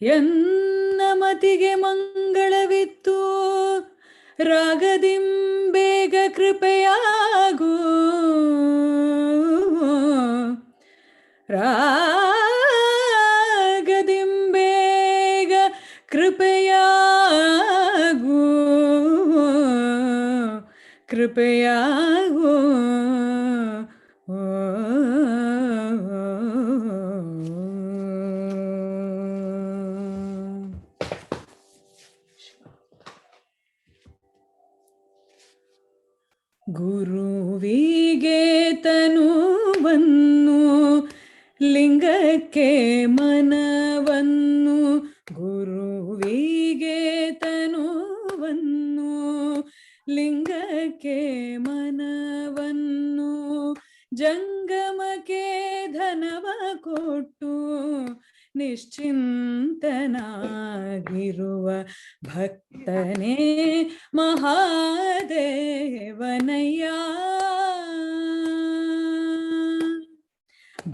ಎನ್ನ ಮತಿಗೆ ಮಂಗಳವಿತ್ತು ರಾಗದಿಂ ಬೇಗ ಕೃಪೆಯಾಗು ರಾಗದಿಂ ಬೇಗ ಕೃಪೆಯಾಗು ಕೃಪೆಯಾಗು ಗುರುವಿಗೆ ತನುವನ್ನು ಲಿಂಗಕ್ಕೆ ಮನವನ್ನು ಗುರುವಿಗೆ ತನುವನ್ನು ಲಿಂಗಕ್ಕೆ ಮನವನ್ನು ಜಂಗಮಕ್ಕೆ ಧನವ ಕೊಟ್ಟು ನಿಶ್ಚಿಂತನಾಗಿರುವ ಭಕ್ತನೇ ಮಹಾದೇವನಯ್ಯ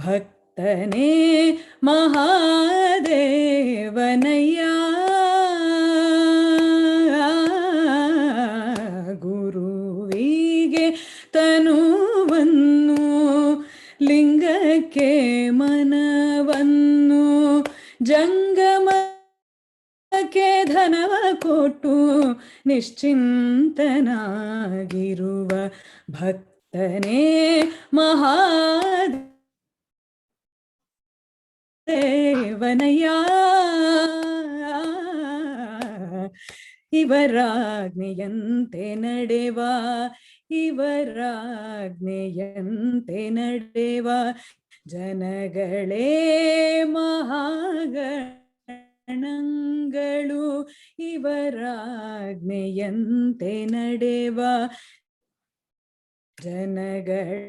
ಭಕ್ತನೇ ಮಹಾದೇವನಯ್ಯ ಗುರುವಿಗೆ ತನುವನ್ನು ಲಿಂಗಕ್ಕೆ ಮನವನ್ನು ಜಂಗಮಕ್ಕೆ ಧನವ ಕೊಟ್ಟು ನಿಶ್ಚಿಂತನಾಗಿರುವ ಭಕ್ತನೇ ಮಹಾದೇವನಯ್ಯ ಇವರಾಜ್ಞೆಯಂತೆ ನಡೆವ ಇವರಾಜ್ಞೆಯಂತೆ ನಡೆವ ಜನಗಳೇ ಮಹಾಗಣಗಳು ಇವರಾಜ್ಞೆಯಂತೆ ನಡೆವ ಜನಗಳೇ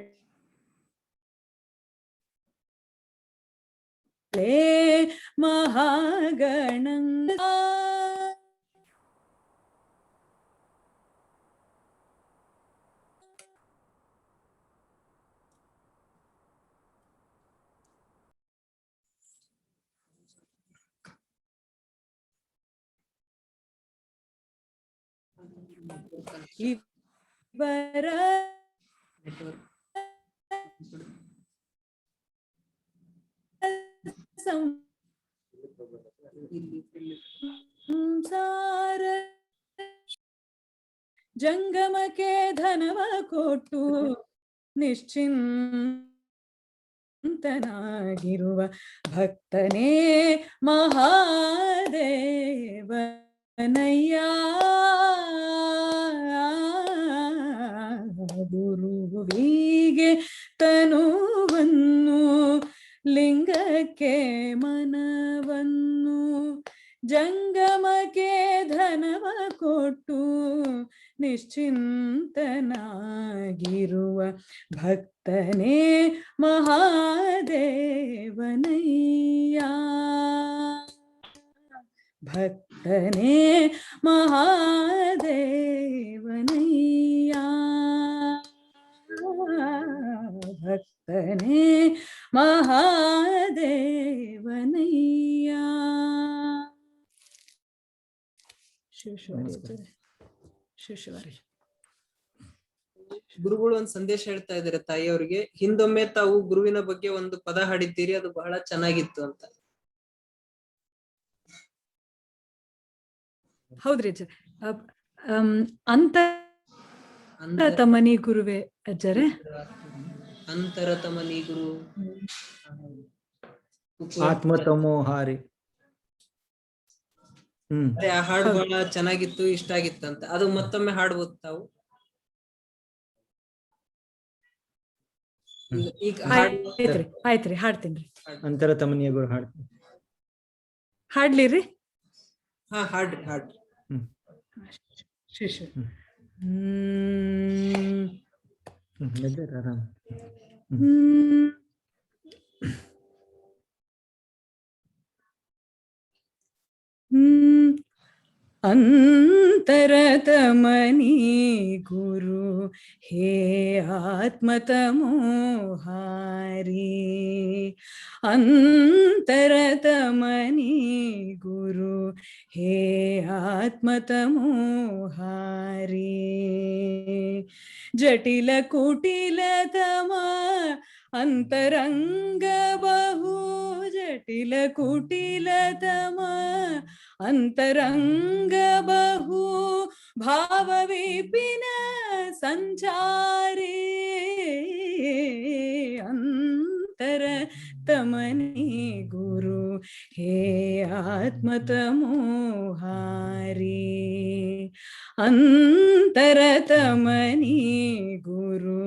ಮಹಾಗಣಂಗ ಇವರ ಸಂಸಾರ ಜಂಗಮಕ್ಕೆ ಧನವ ಕೊಟ್ಟು ನಿಶ್ಚಿಂತನಾಗಿರುವ ಭಕ್ತನೇ ಮಹಾದೇವನಯ್ಯ ಗುರುವಿಗೆ ತನುವನ್ನು ಲಿಂಗಕ್ಕೆ ಮನವನ್ನು ಜಂಗಮಕ್ಕೆ ಧನವ ಕೊಟ್ಟು ನಿಶ್ಚಿಂತನಾಗಿರುವ ಭಕ್ತನೇ ಮಹಾದೇವನಯ್ಯ ಭಕ್ತನೇ ಮಹಾದೇವನಯ್ಯ ಭಕ್ತನೇ ಮಹಾದೇವನಯ್ಯ. ಶಿವಶಿವಾರಿ ಗುರುಗಳು ಒಂದು ಸಂದೇಶ ಹೇಳ್ತಾ ಇದ್ದಾರೆ ತಾಯಿಯವರಿಗೆ. ಹಿಂದೊಮ್ಮೆ ತಾವು ಗುರುವಿನ ಬಗ್ಗೆ ಒಂದು ಪದ ಹಾಡಿದ್ದೀರಿ, ಅದು ಬಹಳ ಚೆನ್ನಾಗಿತ್ತು ಅಂತ. ಹೌದ್ರಿ ಅಜ್ಜ. ಅಂತರತಮನಿ ಗುರುವೆ ಅಜ್ಜರೇ. ಅಂತರತಮನಿ ಗುರು ಆತ್ಮತಮೋಹಾರಿ. ಆ ಹಾಡು ಬಹಳ ಚೆನ್ನಾಗಿತ್ತು, ಇಷ್ಟ ಆಗಿತ್ತಂತ. ಅದು ಮತ್ತೊಮ್ಮೆ ಹಾಡ್ಬೋದು ತಾವು? ಈಗ ಆಯ್ತ್ರಿ, ಹಾಡ್ತೀನಿ. ಅಂತರತಮನಿಯ ಗುರು ಹಾಡ್ತೀನಿ. ಹಾಡ್ಲಿರಿ? ಹಾ, ಹಾಡ್ರಿ ಹಾಡ್ರಿ. ಶಿಶು ಅಂತರತಮನಿ ಗುರು ಹೇ ಆತ್ಮತಮೋಹಾರಿ ಅಂತರತಮನಿ ಗುರು ಹೇ ಆತ್ಮತಮೋಹಾರಿ ಜಟಿಲ ಕುಟಿಲತಮ ಅಂತರಂಗ ಬಹು ಜಟಿಲ ಕುಟಿಲತಮ ಅಂತರಂಗ ಬಹು ಭಾವ ವಿಪಿನ ಸಂಚಾರಿ ಅಂತರ ತಮನಿ ಗುರು ಹೇ ಆತ್ಮತಮೋಹಾರಿ ಅಂತರತಮನಿ ಗುರು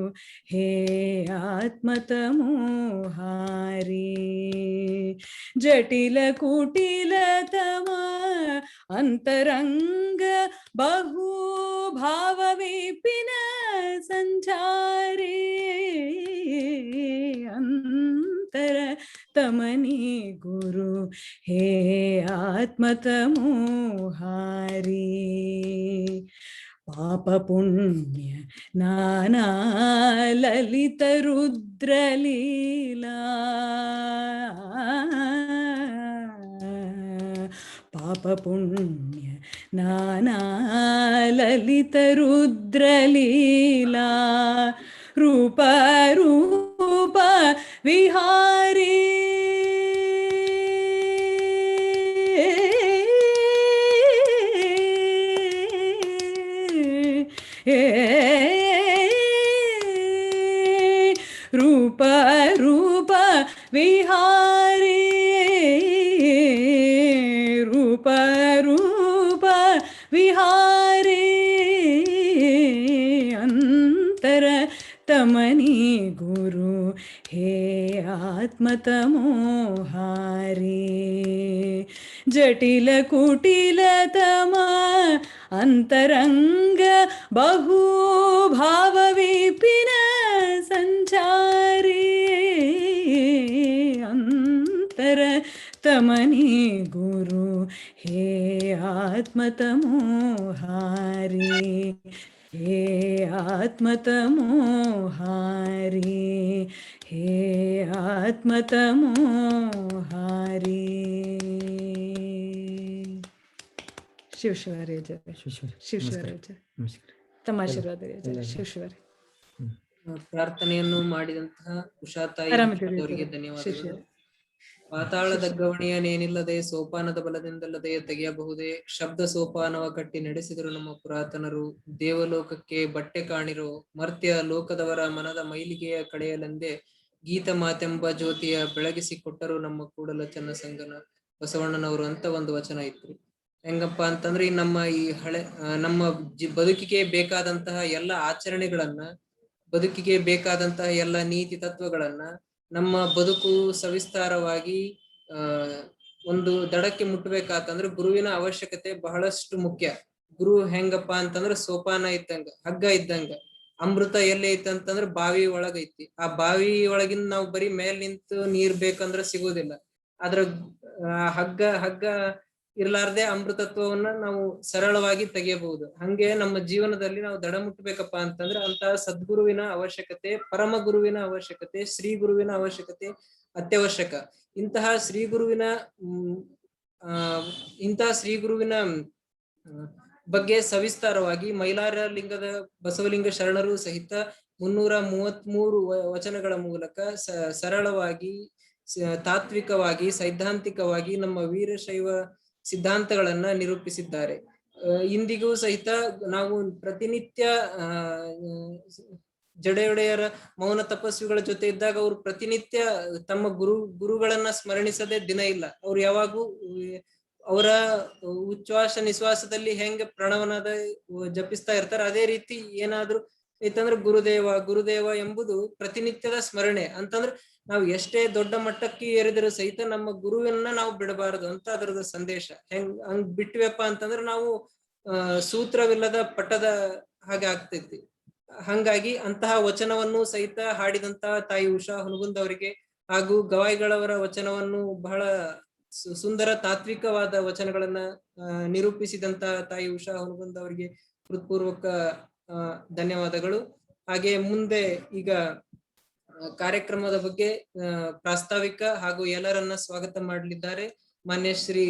ಹೇ ಆತ್ಮತಮೋಹಾರಿ ಜಟಿಲ ಕುಟಿಲತಮ ಅಂತರಂಗ ಬಹು ಭಾವ ವಿಪಿನ ಸಂಚಾರಿ ಅಂತರ ತಮನಿ ಗುರು ಹೇ ಆತ್ಮತಮೋಹಾರಿ ಪಾಪ ಪುಣ್ಯ ನಾನಾ ಲಲಿತ ರುದ್ರ ಲೀಲಾ ಪಾಪ ಪುಣ್ಯ ನಾನಾ ಲಲಿತ ರುದ್ರ ಲೀಲಾ ರೂಪ ರೂಪ ವಿಹಾರಿ ರೂಪ ರೂಪ ವಿಹಾರಿ ರೂಪ ರೂಪ ವಿಹಾರಿ ಅಂತರ ತಮನಿ ಗುರು ಹೇ ಆತ್ಮತಮೋಹಾರಿ ಜಟಿಲ ಕುಟಿಲತಮ ಅಂತರಂಗ ಬಹು ಭಾವ ವಿಪಿನ ಸಂಚಾರಿ ಅಂತರ ತಮನಿ ಗುರು ಹೇ ಆತ್ಮತಮೋಹಾರಿ ಹೇ ಆತ್ಮತಮೋಹಾರಿ ಹೇ ಆತ್ಮತಮೋಹಾರಿ ಶಿವಶಿವರೇ ಜಯ ಶಿವಶಿವರೇ ಜಯ ನಮಸ್ಕಾರ. ತಮ್ಮ ಆಶೀರ್ವಾದ ಶಿವಶಿವರೇ ಪ್ರಾರ್ಥನೆಯನ್ನು ಮಾಡಿದಂತಹ ಉಷಾ ತಾಯಿ ಆರಾಮಿದ್ದೀರಿ ಅವರಿಗೆ ಶಿವಶಿವರೇ. ಧನ್ಯವಾದಗಳು. ಪಾತಾಳದ ಗವಣಿಯನೇನಿಲ್ಲದೆ ಸೋಪಾನದ ಬಲದಿಂದಲ್ಲದೆ ತೆಗೆಯಬಹುದೇ ಶಬ್ದ ಸೋಪಾನವ ಕಟ್ಟಿ ನಡೆಸಿದರು ನಮ್ಮ ಪುರಾತನರು ದೇವಲೋಕಕ್ಕೆ ಬಟ್ಟೆ ಕಾಣಿರೋ ಮರ್ತ್ಯ ಲೋಕದವರ ಮನದ ಮೈಲಿಗೆಯ ಕಡೆಯಲೆಂದೇ ಗೀತ ಮಾತೆಂಬ ಜ್ಯೋತಿಯ ಬೆಳಗಿಸಿ ಕೊಟ್ಟರು ನಮ್ಮ ಕೂಡಲ ಚನ್ನಸಂಗನ ಬಸವಣ್ಣನವರು ಅಂತ ಒಂದು ವಚನ ಇತ್ತು. ಹೆಂಗಪ್ಪ ಅಂತಂದ್ರೆ ಈ ಹಳೆ ನಮ್ಮ ಬದುಕಿಗೆ ಬೇಕಾದಂತಹ ಎಲ್ಲ ಆಚರಣೆಗಳನ್ನ ಬದುಕಿಗೆ ಬೇಕಾದಂತಹ ಎಲ್ಲ ನೀತಿ ತತ್ವಗಳನ್ನ ನಮ್ಮ ಬದುಕು ಸವಿಸ್ತಾರವಾಗಿ ಒಂದು ದಡಕ್ಕೆ ಮುಟ್ಟಬೇಕಾತಂದ್ರೆ ಗುರುವಿನ ಅವಶ್ಯಕತೆ ಬಹಳಷ್ಟು ಮುಖ್ಯ. ಗುರು ಹೆಂಗಪ್ಪ ಅಂತಂದ್ರೆ ಸೋಪಾನ ಇದ್ದಂಗ, ಹಗ್ಗ ಇದ್ದಂಗ. ಅಮೃತ ಎಲ್ಲೇ ಐತಂತಂದ್ರ ಬಾವಿ ಒಳಗೈತಿ. ಆ ಬಾವಿ ಒಳಗಿಂದ ನಾವು ಬರೀ ಮೇಲ್ ನಿಂತು ನೀರ್ ಬೇಕಂದ್ರ ಸಿಗೋದಿಲ್ಲ. ಅದ್ರ ಹಗ್ಗ ಇರ್ಲಾರ್ದೆ ಅಮೃತತ್ವವನ್ನ ನಾವು ಸರಳವಾಗಿ ತೆಗೆಯಬಹುದು. ಹಂಗೆ ನಮ್ಮ ಜೀವನದಲ್ಲಿ ನಾವು ದಡ ಮುಟ್ಟಬೇಕಪ್ಪ ಅಂತಂದ್ರೆ ಅಂತಹ ಸದ್ಗುರುವಿನ ಅವಶ್ಯಕತೆ, ಪರಮ ಗುರುವಿನ ಅವಶ್ಯಕತೆ, ಶ್ರೀ ಗುರುವಿನ ಅವಶ್ಯಕತೆ ಅತ್ಯವಶ್ಯಕ. ಇಂತಹ ಶ್ರೀ ಗುರುವಿನ ಬಗ್ಗೆ ಸವಿಸ್ತಾರವಾಗಿ ಮೈಲಾರ ಲಿಂಗದ ಬಸವಲಿಂಗ ಶರಣರು ಸಹಿತ 333 ವಚನಗಳ ಮೂಲಕ ಸರಳವಾಗಿ, ತಾತ್ವಿಕವಾಗಿ, ಸೈದ್ಧಾಂತಿಕವಾಗಿ ನಮ್ಮ ವೀರಶೈವ ಸಿದ್ಧಾಂತಗಳನ್ನ ನಿರೂಪಿಸಿದ್ದಾರೆ. ಇಂದಿಗೂ ಸಹಿತ ನಾವು ಪ್ರತಿನಿತ್ಯ ಜಡೆಯೊಡೆಯರ ಮೌನ ತಪಸ್ವಿಗಳ ಜೊತೆ ಇದ್ದಾಗ ಅವರು ಪ್ರತಿನಿತ್ಯ ತಮ್ಮ ಗುರುಗಳನ್ನ ಸ್ಮರಣಿಸದೆ ದಿನ ಇಲ್ಲ. ಅವ್ರು ಯಾವಾಗೂ ಅವರ ಉಚ್ಛ್ವಾಸ ನಿಶ್ವಾಸದಲ್ಲಿ ಹೆಂಗೆ ಪ್ರಣವನಾದ ಜಪಿಸ್ತಾ ಇರ್ತಾರೆ, ಅದೇ ರೀತಿ ಏನಾದ್ರು ಐತಂದ್ರೆ ಗುರುದೇವ ಎಂಬುದು ಪ್ರತಿನಿತ್ಯದ ಸ್ಮರಣೆ. ಅಂತಂದ್ರೆ ನಾವು ಎಷ್ಟೇ ದೊಡ್ಡ ಮಟ್ಟಕ್ಕೆ ಏರಿದರೂ ಸಹಿತ ನಮ್ಮ ಗುರುವನ್ನ ನಾವು ಬಿಡಬಾರದು ಅಂತ ಅದರದ ಸಂದೇಶ. ಹಂಗ್ ಬಿಟ್ವಪ್ಪ ಅಂತಂದ್ರೆ ನಾವು ಸೂತ್ರವಿಲ್ಲದ ಪಟ್ಟದ ಹಾಗೆ ಆಗ್ತೈತಿ. ಹಂಗಾಗಿ ಅಂತಹ ವಚನವನ್ನು ಸಹಿತ ಹಾಡಿದಂತಹ ತಾಯಿ ಉಷಾ ಹುನಗುಂದ್ ಅವರಿಗೆ ಹಾಗೂ ಗವಾಯಿಗಳವರ ವಚನವನ್ನು ಬಹಳ ಸುಂದರ ತಾತ್ವಿಕವಾದ ವಚನಗಳನ್ನ ನಿರೂಪಿಸಿದಂತ ತಾಯಿ ಉಷಾ ಹುನಗುಂದ ಅವರಿಗೆ ಹೃತ್ಪೂರ್ವಕ ಧನ್ಯವಾದಗಳು. ಹಾಗೆ ಮುಂದೆ ಈಗ ಕಾರ್ಯಕ್ರಮದ ಬಗ್ಗೆ ಪ್ರಾಸ್ತಾವಿಕ ಹಾಗೂ ಎಲ್ಲರನ್ನ ಸ್ವಾಗತ ಮಾಡಲಿದ್ದಾರೆ ಮಾನ್ಯ ಶ್ರೀ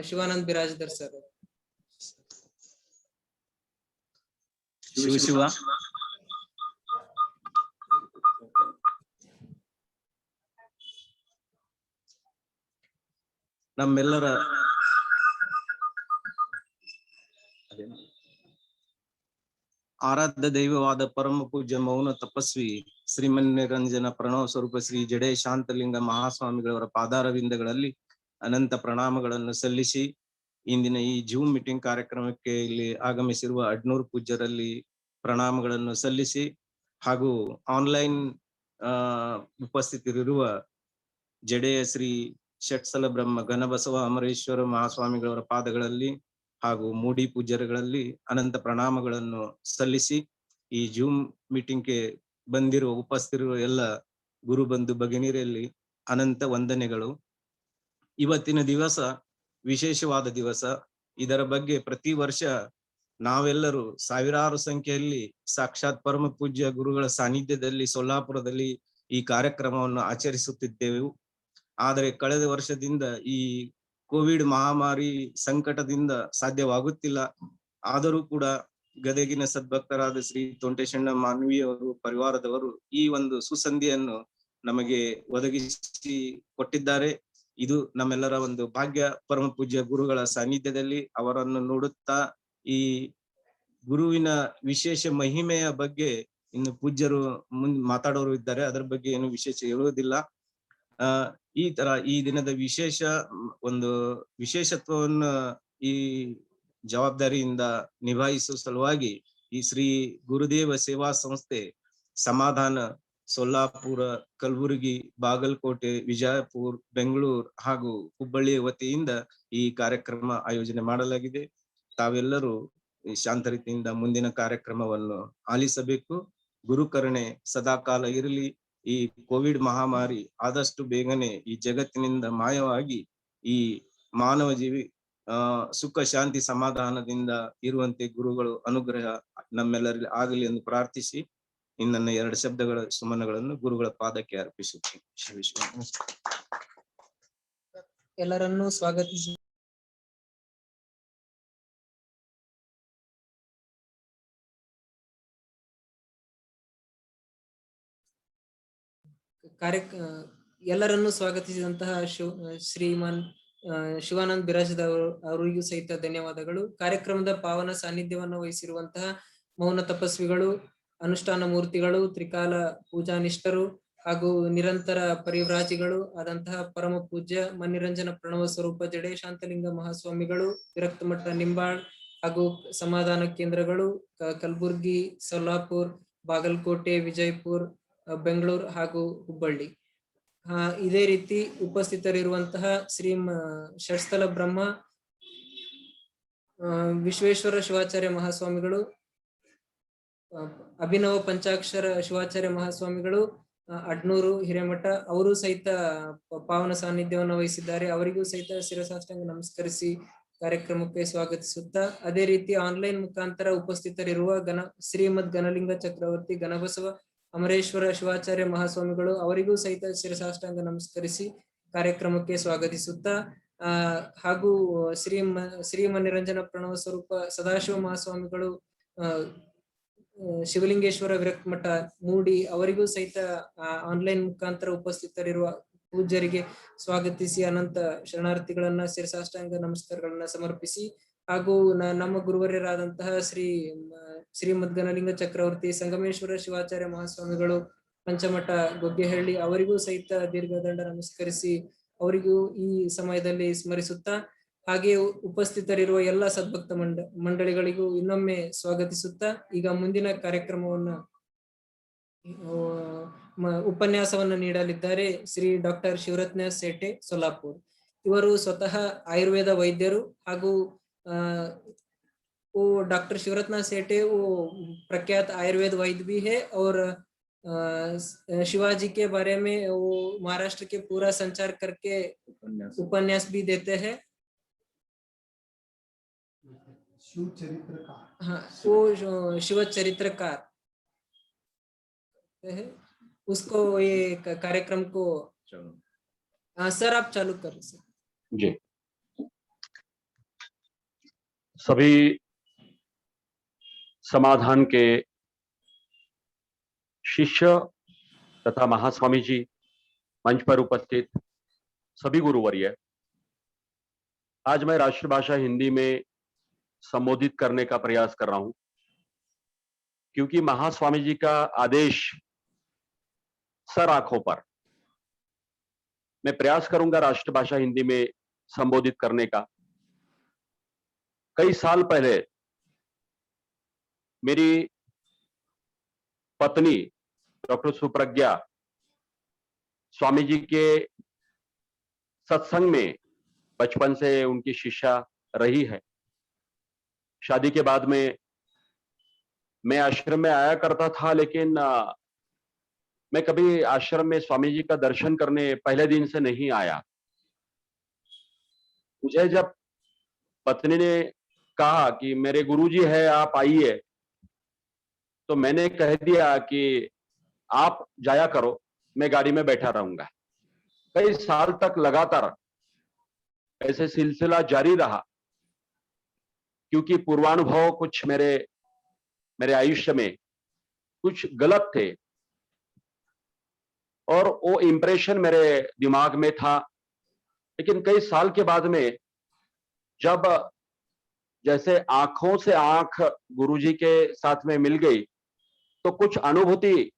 ಶಿವಾನಂದ್ ಬಿರಾಜ್ದಾರ್ ಸರ್. ಶಿವ ನಮ್ಮೆಲ್ಲರ ಆರಾಧ್ಯ ದೈವವಾದ ಪರಮ ಪೂಜ್ಯ ಮೌನ ತಪಸ್ವಿ ಶ್ರೀಮನ್ನಿರಂಜನ ಪ್ರಣವ ಸ್ವರೂಪ ಶ್ರೀ ಜಡೆ ಶಾಂತಲಿಂಗ ಮಹಾಸ್ವಾಮಿಗಳವರ ಪಾದಾರವಿಂದಗಳಲ್ಲಿ ಅನಂತ ಪ್ರಣಾಮಗಳನ್ನು ಸಲ್ಲಿಸಿ ಇಂದಿನ ಈ ಜೂಮ್ ಮೀಟಿಂಗ್ ಕಾರ್ಯಕ್ರಮಕ್ಕೆ ಇಲ್ಲಿ ಆಗಮಿಸಿರುವ ಅಡ್ನೂರು ಪೂಜ್ಯರಲ್ಲಿ ಪ್ರಣಾಮಗಳನ್ನು ಸಲ್ಲಿಸಿ ಹಾಗೂ ಆನ್ಲೈನ್ ಉಪಸ್ಥಿತರಿರುವ ಜಡೆಯ ಶ್ರೀ ಷಟ್ಸಲ ಬ್ರಹ್ಮ ಘನಬಸವ ಅಮರೇಶ್ವರ ಮಹಾಸ್ವಾಮಿಗಳವರ ಪಾದಗಳಲ್ಲಿ ಹಾಗೂ ಮೂಡಿ ಪೂಜ್ಯರುಗಳಲ್ಲಿ ಅನಂತ ಪ್ರಣಾಮಗಳನ್ನು ಸಲ್ಲಿಸಿ ಈ ಜೂಮ್ ಮೀಟಿಂಗ್ಗೆ ಬಂದಿರುವ ಉಪಸ್ಥಿತಿರುವ ಎಲ್ಲ ಗುರು ಬಂಧು ಭಗಿನಿಯರಲ್ಲಿ ಅನಂತ ವಂದನೆಗಳು. ಇವತ್ತಿನ ದಿವಸ ವಿಶೇಷವಾದ ದಿವಸ. ಇದರ ಬಗ್ಗೆ ಪ್ರತಿ ವರ್ಷ ನಾವೆಲ್ಲರೂ ಸಾವಿರಾರು ಸಂಖ್ಯೆಯಲ್ಲಿ ಸಾಕ್ಷಾತ್ ಪರಮ ಪೂಜ್ಯ ಗುರುಗಳ ಸಾನ್ನಿಧ್ಯದಲ್ಲಿ ಸೊಲ್ಲಾಪುರದಲ್ಲಿ ಈ ಕಾರ್ಯಕ್ರಮವನ್ನು ಆಚರಿಸುತ್ತಿದ್ದೆವು. ಆದರೆ ಕಳೆದ ವರ್ಷದಿಂದ ಈ ಕೋವಿಡ್ ಮಹಾಮಾರಿ ಸಂಕಟದಿಂದ ಸಾಧ್ಯವಾಗುತ್ತಿಲ್ಲ. ಆದರೂ ಕೂಡ ಗದಗಿನ ಸದ್ಭಕ್ತರಾದ ಶ್ರೀ ತೋಂಟೇಶಣ್ಣ ಮಾನವಿಯವರು ಪರಿವಾರದವರು ಈ ಒಂದು ಸುಸಂಧಿಯನ್ನು ನಮಗೆ ಒದಗಿಸಿ ಕೊಟ್ಟಿದ್ದಾರೆ. ಇದು ನಮ್ಮೆಲ್ಲರ ಒಂದು ಭಾಗ್ಯ. ಪರಮ ಪೂಜ್ಯ ಗುರುಗಳ ಸಾನ್ನಿಧ್ಯದಲ್ಲಿ ಅವರನ್ನು ನೋಡುತ್ತಾ ಈ ಗುರುವಿನ ವಿಶೇಷ ಮಹಿಮೆಯ ಬಗ್ಗೆ ಇನ್ನು ಪೂಜ್ಯರು ಮಾತಾಡೋರು ಇದ್ದಾರೆ, ಅದರ ಬಗ್ಗೆ ಏನು ವಿಶೇಷ ಹೇಳುವುದಿಲ್ಲ. ಈ ತರ ಈ ದಿನದ ಒಂದು ವಿಶೇಷತ್ವವನ್ನು ಈ ಜವಾಬ್ದಾರಿಯಿಂದ ನಿಭಾಯಿಸುವ ಸಲುವಾಗಿ ಈ ಶ್ರೀ ಗುರುದೇವ ಸೇವಾ ಸಂಸ್ಥೆ ಸಮಾಧಾನ ಸೊಲ್ಲಾಪುರ, ಕಲಬುರಗಿ, ಬಾಗಲಕೋಟೆ, ವಿಜಯಪುರ, ಬೆಂಗಳೂರು ಹಾಗೂ ಹುಬ್ಬಳ್ಳಿಯ ವತಿಯಿಂದ ಈ ಕಾರ್ಯಕ್ರಮ ಆಯೋಜನೆ ಮಾಡಲಾಗಿದೆ. ತಾವೆಲ್ಲರೂ ಶಾಂತ ರೀತಿಯಿಂದ ಮುಂದಿನ ಕಾರ್ಯಕ್ರಮವನ್ನು ಆಲಿಸಬೇಕು. ಗುರುಕರುಣೆ ಸದಾಕಾಲ ಇರಲಿ. ಈ ಕೋವಿಡ್ ಮಹಾಮಾರಿ ಆದಷ್ಟು ಬೇಗನೆ ಈ ಜಗತ್ತಿನಿಂದ ಮಾಯವಾಗಿ ಈ ಮಾನವ ಜೀವಿ ಸುಖ ಶಾಂತಿ ಸಮಾಧಾನದಿಂದ ಇರುವಂತೆ ಗುರುಗಳು ಅನುಗ್ರಹ ನಮ್ಮೆಲ್ಲರಲ್ಲಿ ಆಗಲಿ ಎಂದು ಪ್ರಾರ್ಥಿಸಿ ನನ್ನ 2 ಶಬ್ದಗಳ ಸುಮನಗಳನ್ನು ಗುರುಗಳ ಪಾದಕ್ಕೆ ಅರ್ಪಿಸುತ್ತೇನೆ. ಶಿವ ಎಲ್ಲರನ್ನೂ ಸ್ವಾಗತಿಸಿ ಎಲ್ಲರನ್ನೂ ಸ್ವಾಗತಿಸಿದಂತಹ ಶ್ರೀಮಾನ್ ಶಿವಾನಂದ್ ಬಿರಾಜ್ದ ಅವರಿಗೂ ಸಹಿತ ಧನ್ಯವಾದಗಳು. ಕಾರ್ಯಕ್ರಮದ ಪಾವನ ಸಾನ್ನಿಧ್ಯವನ್ನು ವಹಿಸಿರುವಂತಹ ಮೌನ ತಪಸ್ವಿಗಳು, ಅನುಷ್ಠಾನ ಮೂರ್ತಿಗಳು, ತ್ರಿಕಾಲ ಪೂಜಾನಿಷ್ಠರು ಹಾಗೂ ನಿರಂತರ ಪರಿವ್ರಾಜಿಗಳು ಆದಂತಹ ಪರಮ ಪೂಜ್ಯ ಮನ್ನಿರಂಜನ ಪ್ರಣವ ಸ್ವರೂಪ ಜಡೆ ಶಾಂತಲಿಂಗ ಮಹಾಸ್ವಾಮಿಗಳು, ವಿರಕ್ತ ಮಠ ನಿಂಬಾಳ್ ಹಾಗೂ ಸಮಾಧಾನ ಕೇಂದ್ರಗಳು ಕಲಬುರ್ಗಿ, ಸೊಲ್ಲಾಪುರ್, ಬಾಗಲಕೋಟೆ, ವಿಜಯಪುರ್, ಬೆಂಗಳೂರು ಹಾಗೂ ಹುಬ್ಬಳ್ಳಿ. ಇದೇ ರೀತಿ ಉಪಸ್ಥಿತರಿರುವಂತಹ ಶ್ರೀ ಷಟ್ಸ್ಥಲ ಬ್ರಹ್ಮ ವಿಶ್ವೇಶ್ವರ ಶಿವಾಚಾರ್ಯ ಮಹಾಸ್ವಾಮಿಗಳು, ಅಭಿನವ ಪಂಚಾಕ್ಷರ ಶಿವಾಚಾರ್ಯ ಮಹಾಸ್ವಾಮಿಗಳು, ಅಡ್ನೂರು ಹಿರೇಮಠ ಅವರು ಸಹಿತ ಪಾವನ ಸಾನ್ನಿಧ್ಯವನ್ನು ವಹಿಸಿದ್ದಾರೆ. ಅವರಿಗೂ ಸಹಿತ ಶಿರಸಾಷ್ಟಾಂಗ ನಮಸ್ಕರಿಸಿ ಕಾರ್ಯಕ್ರಮಕ್ಕೆ ಸ್ವಾಗತಿಸುತ್ತಾ, ಅದೇ ರೀತಿ ಆನ್ಲೈನ್ ಮುಖಾಂತರ ಉಪಸ್ಥಿತರಿರುವ ಶ್ರೀಮದ್ ಘನಲಿಂಗ ಚಕ್ರವರ್ತಿ ಘನಬಸವ ಅಮರೇಶ್ವರ ಶಿವಾಚಾರ್ಯ ಮಹಾಸ್ವಾಮಿಗಳು ಅವರಿಗೂ ಸಹಿತ ಶಿರಸಾಷ್ಟಾಂಗ ನಮಸ್ಕರಿಸಿ ಕಾರ್ಯಕ್ರಮಕ್ಕೆ ಸ್ವಾಗತಿಸುತ್ತಾ, ಹಾಗೂ ಶ್ರೀ ಮನ್ನಿರಂಜನ ಪ್ರಣವ ಸ್ವರೂಪ ಸದಾಶಿವ ಮಹಾಸ್ವಾಮಿಗಳು ಶಿವಲಿಂಗೇಶ್ವರ ವಿರಕ್ತ ಮಠ ಮೂಡಿ ಅವರಿಗೂ ಸಹಿತ ಆನ್ಲೈನ್ ಮುಖಾಂತರ ಉಪಸ್ಥಿತರಿರುವ ಪೂಜ್ಯರಿಗೆ ಸ್ವಾಗತಿಸಿ ಅನಂತ ಶರಣಾರ್ಥಿಗಳನ್ನ ಶಿರಸಾಷ್ಟಾಂಗ ನಮಸ್ಕಾರಗಳನ್ನ ಸಮರ್ಪಿಸಿ, ಹಾಗೂ ನಮ್ಮ ಗುರುವರ್ಯರಾದಂತಹ ಶ್ರೀಮದ್ ಘನಲಿಂಗ ಚಕ್ರವರ್ತಿ ಸಂಗಮೇಶ್ವರ ಶಿವಾಚಾರ್ಯ ಮಹಾಸ್ವಾಮಿಗಳು ಪಂಚಮಠ ಗೊಗ್ಗೆಹಳ್ಳಿ ಅವರಿಗೂ ಸಹಿತ ದೀರ್ಘದಂಡ ನಮಸ್ಕರಿಸಿ ಅವರಿಗೂ ಈ ಸಮಯದಲ್ಲಿ ಸ್ಮರಿಸುತ್ತಾ, ಹಾಗೆ ಉಪಸ್ಥಿತರಿರುವ ಎಲ್ಲ ಸದ್ಭಕ್ತ ಮಂಡಳಿಗಳಿಗೂ ಇನ್ನೊಮ್ಮೆ ಸ್ವಾಗತಿಸುತ್ತಾ, ಈಗ ಮುಂದಿನ ಕಾರ್ಯಕ್ರಮವನ್ನ ಉಪನ್ಯಾಸವನ್ನ ನೀಡಲಿದ್ದಾರೆ ಶ್ರೀ ಡಾಕ್ಟರ್ ಶಿವರತ್ನ ಸೇಠೆ ಸೊಲ್ಲಾಪುರ್. ಇವರು ಸ್ವತಃ ಆಯುರ್ವೇದ ವೈದ್ಯರು ಹಾಗೂ डॉक्टर शिवरत्न सेठे वो प्रख्यात आयुर्वेद वैद्य भी है और शिवाजी के बारे में वो महाराष्ट्र के पूरा संचार करके उपन्यास भी देते हैं। शिव चरित्रकार। हाँ, वो शिव चरित्रकार है। उसको ये कार्यक्रम को सर आप चालू कर सर। जी, सभी समाधान के शिष्य तथा महास्वामी जी, मंच पर उपस्थित सभी गुरुवर्य, आज मैं राष्ट्रभाषा हिंदी में संबोधित करने का प्रयास कर रहा हूं, क्योंकि महास्वामी जी का आदेश सर आंखों पर मैं प्रयास करूंगा राष्ट्रभाषा हिंदी में संबोधित करने का। कई साल पहले मेरी पत्नी डॉक्टर सुप्रज्ञा स्वामी जी के सत्संग में बचपन से उनकी शिष्या रही है। शादी के बाद में मैं आश्रम में आया करता था, लेकिन मैं कभी आश्रम में स्वामी जी का दर्शन करने पहले दिन से नहीं आया। मुझे जब पत्नी ने कहा कि मेरे गुरुजी है, आप आइए, तो मैंने कह दिया कि आप जाया करो, मैं गाड़ी में बैठा रहूंगा। कई साल तक लगातार ऐसे सिलसिला जारी रहा, क्योंकि पूर्वानुभव कुछ मेरे आयुष्य में कुछ गलत थे और वो इंप्रेशन मेरे दिमाग में था। लेकिन कई साल के बाद में जब जैसे आंखों से आंख गुरुजी के साथ में मिल गई, तो कुछ अनुभूति,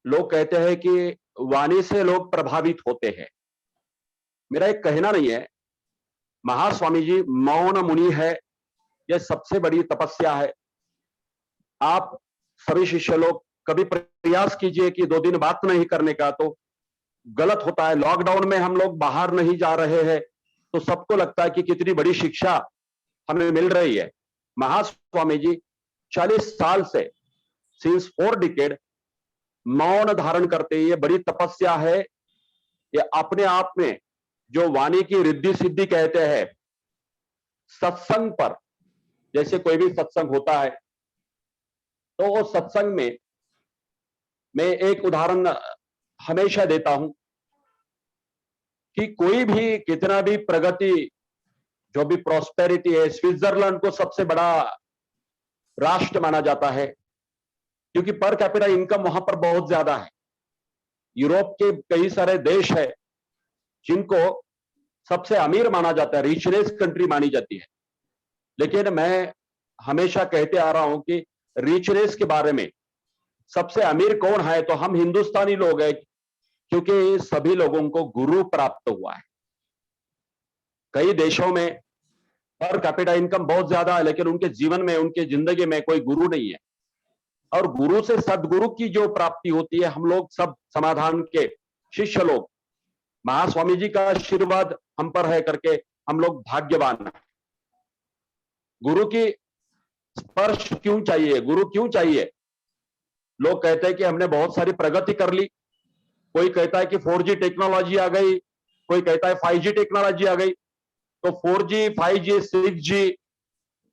लोग कहते हैं कि वाणी से लोग प्रभावित होते हैं। मेरा एक कहना नहीं है, महास्वामी जी मौन मुनि है, यह सबसे बड़ी तपस्या है। आप सभी शिष्य लोग कभी प्रयास कीजिए कि 2 दिन बात नहीं करने का, तो गलत होता है। लॉकडाउन में हम लोग बाहर नहीं जा रहे हैं, तो सबको लगता है कि कितनी बड़ी शिक्षा हमें मिल रही है। महास्वामी जी 40 साल से सिंस 4 डिकेड मौन धारण करते हैं। ये बड़ी तपस्या है। ये अपने आप में जो वाणी की रिद्धि सिद्धि कहते हैं, सत्संग पर, जैसे कोई भी सत्संग होता है, तो वो सत्संग में मैं एक उदाहरण हमेशा देता हूं कि कोई भी कितना भी प्रगति, जो भी प्रॉस्पेरिटी है, स्विट्जरलैंड को सबसे बड़ा राष्ट्र माना जाता है, क्योंकि पर कैपिटा इनकम वहां पर बहुत ज्यादा है। यूरोप के कई सारे देश है जिनको सबसे अमीर माना जाता है, रिचनेस कंट्री मानी जाती है। लेकिन मैं हमेशा कहते आ रहा हूं कि रिचनेस के बारे में सबसे अमीर कौन है, तो हम हिंदुस्तानी लोग हैं, क्योंकि सभी लोगों को गुरु प्राप्त हुआ है। कई देशों में पर कैपिटा इनकम बहुत ज्यादा है, लेकिन उनके जीवन में, उनके जिंदगी में कोई गुरु नहीं है। और गुरु से सदगुरु की जो प्राप्ति होती है, हम लोग सब समाधान के शिष्य लोग, महास्वामी जी का आशीर्वाद हम पर है करके हम लोग भाग्यवान हैं। गुरु की स्पर्श क्यों चाहिए, गुरु क्यों चाहिए? लोग कहते हैं कि हमने बहुत सारी प्रगति कर ली। कोई कहता है कि 4G टेक्नोलॉजी आ गई, कोई कहता है 5G टेक्नोलॉजी आ गई। तो 4G, 5G, 6G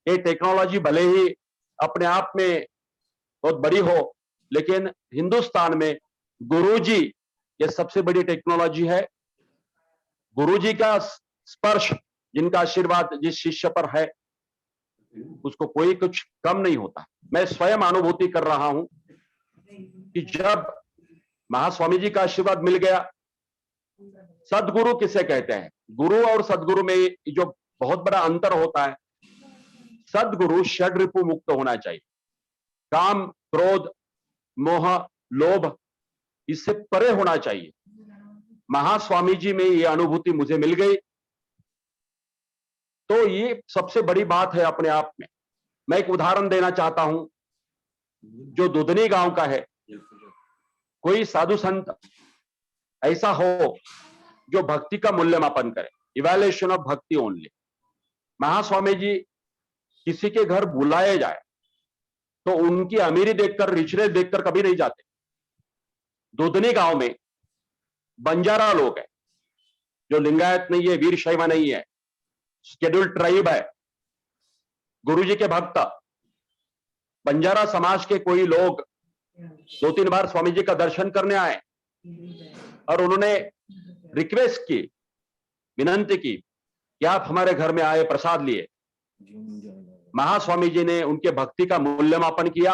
ये टेक्नोलॉजी भले ही अपने आप में बहुत बड़ी हो, लेकिन हिंदुस्तान में गुरुजी ये सबसे बड़ी टेक्नोलॉजी है। गुरुजी का स्पर्श, जिनका आशीर्वाद जिस शिष्य पर है, उसको कोई कुछ कम नहीं होता। मैं स्वयं अनुभूति कर रहा हूं कि जब महास्वामी जी का आशीर्वाद मिल गया, सदगुरु किसे कहते हैं? गुरु और सदगुरु में जो बहुत बड़ा अंतर होता है, सदगुरु षड रिपु मुक्त होना चाहिए। काम, क्रोध, मोह, लोभ इससे परे होना चाहिए। महास्वामी जी में ये अनुभूति मुझे मिल गई, तो ये सबसे बड़ी बात है अपने आप में। मैं एक उदाहरण देना चाहता हूं, जो दुधनी गांव का है। कोई साधु संत ऐसा हो जो भक्ति का मूल्यमापन करे, इवैल्यूएशन ऑफ भक्ति ओनली। महास्वामी जी किसी के घर बुलाए जाए तो उनकी अमीरी देखकर, रिचनेस देखकर कभी नहीं जाते। दुधनी गांव में बंजारा लोग हैं, जो लिंगायत नहीं है, वीर शैव नहीं है, शेड्यूल्ड ट्राइब है, गुरुजी के भक्त। बंजारा समाज के कोई लोग 2-3 बार स्वामी जी का दर्शन करने आए और उन्होंने रिक्वेस्ट की, विनंती की कि आप हमारे घर में आए, प्रसाद लिए। महास्वामी जी ने उनके भक्ति का मूल्यमापन किया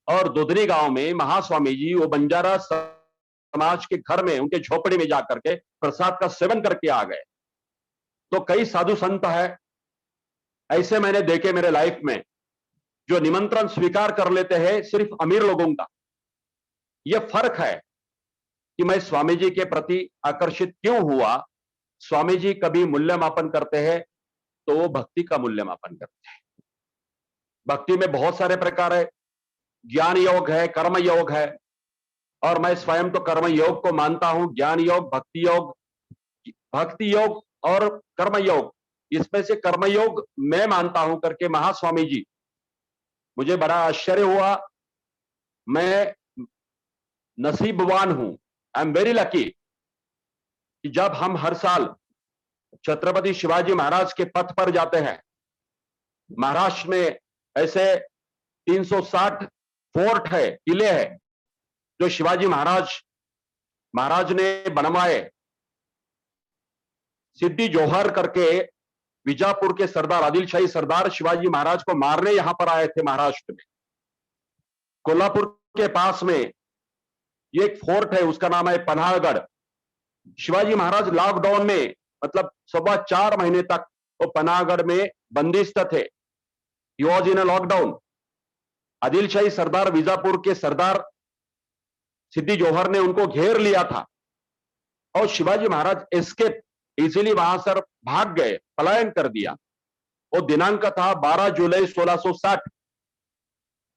और दुधनी गांव में महास्वामी जी वो बंजारा समाज के घर में, उनके झोपड़ी में जाकर के प्रसाद का सेवन करके आ गए। तो कई साधु संत है ऐसे मैंने देखे मेरे लाइफ में, जो निमंत्रण स्वीकार कर लेते हैं सिर्फ अमीर लोगों का। यह फर्क है कि मैं स्वामी जी के प्रति आकर्षित क्यों हुआ। स्वामी जी कभी मूल्यमापन करते हैं तो वो भक्ति का मूल्यमापन करते हैं। भक्ति में बहुत सारे प्रकार है, ज्ञान योग है, कर्म योग है, और मैं स्वयं तो कर्म योग को मानता हूं। ज्ञान योग, भक्ति योग और कर्म योग, इसमें से कर्म योग मैं मानता हूं करके महास्वामी जी, मुझे बड़ा आश्चर्य हुआ। मैं नसीबवान हूं, आई एम वेरी लकी कि जब हम हर साल छत्रपति शिवाजी महाराज के पथ पर जाते हैं, महाराष्ट्र में ऐसे 360 फोर्ट है, किले हैं, जो शिवाजी महाराज ने बनवाए। सिद्दी जोहर करके बीजापुर के सरदार, आदिलशाही सरदार शिवाजी महाराज को मारने यहां पर आए थे महाराष्ट्र में। कोल्हापुर के पास में ये एक फोर्ट है, उसका नाम है पन्हाळगढ़। शिवाजी महाराज लॉकडाउन में, मतलब 4.25 महीने तक वो पन्हाळगढ़ में बंदिस्त थे। He was in a lockdown. Adilshahi सरदार, बीजापुर के सरदार सिद्दी जोहर ने उनको घेर लिया था और शिवाजी महाराज एस्केप, इजीली वहां से भाग गए, पलायन कर दिया। वो दिनांक था 12 जुलाई 1660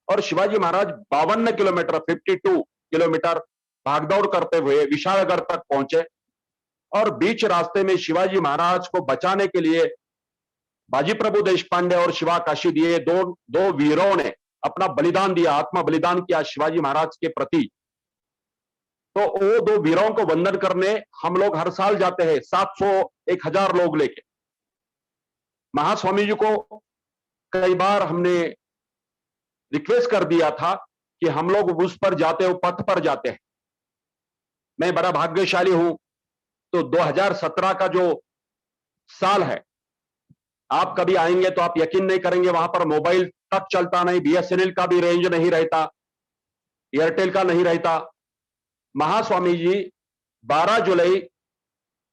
और शिवाजी महाराज 52 किलोमीटर 52 किलोमीटर भागदौड़ करते हुए विशालगढ़ तक पहुंचे और बीच रास्ते में शिवाजी महाराज को बचाने के लिए बाजी प्रभु देशपांडे और शिवा काशी दिए दो वीरों ने अपना बलिदान दिया, आत्मा बलिदान किया शिवाजी महाराज के प्रति। तो वो 2 वीरों को वंदन करने हम लोग हर साल जाते हैं, 700-1000 लोग लेके। महास्वामी जी को कई बार हमने रिक्वेस्ट कर दिया था कि हम लोग उस पर जाते हो, पथ पर जाते हैं। मैं बड़ा भाग्यशाली हूं। तो 2017 का जो साल है, आप कभी आएंगे तो आप यकीन नहीं करेंगे, वहां पर मोबाइल तक चलता नहीं, BSNL का भी रेंज नहीं रहता, एयरटेल का नहीं रहता। महास्वामी जी 12 जुलाई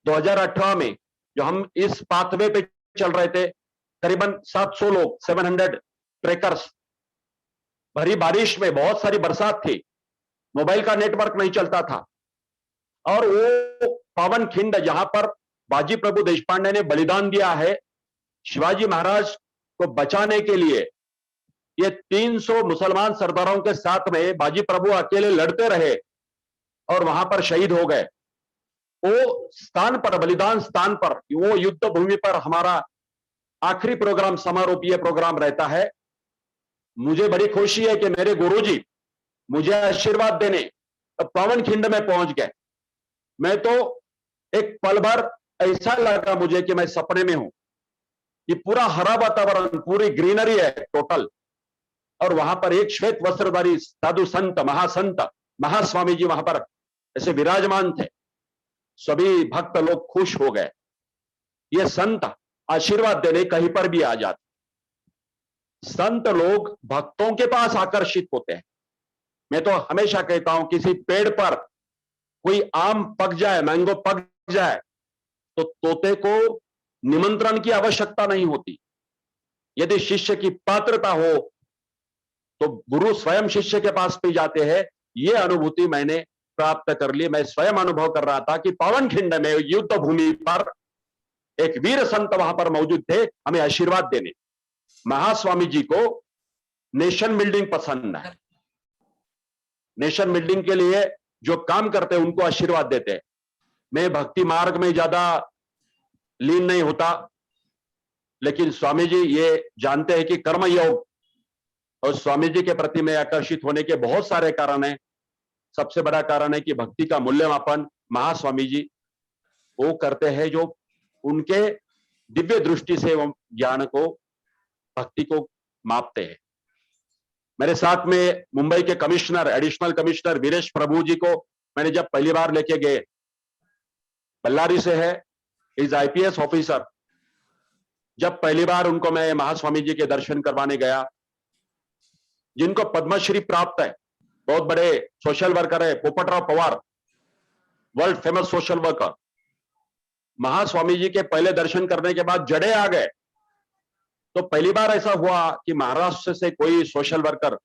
2018 में, जो हम इस पाथवे पे चल रहे थे, करीबन 700 लोग, 700 ट्रेकर्स, भरी बारिश में, बहुत सारी बरसात थी, मोबाइल का नेटवर्क नहीं चलता था, और वो पावन खिंड जहां पर बाजी प्रभु देशपांडे ने बलिदान दिया है शिवाजी महाराज को बचाने के लिए, ये 300 मुसलमान सरदारों के साथ में बाजी प्रभु अकेले लड़ते रहे और वहां पर शहीद हो गए। वो स्थान पर, बलिदान स्थान पर, वो युद्ध भूमि पर हमारा आखिरी प्रोग्राम, समारोपीय प्रोग्राम रहता है। मुझे बड़ी खुशी है कि मेरे गुरुजी मुझे आशीर्वाद देने पावन खिंड में पहुंच गए। मैं तो एक पल भर ऐसा लगा मुझे कि मैं सपने में हूं। ये पूरा हरा वातावरण, पूरी ग्रीनरी है टोटल, और वहां पर एक श्वेत वस्त्रधारी साधु संत, महासंत महास्वामी जी वहां पर ऐसे विराजमान थे। सभी भक्त लोग खुश हो गए। ये संत आशीर्वाद देने कहीं पर भी आ जाते। संत लोग भक्तों के पास आकर्षित होते हैं। मैं तो हमेशा कहता हूं, किसी पेड़ पर कोई आम पक जाए, मैंगो पक जाए, तो तोते को निमंत्रण की आवश्यकता नहीं होती। यदि शिष्य की पात्रता हो तो गुरु स्वयं शिष्य के पास भी जाते हैं। यह अनुभूति मैंने प्राप्त कर ली। मैं स्वयं अनुभव कर रहा था कि पावन खिंड में, युद्ध भूमि पर एक वीर संत वहां पर मौजूद थे, हमें आशीर्वाद देने। महास्वामी जी को नेशन बिल्डिंग पसंद है। नेशन बिल्डिंग के लिए जो काम करते हैं उनको आशीर्वाद देते हैं। मैं भक्ति मार्ग में ज्यादा लीन नहीं होता, लेकिन स्वामी जी ये जानते हैं कि कर्म योग और स्वामी जी के प्रति मैं आकर्षित होने के बहुत सारे कारण हैं। सबसे बड़ा कारण है कि भक्ति का मूल्यमापन महास्वामी जी वो करते हैं, जो उनके दिव्य दृष्टि से वो ज्ञान को, भक्ति को मापते हैं। मेरे साथ में मुंबई के कमिश्नर, एडिशनल कमिश्नर वीरेश प्रभु जी को मैंने जब पहली बार लेके गए, बल्लारी से है, इज आईपीएस ऑफिसर। जब पहली बार उनको मैं महास्वामी जी के दर्शन करवाने गया, जिनको पद्मश्री प्राप्त है, बहुत बड़े सोशल वर्कर है, Popatrao Pawar, world famous social worker, Mahaswami ji के पहले दर्शन करने के बाद जड़े आ गए। तो पहली बार ऐसा हुआ कि महाराष्ट्र से कोई सोशल वर्कर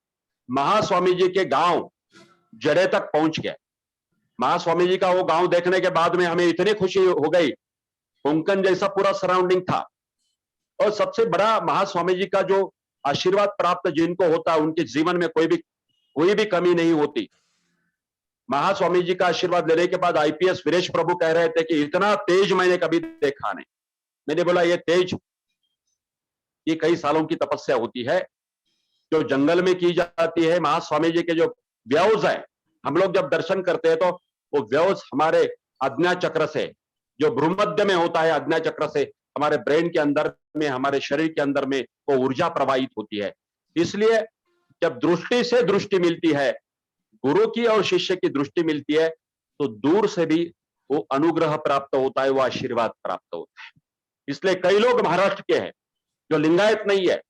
महास्वामी जी के गांव जड़े तक पहुंच गए। महास्वामी जी का वो गांव देखने के बाद में हमें इतनी खुशी हो गई, कोंकण जैसा पूरा सराउंडिंग था। और सबसे बड़ा महास्वामी जी का जो आशीर्वाद प्राप्त जिनको होता है, उनके जीवन में कोई भी कमी नहीं होती। महास्वामी जी का आशीर्वाद लेने के बाद आईपीएस वीरेश प्रभु कह रहे थे कि इतना तेज मैंने कभी देखा नहीं। मैंने बोला ये तेज, ये कई सालों की तपस्या होती है जो जंगल में की जाती है। महास्वामी जी के जो व्यावज है, हम लोग जब दर्शन करते हैं तो वो व्यावज हमारे आज्ञा चक्र से, जो भ्रूमध्य में होता है, आज्ञा चक्र से हमारे ब्रेन के अंदर में, हमारे शरीर के अंदर में वो ऊर्जा प्रवाहित होती है। इसलिए जब दृष्टि से दृष्टि मिलती है, गुरु की और शिष्य की दृष्टि मिलती है, तो दूर से भी वो अनुग्रह प्राप्त होता है, वो आशीर्वाद प्राप्त होता है। इसलिए कई लोग महाराष्ट्र के हैं जो लिंगायत नहीं है,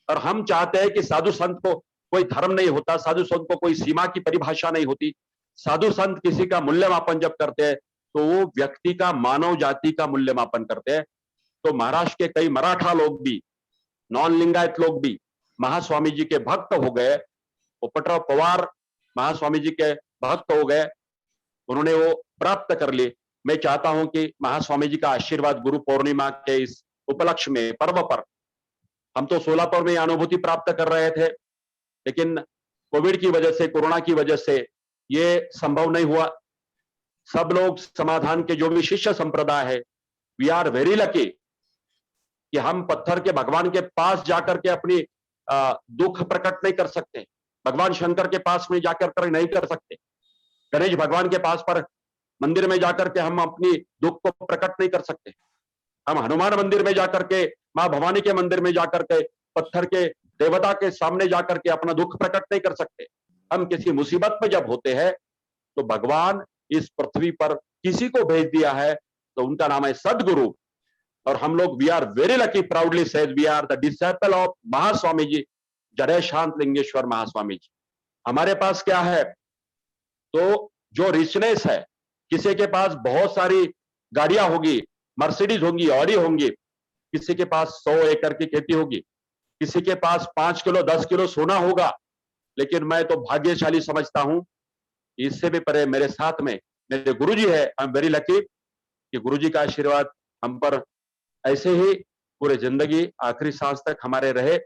और हम चाहते हैं कि साधु संत को कोई धर्म नहीं होता, साधु संत को कोई सीमा की परिभाषा नहीं होती। साधु संत किसी का मूल्यमापन जब करते हैं तो वो व्यक्ति का, मानव जाति का मूल्यमापन करते हैं। तो महाराष्ट्र के कई मराठा लोग भी, नॉन लिंगायत लोग भी महास्वामी जी के भक्त हो गए। पोपटराव पवार महास्वामी जी के भक्त हो गए, उन्होंने वो प्राप्त कर ली। मैं चाहता हूं कि महास्वामी जी का आशीर्वाद गुरु पूर्णिमा के इस उपलक्ष्य में, पर्व पर, हम तो सोलापुर में अनुभूति प्राप्त कर रहे थे, लेकिन कोविड की वजह से, कोरोना की वजह से ये संभव नहीं हुआ। सब लोग समाधान के जो भी शिष्य संप्रदाय है, वी आर वेरी लकी कि हम पत्थर के भगवान के पास जाकर के अपनी दुख प्रकट नहीं कर सकते, भगवान शंकर के पास में जाकर कर नहीं कर सकते, गणेश भगवान के पास पर मंदिर में जाकर के हम अपनी दुख को प्रकट नहीं कर सकते, हम हनुमान मंदिर में जाकर के, मां भवानी के मंदिर में जाकर के, पत्थर के देवता के सामने जाकर के अपना दुख प्रकट नहीं कर सकते। हम किसी मुसीबत में जब होते हैं तो भगवान इस पृथ्वी पर किसी को भेज दिया है, तो उनका नाम है सदगुरु। और हम लोग we are very lucky, proudly said we are the disciple of Mahaswami ji, Jade Shant Lingeshwar Mahaswami जी। हमारे पास क्या है, तो जो रिचनेस है, किसी के पास बहुत सारी गाड़ियां होगी, मर्सिडीज होंगी, ऑडी होंगी, किसी के पास 100 एकड़ की खेती होगी, किसी के पास 5 किलो 10 किलो सोना होगा। लेकिन मैं तो भाग्यशाली समझता हूं, इससे भी परे मेरे साथ में मेरे गुरुजी है। आई एम वेरी लकी कि गुरुजी का आशीर्वाद हम पर ऐसे ही पूरे जिंदगी आखिरी सांस तक हमारे रहे।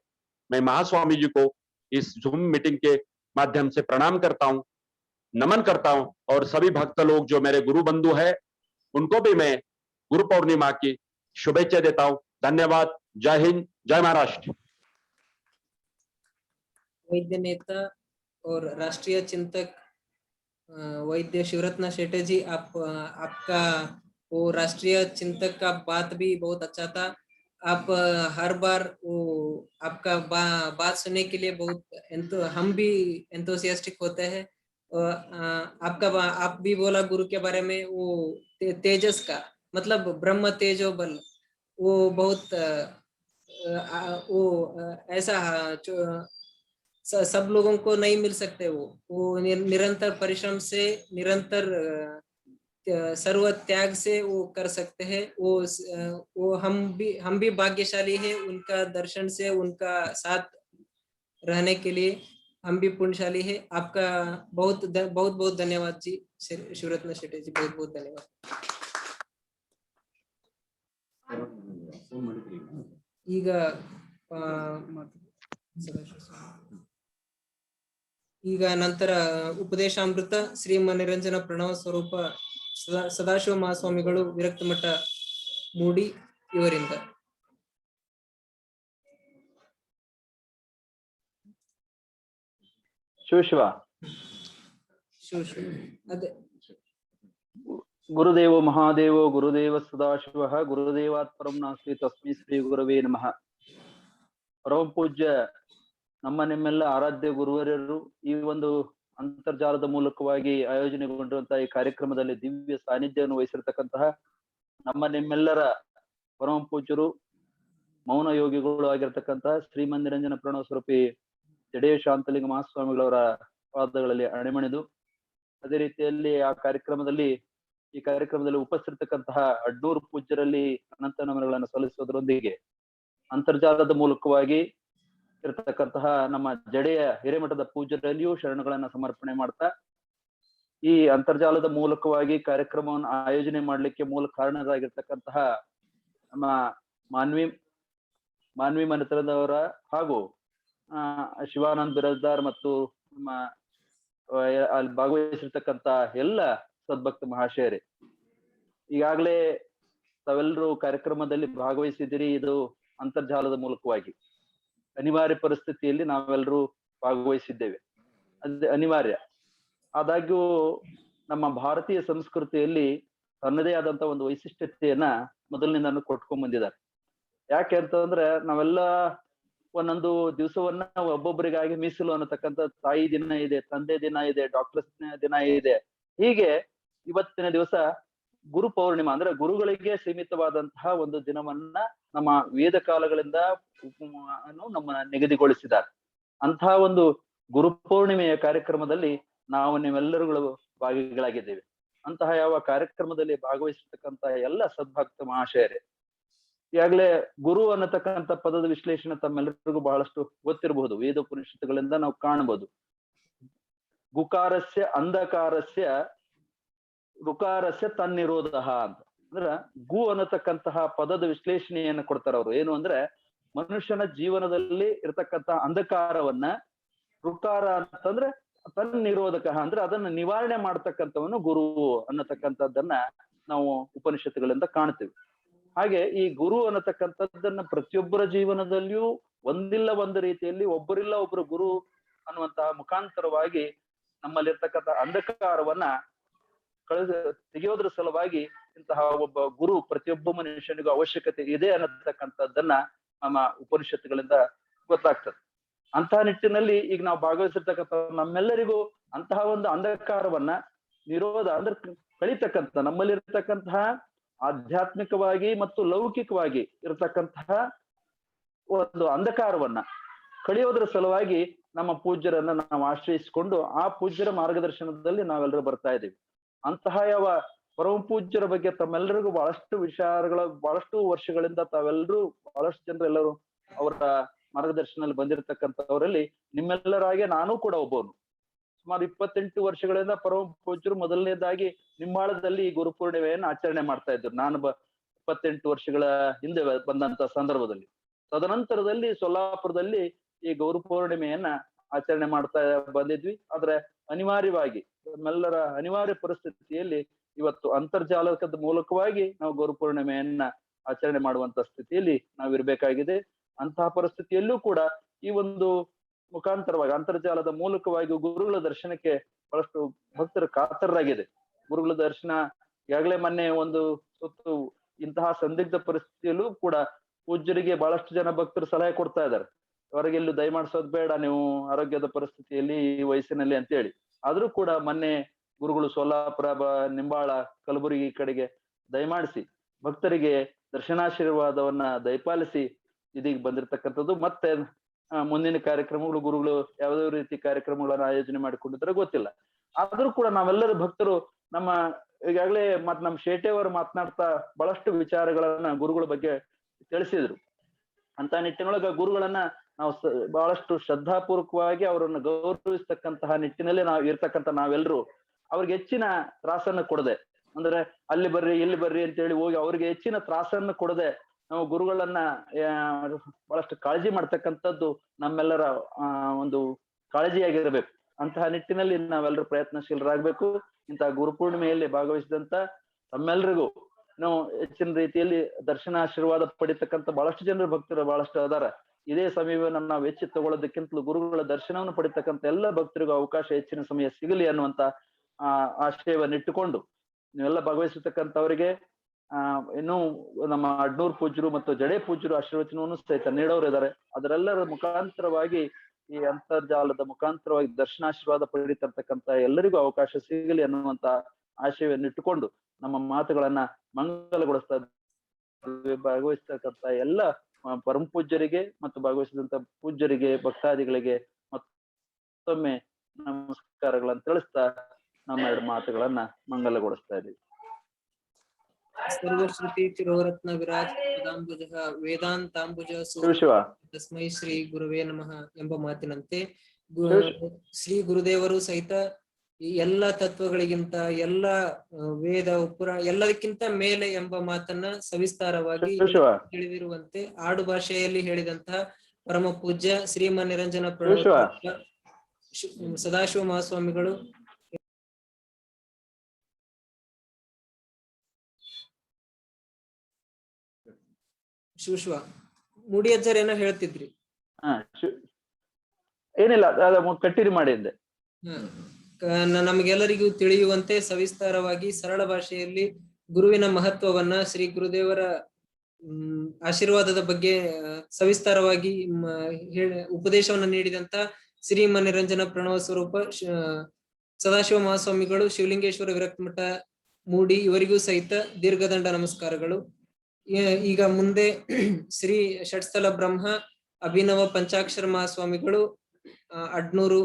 मैं महास्वामी जी को इस जूम मीटिंग के माध्यम से प्रणाम करता हूं, नमन करता हूं, और सभी भक्त लोग जो मेरे गुरु बंधु है उनको भी मैं गुरु पूर्णिमा की शुभेच्छा देता हूं। धन्यवाद। जय हिंद, जय महाराष्ट्र। वैद्य नेता और राष्ट्रीय चिंतक वैद्य शिवरत्न शेट्टी जी, आपका वो राष्ट्रीय चिंतक का बात भी बहुत अच्छा था। आप हर बार वो आपका बात सुनने के लिए बहुत हम भी एंथुसियास्टिक होते हैं। आप भी बोला गुरु के बारे में, वो तेजस का मतलब ब्रह्म तेजो बल, वो बहुत ऐसा सब लोगों को नहीं मिल सकते। वो निरंतर परिश्रम से, निरंतर सर्व त्याग से वो कर सकते हैं। वो हम भी भाग्यशाली है उनका दर्शन से, उनका साथ रहने के लिए हम भी पुण्यशाली है। आपका बहुत बहुत धन्यवाद जी, शिवरत्न शेट्टी जी, बहुत बहुत धन्यवाद। ಈಗ ನಂತರ ಉಪದೇಶಾಮೃತ ಶ್ರೀಮನಿರಂಜನ ಪ್ರಣವ ಸ್ವರೂಪ ಸದಾಶಿವ ಮಹಾಸ್ವಾಮಿಗಳು ವಿರಕ್ತ ಮಠ ಮೂಡಿ ಇವರಿಂದ. ಶಿವ ಶಿವ ಅದೇ ಗುರುದೇವೋ ಮಹಾದೇವೋ ಗುರುದೇವ ಸದಾಶಿವ ಗುರುದೇವಾತ್ ಪರಂ ನಾಸ್ತಿ ತಸ್ಮೈ ಶ್ರೀ ಗುರವೇ ನಮಃ. ಪರಮ ಪೂಜ್ಯ ನಮ್ಮ ನಿಮ್ಮೆಲ್ಲ ಆರಾಧ್ಯ ಗುರುವರ್ಯರು ಈ ಒಂದು ಅಂತರ್ಜಾಲದ ಮೂಲಕವಾಗಿ ಆಯೋಜನೆಗೊಂಡಿರುವಂತಹ ಈ ಕಾರ್ಯಕ್ರಮದಲ್ಲಿ ದಿವ್ಯ ಸಾನ್ನಿಧ್ಯವನ್ನು ವಹಿಸಿರ್ತಕ್ಕಂತಹ ನಮ್ಮ ನಿಮ್ಮೆಲ್ಲರ ಪರಮ ಪೂಜ್ಯರು ಮೌನ ಯೋಗಿಗಳು ಆಗಿರ್ತಕ್ಕಂತಹ ಶ್ರೀಮನ್ ನಿರಂಜನ ಪ್ರಣವ ಸ್ವರೂಪಿ ಜಡೆಯ ಶಾಂತಲಿಂಗ ಮಹಾಸ್ವಾಮಿಗಳವರ ಪಾದಗಳಲ್ಲಿ ಅಣಿಮಣಿದು, ಅದೇ ರೀತಿಯಲ್ಲಿ ಈ ಕಾರ್ಯಕ್ರಮದಲ್ಲಿ ಉಪಸ್ಥಿತಕ್ಕಂತಹ 500 ಪೂಜ್ಯರಲ್ಲಿ ಅನಂತ ನಮನಗಳನ್ನು ಸಲ್ಲಿಸುವುದರೊಂದಿಗೆ ಅಂತರ್ಜಾಲದ ಮೂಲಕವಾಗಿ ಇರತಕ್ಕಂತಹ ನಮ್ಮ ಜಡೆಯ ಹಿರೇಮಠದ ಪೂಜ್ಯರಲ್ಲಿಯೂ ಶರಣಗಳನ್ನ ಸಮರ್ಪಣೆ ಮಾಡ್ತಾ, ಈ ಅಂತರ್ಜಾಲದ ಮೂಲಕವಾಗಿ ಕಾರ್ಯಕ್ರಮವನ್ನು ಆಯೋಜನೆ ಮಾಡ್ಲಿಕ್ಕೆ ಮೂಲ ಕಾರಣರಾಗಿರ್ತಕ್ಕಂತಹ ನಮ್ಮ ಮಾನ್ವಿ ಮನೆತನದವರ ಹಾಗೂ ಶಿವಾನಂದ್ ಬಿರಾಜ್ದಾರ್ ಮತ್ತು ನಮ್ಮ ಅಲ್ಲಿ ಭಾಗವಹಿಸಿರ್ತಕ್ಕಂತ ಎಲ್ಲ ಸದ್ಭಕ್ತ ಮಹಾಶಯರೇ, ಈಗಾಗಲೇ ತಾವೆಲ್ಲರೂ ಕಾರ್ಯಕ್ರಮದಲ್ಲಿ ಭಾಗವಹಿಸಿದಿರಿ. ಇದು ಅಂತರ್ಜಾಲದ ಮೂಲಕವಾಗಿ ಅನಿವಾರ್ಯ ಪರಿಸ್ಥಿತಿಯಲ್ಲಿ ನಾವೆಲ್ಲರೂ ಭಾಗವಹಿಸಿದ್ದೇವೆ, ಅದೇ ಅನಿವಾರ್ಯ. ಆದಾಗ್ಯೂ ನಮ್ಮ ಭಾರತೀಯ ಸಂಸ್ಕೃತಿಯಲ್ಲಿ ತನ್ನದೇ ಆದಂತ ಒಂದು ವೈಶಿಷ್ಟ್ಯತೆಯನ್ನ ಮೊದಲಿನಿಂದ ಕೊಟ್ಕೊಂಡ್ ಬಂದಿದ್ದಾರೆ. ಯಾಕೆ ಅಂತಂದ್ರೆ ನಾವೆಲ್ಲ ಒಂದೊಂದು ದಿವಸವನ್ನ ಒಬ್ಬೊಬ್ಬರಿಗಾಗಿ ಮೀಸಲು ಅನ್ನತಕ್ಕಂಥ ತಾಯಿ ದಿನ ಇದೆ, ತಂದೆ ದಿನ ಇದೆ, ಡಾಕ್ಟರ್ಸ್ ದಿನ ಇದೆ. ಹೀಗೆ ಇವತ್ತಿನ ದಿವಸ ಗುರು ಪೌರ್ಣಿಮಾ ಅಂದ್ರೆ ಗುರುಗಳಿಗೆ ಸೀಮಿತವಾದಂತಹ ಒಂದು ದಿನವನ್ನ ನಮ್ಮ ವೇದ ಕಾಲಗಳಿಂದ ನಮ್ಮ ನಿಗದಿಗೊಳಿಸಿದ್ದಾರೆ. ಅಂತಹ ಒಂದು ಗುರು ಪೌರ್ಣಿಮೆಯ ಕಾರ್ಯಕ್ರಮದಲ್ಲಿ ನಾವು ನೀವೆಲ್ಲರುಗಳು ಭಾಗಿಗಳಾಗಿದ್ದೇವೆ. ಅಂತಹ ಯಾವ ಕಾರ್ಯಕ್ರಮದಲ್ಲಿ ಭಾಗವಹಿಸಿರ್ತಕ್ಕಂತ ಎಲ್ಲ ಸದ್ಭಕ್ತ ಮಹಾಶಯರೇ, ಈಗಾಗಲೇ ಗುರು ಅನ್ನತಕ್ಕಂಥ ಪದದ ವಿಶ್ಲೇಷಣೆ ತಮ್ಮೆಲ್ಲರಿಗೂ ಬಹಳಷ್ಟು ಗೊತ್ತಿರಬಹುದು. ವೇದೋಪನಿಷತ್ತುಗಳಿಂದ ನಾವು ಕಾಣಬಹುದು. ಗುಕಾರಸ್ಯ ಅಂಧಕಾರಸ್ಯ ಋಕಾರಸ್ಯ ತನ್ನಿರೋಧ ಅಂತ. ಅಂದ್ರ ಗು ಅನ್ನತಕ್ಕಂತಹ ಪದದ ವಿಶ್ಲೇಷಣೆಯನ್ನ ಕೊಡ್ತಾರ ಅವರು. ಏನು ಅಂದ್ರೆ ಮನುಷ್ಯನ ಜೀವನದಲ್ಲಿ ಇರತಕ್ಕಂತಹ ಅಂಧಕಾರವನ್ನ, ಋಕಾರ ಅಂತಂದ್ರೆ ತನ್ನಿರೋಧಕ ಅಂದ್ರೆ ಅದನ್ನ ನಿವಾರಣೆ ಮಾಡ್ತಕ್ಕಂಥವನು ಗುರು ಅನ್ನತಕ್ಕಂಥದ್ದನ್ನ ನಾವು ಉಪನಿಷತ್ತುಗಳಿಂದ ಕಾಣ್ತೀವಿ. ಹಾಗೆ ಈ ಗುರು ಅನ್ನತಕ್ಕಂಥದ್ದನ್ನ ಪ್ರತಿಯೊಬ್ಬರ ಜೀವನದಲ್ಲಿಯೂ ಒಂದಿಲ್ಲ ಒಂದು ರೀತಿಯಲ್ಲಿ ಒಬ್ಬರಿಲ್ಲ ಒಬ್ರು ಗುರು ಅನ್ನುವಂತಹ ಮುಖಾಂತರವಾಗಿ ನಮ್ಮಲ್ಲಿರ್ತಕ್ಕಂಥ ಅಂಧಕಾರವನ್ನ ತೆಗೆಯೋದ್ರ ಸಲುವಾಗಿ ಇಂತಹ ಒಬ್ಬ ಗುರು ಪ್ರತಿಯೊಬ್ಬ ಮನುಷ್ಯನಿಗೂ ಅವಶ್ಯಕತೆ ಇದೆ ಅನ್ನತಕ್ಕಂಥದ್ದನ್ನ ನಮ್ಮ ಉಪನಿಷತ್ತುಗಳಿಂದ ಗೊತ್ತಾಗ್ತದೆ. ಅಂತಹ ನಿಟ್ಟಿನಲ್ಲಿ ಈಗ ನಾವು ಭಾಗವಹಿಸಿರ್ತಕ್ಕಂಥ ನಮ್ಮೆಲ್ಲರಿಗೂ ಅಂತಹ ಒಂದು ಅಂಧಕಾರವನ್ನ ನಿರೋಧ ಅಂದ್ರೆ ಕಳಿತಕ್ಕಂಥ, ನಮ್ಮಲ್ಲಿರ್ತಕ್ಕಂತಹ ಆಧ್ಯಾತ್ಮಿಕವಾಗಿ ಮತ್ತು ಲೌಕಿಕವಾಗಿ ಇರತಕ್ಕಂತಹ ಒಂದು ಅಂಧಕಾರವನ್ನ ಕಳಿಯೋದ್ರ ಸಲುವಾಗಿ ನಮ್ಮ ಪೂಜ್ಯರನ್ನ ನಾವು ಆಶ್ರಯಿಸಿಕೊಂಡು ಆ ಪೂಜ್ಯರ ಮಾರ್ಗದರ್ಶನದಲ್ಲಿ ನಾವೆಲ್ಲರೂ ಬರ್ತಾ ಇದ್ದೀವಿ. ಅಂತಹ ಯಾವ ಪರಮ ಪೂಜ್ಯರ ಬಗ್ಗೆ ತಮ್ಮೆಲ್ಲರಿಗೂ ಬಹಳಷ್ಟು ವಿಚಾರಗಳ ಬಹಳಷ್ಟು ವರ್ಷಗಳಿಂದ ತಾವೆಲ್ಲರೂ ಬಹಳಷ್ಟು ಜನರು ಎಲ್ಲರೂ ಅವರ ಮಾರ್ಗದರ್ಶನದಲ್ಲಿ ಬಂದಿರತಕ್ಕಂಥವರಲ್ಲಿ ನಿಮ್ಮೆಲ್ಲರಾಗೆ ನಾನೂ ಕೂಡ ಒಬ್ಬವನು. ಸುಮಾರು 28 ವರ್ಷಗಳಿಂದ ಪರಮ ಪೂಜ್ಯರು ಮೊದಲನೇದಾಗಿ ನಿಮ್ಮಾಳದಲ್ಲಿ ಈ ಗುರುಪೂರ್ಣಿಮೆಯನ್ನು ಆಚರಣೆ ಮಾಡ್ತಾ ಇದ್ರು. ನಾನು 28 ವರ್ಷಗಳ ಹಿಂದೆ ಬಂದಂತ ಸಂದರ್ಭದಲ್ಲಿ, ತದನಂತರದಲ್ಲಿ ಸೊಲ್ಲಾಪುರದಲ್ಲಿ ಈ ಗುರುಪೂರ್ಣಿಮೆಯನ್ನ ಆಚರಣೆ ಮಾಡ್ತಾ ಬಂದಿದ್ವಿ. ಆದ್ರೆ ಅನಿವಾರ್ಯವಾಗಿ ನಮ್ಮೆಲ್ಲರ ಅನಿವಾರ್ಯ ಪರಿಸ್ಥಿತಿಯಲ್ಲಿ ಇವತ್ತು ಅಂತರ್ಜಾಲದ ಮೂಲಕವಾಗಿ ನಾವು ಗುರುಪೂರ್ಣಿಮೆಯನ್ನ ಆಚರಣೆ ಮಾಡುವಂತ ಸ್ಥಿತಿಯಲ್ಲಿ ನಾವಿರ್ಬೇಕಾಗಿದೆ. ಅಂತಹ ಪರಿಸ್ಥಿತಿಯಲ್ಲೂ ಕೂಡ ಈ ಒಂದು ಮುಖಾಂತರವಾಗಿ ಅಂತರ್ಜಾಲದ ಮೂಲಕವಾಗಿ ಗುರುಗಳ ದರ್ಶನಕ್ಕೆ ಬಹಳಷ್ಟು ಭಕ್ತರು ಕಾತರರಾಗಿದೆ. ಗುರುಗಳ ದರ್ಶನ ಈಗಾಗಲೇ ಮೊನ್ನೆ ಒಂದು ಸುತ್ತು ಇಂತಹ ಸಂದಿಗ್ಧ ಪರಿಸ್ಥಿತಿಯಲ್ಲೂ ಕೂಡ ಪೂಜ್ಯರಿಗೆ ಬಹಳಷ್ಟು ಜನ ಭಕ್ತರು ಸಲಹೆ ಕೊಡ್ತಾ ಇದ್ದಾರೆ, ಹೊರಗೆಲ್ಲೂ ದಯಮಾಡಿಸೋದು ಬೇಡ ನೀವು ಆರೋಗ್ಯದ ಪರಿಸ್ಥಿತಿಯಲ್ಲಿ ಈ ವಯಸ್ಸಿನಲ್ಲಿ ಅಂತೇಳಿ. ಆದ್ರೂ ಕೂಡ ಮೊನ್ನೆ ಗುರುಗಳು ಸೋಲಾಪುರ, ನಿಂಬಾಳ, ಕಲಬುರಗಿ ಕಡೆಗೆ ದಯಮಾಡಿಸಿ ಭಕ್ತರಿಗೆ ದರ್ಶನಾಶೀರ್ವಾದವನ್ನ ದಯಪಾಲಿಸಿ ಇದೀಗ ಬಂದಿರತಕ್ಕಂಥದ್ದು. ಮತ್ತೆ ಮುಂದಿನ ಕಾರ್ಯಕ್ರಮಗಳು ಗುರುಗಳು ಯಾವುದೇ ರೀತಿ ಕಾರ್ಯಕ್ರಮಗಳನ್ನ ಆಯೋಜನೆ ಮಾಡಿಕೊಂಡಿದ್ರೆ ಗೊತ್ತಿಲ್ಲ. ಆದ್ರೂ ಕೂಡ ನಾವೆಲ್ಲರೂ ಭಕ್ತರು ನಮ್ಮ ಈಗಾಗಲೇ ನಮ್ಮ ಶೇಟೆ ಅವರು ಮಾತನಾಡ್ತಾ ಬಹಳಷ್ಟು ವಿಚಾರಗಳನ್ನ ಗುರುಗಳ ಬಗ್ಗೆ ತಿಳಿಸಿದ್ರು. ಅಂತ ನಿಟ್ಟಿನೊಳಗ ಗುರುಗಳನ್ನ ನಾವು ಬಹಳಷ್ಟು ಶ್ರದ್ಧಾಪೂರ್ವಕವಾಗಿ ಅವರನ್ನು ಗೌರವಿಸ್ತಕ್ಕಂತಹ ನಿಟ್ಟಿನಲ್ಲಿ ನಾವೆಲ್ಲರೂ ಅವ್ರಿಗೆ ಹೆಚ್ಚಿನ ತ್ರಾಸನ್ನು ಕೊಡದೆ, ಅಂದ್ರೆ ಅಲ್ಲಿ ಬರ್ರಿ ಇಲ್ಲಿ ಬರ್ರಿ ಅಂತೇಳಿ ಹೋಗಿ ಅವ್ರಿಗೆ ಹೆಚ್ಚಿನ ತ್ರಾಸನ್ನು ಕೊಡದೆ ನಾವು ಗುರುಗಳನ್ನ ಬಹಳಷ್ಟು ಕಾಳಜಿ ಮಾಡ್ತಕ್ಕಂಥದ್ದು ನಮ್ಮೆಲ್ಲರ ಒಂದು ಕಾಳಜಿಯಾಗಿರ್ಬೇಕು. ಅಂತಹ ನಿಟ್ಟಿನಲ್ಲಿ ನಾವೆಲ್ಲರೂ ಪ್ರಯತ್ನಶೀಲರಾಗಬೇಕು. ಇಂತಹ ಗುರುಪೂರ್ಣಿಮೆಯಲ್ಲಿ ಭಾಗವಹಿಸಿದಂತ ತಮ್ಮೆಲ್ಲರಿಗೂ ನಾವು ಹೆಚ್ಚಿನ ರೀತಿಯಲ್ಲಿ ದರ್ಶನಾಶೀರ್ವಾದ ಪಡಿತಕ್ಕಂಥ ಬಹಳಷ್ಟು ಜನರು ಭಕ್ತರು ಬಹಳಷ್ಟು ಅದಾರ. ಇದೇ ಸಮಯವನ್ನು ನಾವು ಹೆಚ್ಚು ತಗೊಳ್ಳೋದಕ್ಕಿಂತಲೂ ಗುರುಗಳ ದರ್ಶನವನ್ನು ಪಡಿತಕ್ಕಂಥ ಎಲ್ಲ ಭಕ್ತರಿಗೂ ಅವಕಾಶ ಹೆಚ್ಚಿನ ಸಮಯ ಸಿಗಲಿ ಅನ್ನುವಂತ ಆಶಯವನ್ನಿಟ್ಟುಕೊಂಡು ನೀವೆಲ್ಲ ಭಾಗವಹಿಸಿರ್ತಕ್ಕಂಥವರಿಗೆ ಇನ್ನೂ ನಮ್ಮ ಅಡ್ನೂರ್ ಪೂಜ್ಯರು ಮತ್ತು ಜಡೆ ಪೂಜ್ಯರು ಆಶೀರ್ವಚನವನ್ನು ಸಹಿತ ನೀಡೋರು ಇದ್ದಾರೆ. ಅದರೆಲ್ಲರ ಮುಖಾಂತರವಾಗಿ ಈ ಅಂತರ್ಜಾಲದ ಮುಖಾಂತರವಾಗಿ ದರ್ಶನಾಶೀರ್ವಾದ ಪಡೀತಿರ್ತಕ್ಕಂಥ ಎಲ್ಲರಿಗೂ ಅವಕಾಶ ಸಿಗಲಿ ಅನ್ನುವಂತ ಆಶಯವನ್ನಿಟ್ಟುಕೊಂಡು ನಮ್ಮ ಮಾತುಗಳನ್ನ ಮಂಗಲಗೊಳಿಸ್ತಾ ಭಾಗವಹಿಸ್ತಕ್ಕಂಥ ಎಲ್ಲ ಪರಮ ಪೂಜ್ಯರಿಗೆ ಮತ್ತು ಭಾಗವಹಿಸಿದಂತ ಪೂಜ್ಯರಿಗೆ ಭಕ್ತಾದಿಗಳಿಗೆ ಮತ್ತೊಮ್ಮೆ ನಮಸ್ಕಾರಗಳನ್ನು ತಿಳಿಸ್ತಾ ನಮ್ಮ ಎರಡು ಮಾತುಗಳನ್ನ ಮಂಗಲಗೊಳಿಸ್ತಾ ಇದ್ದೀವಿ. ಸರ್ವಶ್ರುತಿ ಚಿರೋರತ್ನ ವಿರಾಜ್ ಪದಾಂಬುಜ ವೇದಾಂತಾಂಬುಜ ಶಿವ ತಸ್ಮೈ ಶ್ರೀ ಗುರುವೇ ನಮಃ ಎಂಬ ಮಾತಿನಂತೆ ಶ್ರೀ ಗುರುದೇವರು ಸಹಿತ ಈ ಎಲ್ಲ ತತ್ವಗಳಿಗಿಂತ ಎಲ್ಲ ವೇದ ಪುರಾಣ ಎಲ್ಲದಕ್ಕಿಂತ ಮೇಲೆ ಎಂಬ ಮಾತನ್ನ ಸವಿಸ್ತಾರವಾಗಿ ತಿಳಿದಿರುವಂತೆ ಆಡು ಭಾಷೆಯಲ್ಲಿ ಹೇಳಿದಂತಹ ಪರಮ ಪೂಜ್ಯ ಶ್ರೀಮನ್ ನಿರಂಜನ ಸದಾಶಿವ ಮಹಾಸ್ವಾಮಿಗಳು ಶಿವ ಮುಡಿಯಜ್ಜರ್ ಏನೋ ಹೇಳ್ತಿದ್ರಿ. ಏನಿಲ್ಲ, ಕಟ್ಟಿರಿ ಮಾಡಿದ್ದೆ. ನಮಗೆಲ್ಲರಿಗೂ ತಿಳಿಯುವಂತೆ ಸವಿಸ್ತಾರವಾಗಿ ಸರಳ ಭಾಷೆಯಲ್ಲಿ ಗುರುವಿನ ಮಹತ್ವವನ್ನ ಶ್ರೀ ಗುರುದೇವರ ಆಶೀರ್ವಾದದ ಬಗ್ಗೆ ಸವಿಸ್ತಾರವಾಗಿ ಉಪದೇಶವನ್ನು ನೀಡಿದಂತ ಶ್ರೀಮ ನಿರಂಜನ ಪ್ರಣವ ಸ್ವರೂಪ ಸದಾಶಿವ ಮಹಾಸ್ವಾಮಿಗಳು, ಶಿವಲಿಂಗೇಶ್ವರ ವಿರಕ್ತ ಮಠ ಮೂಡಿ ಇವರಿಗೂ ಸಹಿತ ದೀರ್ಘದಂಡ ನಮಸ್ಕಾರಗಳು. ಈಗ ಮುಂದೆ ಶ್ರೀ ಷಟ್ಸ್ಥಲ ಬ್ರಹ್ಮ ಅಭಿನವ ಪಂಚಾಕ್ಷರ ಮಹಾಸ್ವಾಮಿಗಳು ಅಡ್ನೂರು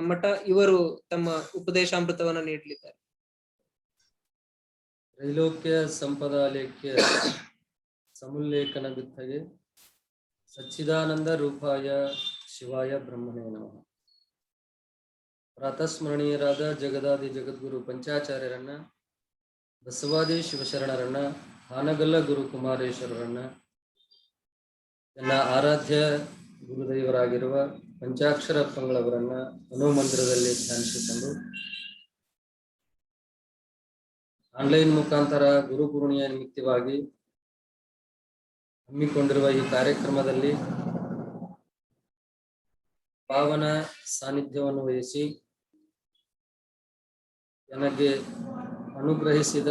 ಮಠ ಇವರು ತಮ್ಮ ಉಪದೇಶಾಮೃತವನ್ನ ನೀಡಲಿದ್ದಾರೆ. ತ್ರೈಲೋಕ್ಯ ಸಂಪದಾಲೇಖ್ಯ ಸಮುಲ್ಲೇಖನ ಗುತ್ತಗೆ ಸಚ್ಚಿದಾನಂದ ರೂಪಾಯ ಶಿವಾಯ ಬ್ರಹ್ಮಣೇ ನಮಃ. ಪ್ರಾತಸ್ಮರಣೀಯರಾದ ಜಗದಾದಿ ಜಗದ್ಗುರು ಪಂಚಾಚಾರ್ಯರನ್ನ, ಬಸವಾದಿ ಶಿವಶರಣರನ್ನ, ಹಾನಗಲ್ಲ ಗುರು ಕುಮಾರೇಶ್ವರರನ್ನ, ಎಲ್ಲ ಆರಾಧ್ಯ ಗುರುದೇವರಾಗಿರುವ ಪಂಚಾಕ್ಷರ ಪಂಗಳವರನ್ನ ಮನೋಮಂದಿರದಲ್ಲಿ ಧ್ಯಾನಿಸಿಕೊಂಡು ಆನ್ಲೈನ್ ಮುಖಾಂತರ ಗುರು ಪೂರ್ಣಿಮೆಯ ನಿಮಿತ್ತವಾಗಿ ಹಮ್ಮಿಕೊಂಡಿರುವ ಈ ಕಾರ್ಯಕ್ರಮದಲ್ಲಿ ಪಾವನ ಸಾನ್ನಿಧ್ಯವನ್ನು ವಹಿಸಿ ನನಗೆ ಅನುಗ್ರಹಿಸಿದ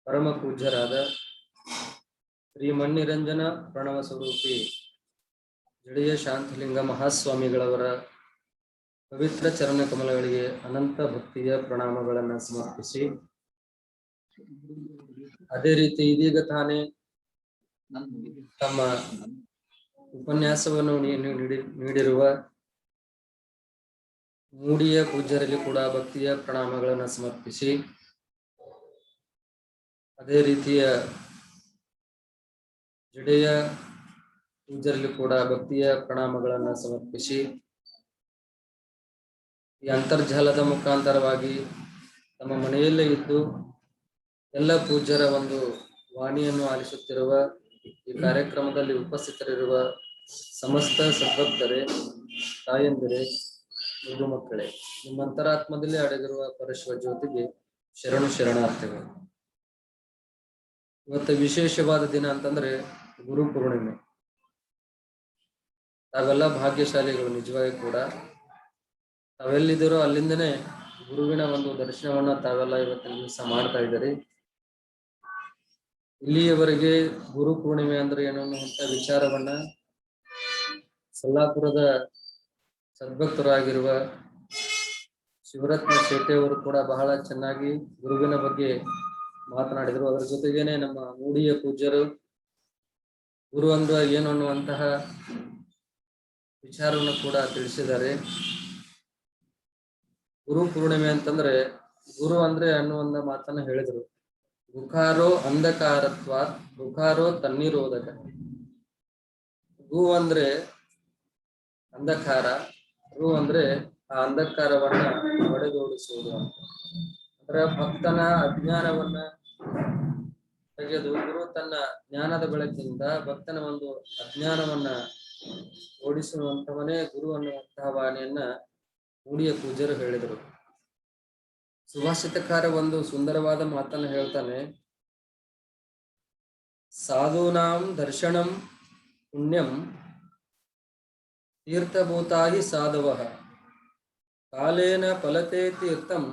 ಪರಮ ಪೂಜ್ಯರಾದ ಶ್ರೀಮನ್ನಿರಂಜನ ಪ್ರಣವ ಸ್ವರೂಪಿ ಜಡೆಯ ಶಾಂತಲಿಂಗ ಮಹಾಸ್ವಾಮಿಗಳವರ ಪವಿತ್ರ ಚರಣ ಕಮಲಗಳಿಗೆ ಅನಂತ ಭಕ್ತಿಯ ಪ್ರಣಾಮಗಳನ್ನು ಸಮರ್ಪಿಸಿ, ಅದೇ ರೀತಿ ಇದೀಗ ತಾನೇ ತಮ್ಮ ಉಪನ್ಯಾಸವನ್ನು ನೀಡಿರುವ ಮೂಡಿಯ ಪೂಜ್ಯರಲ್ಲಿ ಕೂಡ ಭಕ್ತಿಯ ಪ್ರಣಾಮಗಳನ್ನು ಸಮರ್ಪಿಸಿ, ಅದೇ ರೀತಿಯ ಜಡೆಯ ಪೂಜ್ಯರಲ್ಲಿ ಕೂಡ ಭಕ್ತಿಯ ಪ್ರಣಾಮಗಳನ್ನು ಸಮರ್ಪಿಸಿ, ಈ ಅಂತರ್ಜಾಲದ ಮುಖಾಂತರವಾಗಿ ತಮ್ಮ ಮನೆಯಲ್ಲೇ ಇದ್ದು ಎಲ್ಲ ಪೂಜ್ಯರ ಒಂದು ವಾಣಿಯನ್ನು ಆಲಿಸುತ್ತಿರುವ ಈ ಕಾರ್ಯಕ್ರಮದಲ್ಲಿ ಉಪಸ್ಥಿತರಿರುವ ಸಮಸ್ತ ಸದ್ಭಕ್ತರೇ, ತಾಯಂದಿರೇ, ಮುದ್ದು ಮಕ್ಕಳೇ, ನಿಮ್ಮ ಅಂತರಾತ್ಮದಲ್ಲಿ ಅಡಗಿರುವ ಪರಶಿವ ಜ್ಯೋತಿಗೆ ಶರಣಾರ್ಥಿಗಳು. ಇವತ್ತು ವಿಶೇಷವಾದ ದಿನ ಅಂತಂದ್ರೆ ಗುರು ಪೂರ್ಣಿಮೆ. ತಾವೆಲ್ಲ ಭಾಗ್ಯಶಾಲಿಗಳು ನಿಜವಾಗಿ ಕೂಡ. ತಾವೆಲ್ಲಿದ್ದೀರೋ ಅಲ್ಲಿಂದನೇ ಗುರುವಿನ ಒಂದು ದರ್ಶನವನ್ನ ತಾವೆಲ್ಲ ಇವತ್ತಿನ ದಿವಸ ಮಾಡ್ತಾ ಇದ್ದೀರಿ. ಇಲ್ಲಿಯವರೆಗೆ ಗುರು ಪೂರ್ಣಿಮೆ ಅಂದ್ರೆ ಏನು ಅನ್ನುವಂತ ವಿಚಾರವನ್ನ ಸೊಲ್ಲಾಪುರದ ಸದ್ಭಕ್ತರಾಗಿರುವ ಶಿವರತ್ನ ಶೆಟ್ಟಿಯವರು ಕೂಡ ಬಹಳ ಚೆನ್ನಾಗಿ ಗುರುವಿನ ಬಗ್ಗೆ ಮಾತನಾಡಿದರು. ಅದರ ಜೊತೆಗೇನೆ ನಮ್ಮ ಮೂಡಿಯ ಪೂಜ್ಯರು ಗುರು ಅಂದ್ರೆ ಏನು ಅನ್ನುವಂತಹ ವಿಚಾರವನ್ನು ಕೂಡ ತಿಳಿಸಿದ್ದಾರೆ. ಗುರು ಪೂರ್ಣಿಮೆ ಅಂತಂದ್ರೆ ಗುರು ಅಂದ್ರೆ ಅನ್ನುವಂತ ಮಾತನ್ನ ಹೇಳಿದ್ರು. ಗುಖಾರೋ ಅಂಧಕಾರತ್ವ ಗುಖಾರೋ ತನ್ನಿರೋಧಕ. ಗು ಅಂದ್ರೆ ಅಂಧಕಾರ, ರು ಅಂದ್ರೆ ಆ ಅಂಧಕಾರವನ್ನ ಹೊಡೆದೋಡಿಸುವುದು ಅಂತ. ಅಂದ್ರೆ ಭಕ್ತನ ಅಜ್ಞಾನವನ್ನ ತೆಗೆದು ಗುರು ತನ್ನ ಜ್ಞಾನದ ಬೆಳಕಿಂದ ಭಕ್ತನ ಒಂದು ಅಜ್ಞಾನವನ್ನ ಓಡಿಸುವಂತವನೇ ಗುರು ಅನ್ನುವಂತಹ ವಾಣಿಯನ್ನ ಮೂಡಿಯ ಪೂಜ್ಯರು ಹೇಳಿದರು. ಸುಭಾಷಿತಕಾರ ಒಂದು ಸುಂದರವಾದ ಮಾತನ್ನ ಹೇಳ್ತಾನೆ. ಸಾಧೂನಾಂ ದರ್ಶನಂ ಪುಣ್ಯಂ ತೀರ್ಥಭೂತಾಗಿ ಸಾಧವಃ ಕಾಲೇನ ಫಲತೆ ತೀರ್ಥಂ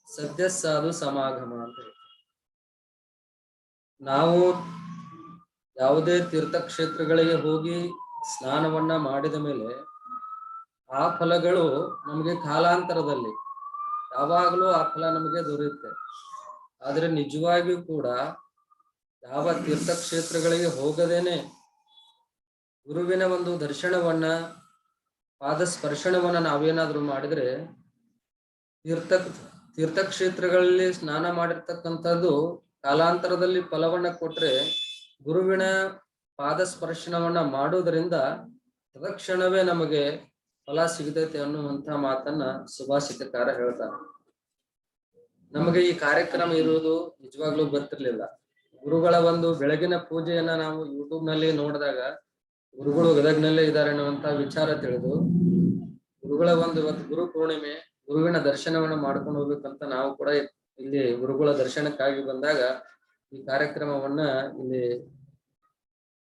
ಸದ್ಯ ಸಾಧು ಸಮಾಗಮ ಅಂತ ಹೇಳಿ. ನಾವು ಯಾವುದೇ ತೀರ್ಥಕ್ಷೇತ್ರಗಳಿಗೆ ಹೋಗಿ ಸ್ನಾನವನ್ನ ಮಾಡಿದ ಮೇಲೆ ಆ ಫಲಗಳು ನಮಗೆ ಕಾಲಾಂತರದಲ್ಲಿ ಯಾವಾಗಲೂ ಆ ಫಲ ನಮಗೆ ದೊರೆಯುತ್ತೆ. ಆದ್ರೆ ನಿಜವಾಗಿಯೂ ಕೂಡ ಯಾವ ತೀರ್ಥಕ್ಷೇತ್ರಗಳಿಗೆ ಹೋಗದೇನೆ ಗುರುವಿನ ಒಂದು ದರ್ಶನವನ್ನ ಪಾದ ಸ್ಪರ್ಶನವನ್ನ ನಾವೇನಾದ್ರೂ ಮಾಡಿದ್ರೆ ತೀರ್ಥಕ್ಷೇತ್ರಗಳಲ್ಲಿ ಸ್ನಾನ ಮಾಡಿರ್ತಕ್ಕಂಥದ್ದು ಕಾಲಾಂತರದಲ್ಲಿ ಫಲವನ್ನ ಕೊಟ್ರೆ ಗುರುವಿನ ಪಾದ ಸ್ಪರ್ಶನವನ್ನ ಮಾಡೋದ್ರಿಂದ ತತ್ಕ್ಷಣವೇ ನಮಗೆ ಫಲ ಸಿಗತೈತೆ ಅನ್ನುವಂತ ಮಾತನ್ನ ಸುಭಾಷಿತಕಾರ ಹೇಳ್ತಾರೆ. ನಮಗೆ ಈ ಕಾರ್ಯಕ್ರಮ ಇರುವುದು ನಿಜವಾಗ್ಲೂ ಗೊತ್ತಿರ್ಲಿಲ್ಲ. ಗುರುಗಳ ಒಂದು ಬೆಳಗಿನ ಪೂಜೆಯನ್ನ ನಾವು ಯೂಟ್ಯೂಬ್ ನಲ್ಲಿ ನೋಡಿದಾಗ ಗುರುಗಳು ಗದಗ್ನಲ್ಲೇ ಇದ್ದಾರೆ ಅನ್ನುವಂತ ವಿಚಾರ ತಿಳಿದು ಗುರುಗಳ ಒಂದು ಇವತ್ತು ಗುರು ಪೂರ್ಣಿಮೆ, ಗುರುವಿನ ದರ್ಶನವನ್ನ ಮಾಡ್ಕೊಂಡು ಹೋಗ್ಬೇಕಂತ ನಾವು ಕೂಡ ಇಲ್ಲಿ ಗುರುಗಳ ದರ್ಶನಕ್ಕಾಗಿ ಬಂದಾಗ ಈ ಕಾರ್ಯಕ್ರಮವನ್ನ ಇಲ್ಲಿ